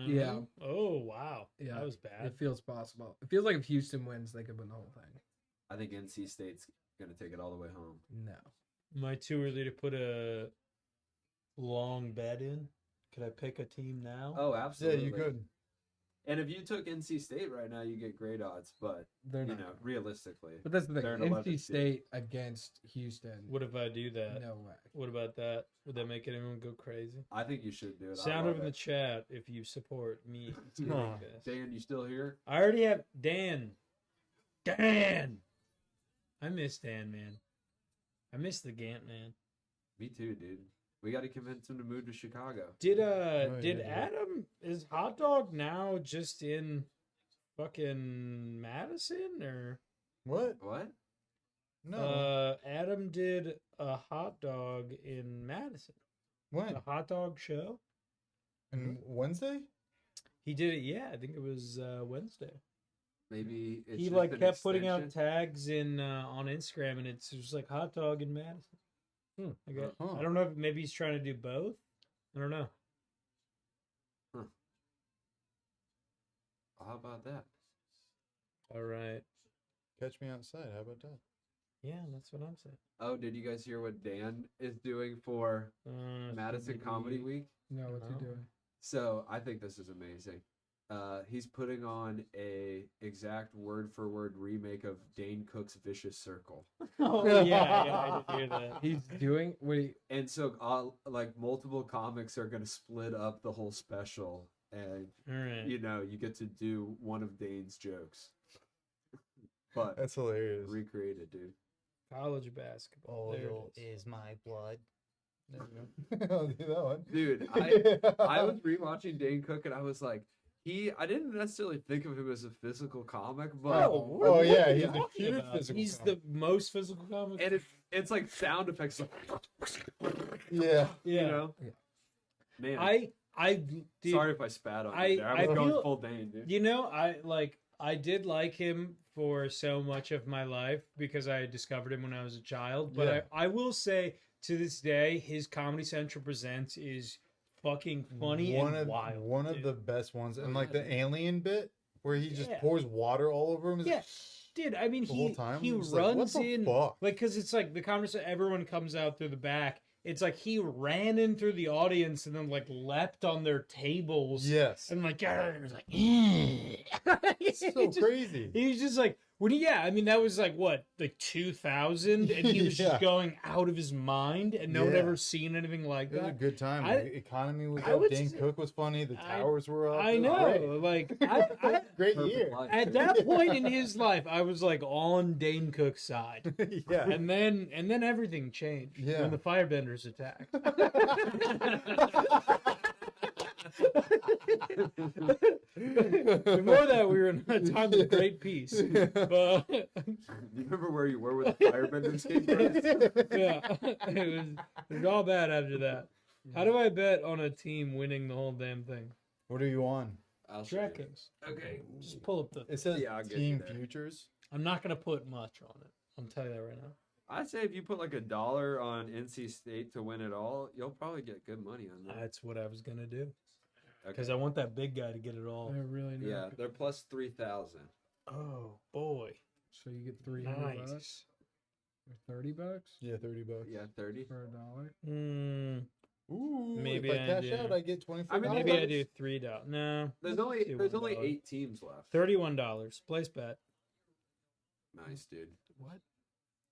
Yeah. Oh wow. Yeah, That was bad. It feels possible. It feels like if Houston wins, they could win the whole thing. I think NC State's gonna take it all the way home. No. Am I too early to put a long bet in? Could I pick a team now? Oh, absolutely. Yeah, you could. And if you took NC State right now, you get great odds. But They're not. realistically, But that's the thing. they're an 11 NC seed. State against Houston. What if I do that? No way. What about that? Would that make anyone go crazy? I think you should do it. I Sound love over in the it. chat if you support me doing this. Dan, you still here? I already have Dan. Dan. I miss Dan, man. I miss the Gant man. Me too, dude. We got to convince him to move to Chicago. Did yeah. Adam, is Hot Dog now just in fucking Madison or What? What? No. Adam did a hot dog in Madison. When? A hot dog show? And Wednesday? He did it, yeah, I think it was Wednesday. Maybe it's He just like an kept putting out extension? tags in on Instagram, and it's just like hot dog in Madison. Okay. Huh. I don't know if maybe he's trying to do both. I don't know. Huh. How about that? All right. Catch me outside. How about that? Yeah, that's what I'm saying. Oh, did you guys hear what Dan is doing for Madison Comedy Week? No, what's he doing? So I think this is amazing. He's putting on a exact word for word remake of Dane Cook's Vicious Circle. Oh yeah, I did hear that. He's doing wait. And so like multiple comics are gonna split up the whole special, and All right. you know, you get to do one of Dane's jokes. But That's hilarious. recreated, dude. College basketball. There Oil it is. is my blood. I'll do that one. Dude, I was rewatching Dane Cook and I was like, I didn't necessarily think of him as a physical comic, but Oh yeah, he's a Talking huge about? physical. He's comic. the most physical comic. and it's like sound effects, like, Yeah. Yeah. you know, man. I did, Sorry if I spat on I- you there. I I was going feel- full Dane, dude. You know, I did like him for so much of my life because I discovered him when I was a child. But Yeah. I will say, to this day, his Comedy Central Presents is fucking funny and wild. One of dude. the best ones, and like the alien bit where he just Yeah. pours water all over him. Is Yeah. Dude, I mean, The whole he time? he I'm just like, what runs the in fuck? like because it's like the conversation. Everyone comes out through the back. It's like he ran in through the audience and then like leapt on their tables. Yes. And like, yeah, it was like, It's so crazy. He's just like, I mean, that was like what, like 2000, and he was Yeah. just going out of his mind, and no one Yeah. ever seen anything like It was a that. good time. I- The economy was I up. would Dane say- Cook was funny. The towers were up. I It was know, great. like, I Great Perfect year. life. at that point in his life, I was like on Dane Cook's side, Yeah. and then everything changed Yeah. when the Firebenders attacked. Before that, we were in a time of great peace. But You remember where you were with the firebenders came from? yeah, it was all bad after that. How do I bet on a team winning the whole damn thing? What are you on? I'll show you. DraftKings. Okay. Just pull up the. It says Yeah, I'll get you Team there. Futures. I'm not gonna put much on it. I'm telling you that right now. I'd say if you put like $1 on NC State to win it all, you'll probably get good money on that. That's what I was gonna do Okay. because I want that big guy to get it all. I really know. Yeah, they're plus 3,000. Oh boy, So you get $300 nice. or $30 Yeah, $30. Yeah, 30. for $1. Mm, Ooh, Maybe if I I cash do. out, I get $24. I mean, maybe I do $3. No, There's let's only do there's only $1. 8 teams left. $31. Place bet. Nice, dude. What?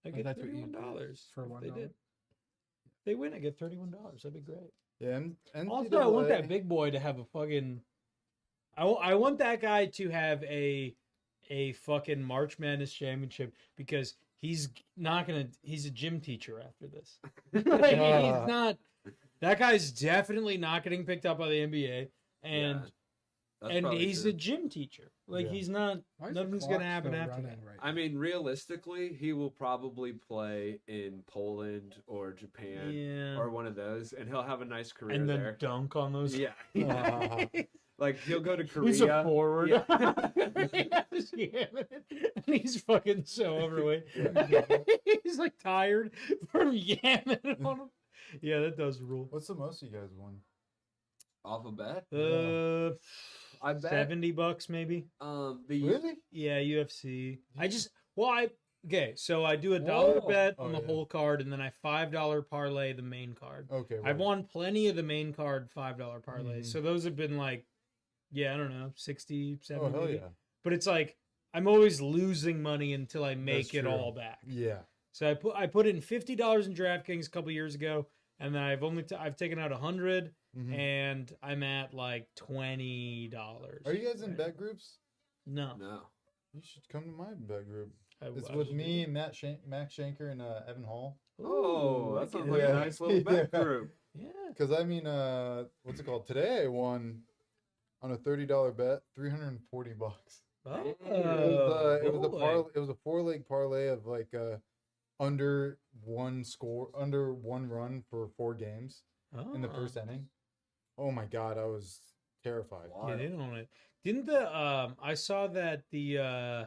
I Oh, get that's what you- $31 for If They $1? did. They win. I get $31. That'd be great. Yeah, Also, I want that big boy to have a fucking. I want that guy to have a fucking March Madness championship because he's not gonna. He's a gym teacher after this. Like, he's not. That guy's definitely not getting picked up by the NBA, and That's and probably he's true. a gym teacher. Like Yeah. he's not. Why is the Nothing's clock gonna happen still after that. running right I mean, realistically, he will probably play in Poland or Japan Yeah. or one of those, and he'll have a nice career And then there. dunk on those. Yeah. Like he'll go to Korea. He's a forward. Yeah. And he's fucking so overweight. He's like tired from yamming on him. Yeah, that does rule. What's the most you guys won? Off a bet. I bet $70 maybe. Really? Yeah, UFC. Okay, so I do a dollar Whoa. bet Oh, on the yeah. whole card, and then I $5 parlay the main card. Okay. I've right. won plenty of the main card $5 parlays. Mhm. So those have been like, yeah, I don't know, 60, 70. Oh hell maybe. yeah. But it's like I'm always losing money until I make That's it true. all back. Yeah. So I put in $50 in DraftKings a couple years ago, and then I've taken out 100, Mhm. and I'm at like $20. Are you guys in bet groups? No. No. You should come to my bet group. It's I with should me, Max Shanker, and Evan Hall. Oh, that sounds like Yeah. a nice little bet Yeah. group. Yeah. Because I mean, what's it called? Today I won on a $30 bet, $340. Oh, It was a boy. it was a 4-leg parlay of like under one run for 4 games in the first inning. Oh my god, I was terrified. Get in on it. Didn't the I saw that the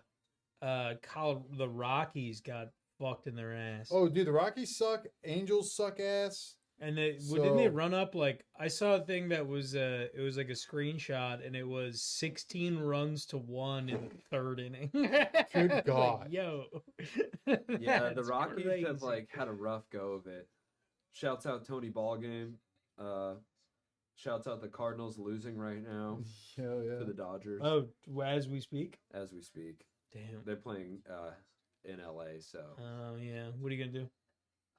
the Rockies got fucked in their ass. Oh, dude, the Rockies suck. Angels suck ass. And didn't they run up like I saw a thing that was it was like a screenshot and it was 16 runs to 1 in the 3rd inning. Good Like, God. yo. Yeah, the That's Rockies have crazy. like had a rough go of it. Shouts out Tony Ballgame. Shouts out the Cardinals losing right now Hell yeah. to the Dodgers Oh, as we speak. as we speak. Damn. They're playing in LA, so Oh yeah. What are you gonna do?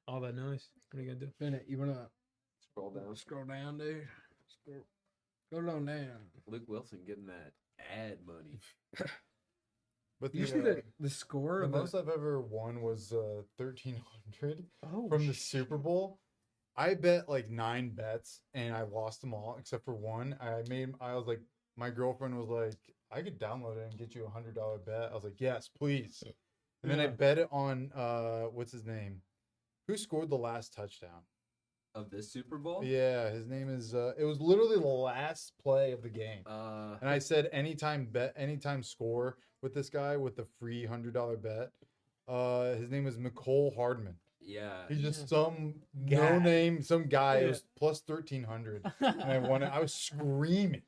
All that noise. What are you gonna do? Bennett, you wanna scroll down. scroll down, dude? Scroll on down. Luke Wilson getting that ad money. But You see the score the of most I've ever won was 1,300 Oh, from the Super Bowl. I bet like 9 bets and I lost them all except for one. I was like, my girlfriend was like, I could download it and get you $100 bet. I was like, yes, please. And then I bet it on what's his name? Who scored the last touchdown of this Super Bowl? Yeah, his name is. It was literally the last play of the game. And I said anytime score with this guy with the free $100 bet. His name is Nicole Hardman. Yeah, he's just some guy. no name, some guy. It was plus 1,300, and I won it. I was screaming.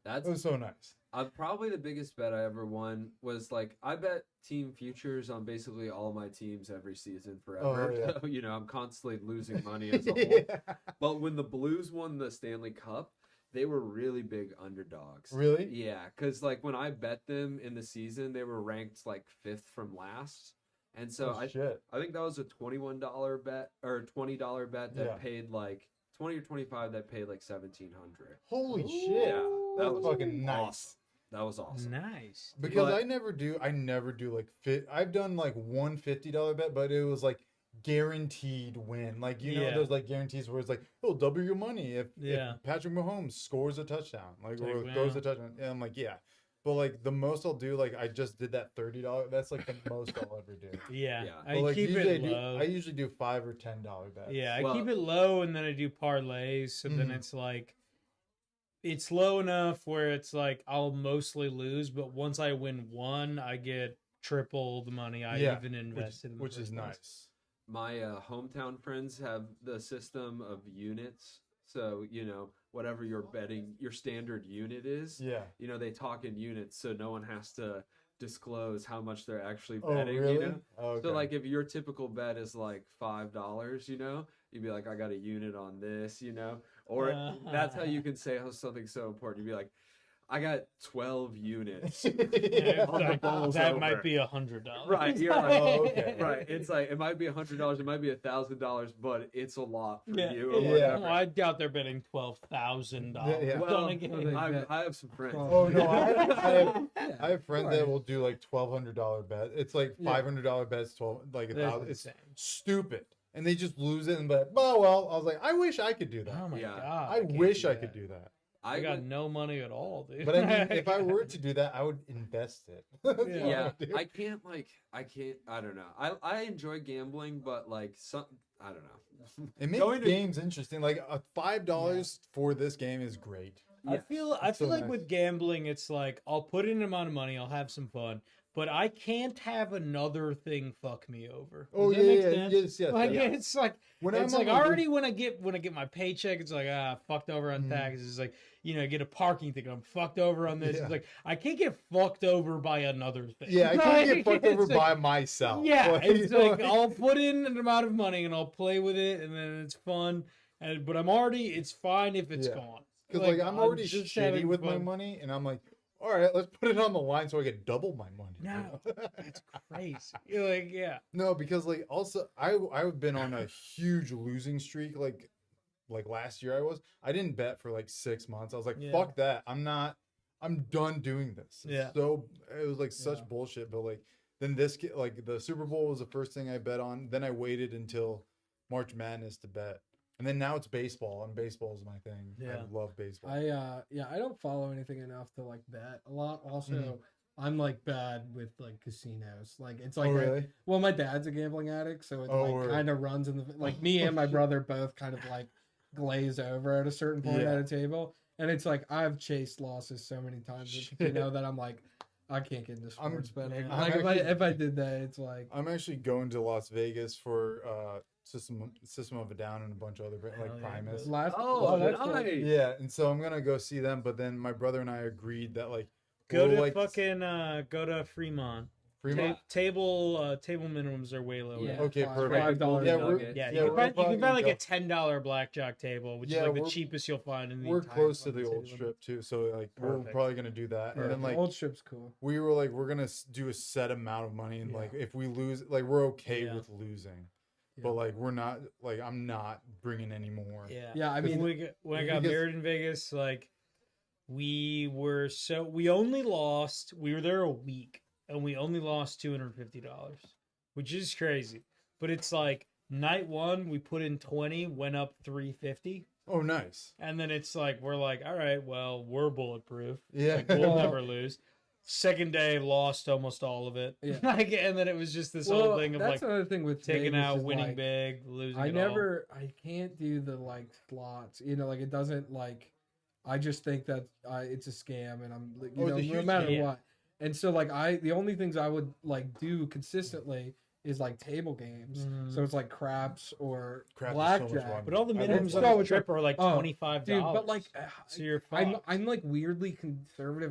That was so nice. Probably the biggest bet I ever won was like I bet team futures on basically all my teams every season forever. Oh, yeah. So, you know, I'm constantly losing money as a whole. Yeah. But when the Blues won the Stanley Cup, they were really big underdogs. Really? Yeah, because like when I bet them in the season, they were ranked like 5th from last. And so I think that was a $21 bet or $20 bet that paid like 20 or 25 that paid like 1,700. Holy shit! Yeah, That's was fucking nice. awesome. That was awesome. Nice. Because But- I never do like fit. I've done like one $50 bet, but it was like guaranteed win. Like you know, Yeah. there's like guarantees where it's like, oh, double your money if Patrick Mahomes scores a touchdown, like It's or like, throws wow. a touchdown. And I'm like, yeah. But like the most I'll do, like I just did that $30. That's like the most I'll ever do. Yeah. But, I like, keep usually it low. I usually do $5 or $10 bets. Yeah, I keep it low and then I do parlays. So then Mhm. it's like, it's low enough where it's like I'll mostly lose, but once I win one, I get triple the money I even invested in. Which is nice. My hometown friends have the system of units. So, you know, whatever you're betting, your standard unit is, you know, they talk in units so no one has to disclose how much they're actually Oh, betting, really? you know? Okay. So, like, if your typical bet is like $5, you know, you'd be like, I got a unit on this, you know? Or that's how you can say something so important. You'd be like, I got 12 units on the balls that over. might be $100. Right, you're like, Oh, okay. right. It's like it might be $100, it might be $1,000, but it's a lot for you. Or Yeah. whatever. Well, I doubt they're betting $12,000. Yeah. Well, on a game. I have some friends. Oh no, I have friends that will do like $1,200 bet. It's like $500 bets, 12 like That's 1,000. It's insane. stupid, and they just lose it and be like, oh well. I was like, I wish I could do that. Oh my Yeah. god! I wish I could do that. I got no money at all, dude. But I mean, if I were to do that, I would invest it. That's what I Yeah, would do. I don't know. I enjoy gambling, but like I don't know. It makes games interesting. Like $5 for this game is great. I feel It's so like nice. with gambling, it's like I'll put in an amount of money, I'll have some fun, but I can't have another thing fuck me over. Oh, Does that yeah, make yeah, sense? yes, Like, yes. it's like When it's I'm like on, like, already when I get my paycheck, it's like fucked over on taxes. It's like, you know, get a parking ticket, I'm fucked over on this. Yeah. It's like I can't get fucked over by another thing. Yeah, I can't get fucked over It's like- by myself. Yeah, Like, it's you know, like I'll put in an amount of money and I'll play with it, and then it's fun. But it's fine if it's gone. Because like I'm already just shitty having with my fun. money, and I'm like, all right, let's put it on the line so I get double my money. No, that's crazy. You're like, yeah. No, because like also I've been on a huge losing streak. Like last year I didn't bet for like 6 months. I was like, Yeah. fuck that. I'm I'm done doing this. Yeah. So it was like such Yeah. bullshit. But like then like the Super Bowl was the first thing I bet on. Then I waited until March Madness to bet. And then now it's baseball, and baseball is my thing. Yeah. I love baseball. I don't follow anything enough to like bet a lot. Also, I'm like bad with like casinos. Like it's like really? well, my dad's a gambling addict, so it word. kind of runs in the like me and my brother both kind of like glaze over at a certain point Yeah. at a table, and it's like I've chased losses so many times at the casino that I'm like I can't get into sports betting. I'm Like actually- if I did that, it's like I'm actually going to Las Vegas for System of a Down and a bunch of other like Hell yeah. Primus. last. Oh, cool. nice. Yeah, and so I'm gonna go see them. But then my brother and I agreed that like Go we'll, to like, fucking go to Fremont. Fremont. Table minimums are way lower. Yeah, Okay, perfect. $5 Yeah, nugget. Yeah, Yeah, you we're can find probably like a gonna $10 blackjack table, which Yeah, is like the we're- cheapest you'll find in the We're entire close to fucking the old city. strip too, so like we're Perfect. probably gonna do that. And then like Old Strip's cool. we were like we're gonna do a set amount of money, and Yeah. like if we lose, like we're okay Yeah. with losing, Yeah. but like we're not like I'm not bringing any more. Yeah. Yeah, I When mean, when I got because- married in Vegas, like we only lost. We were there a week, and we only lost $250, which is crazy. But it's like night one, we put in 20, went up 350, Oh, nice. and then it's like we're like, all right, well, we're bulletproof. Yeah. Like, we'll never lose. Second day, lost almost all of it. Yeah. Like, and then it was just this whole thing of that's like another thing with taking Vegas out, is, winning like, big, losing. I it all. I can't do the like slots. You know, like it doesn't like. I just think that it's a scam, and I'm like, Oh, you it's a know, no huge matter scam. what. And so like the only things I would like do consistently is like table games. So it's like craps or Craps is so much blackjack. fun. But all the I love minimums that. on So the trip are like Oh, $25. Dude, but like so you're I'm fucked. like weirdly conservative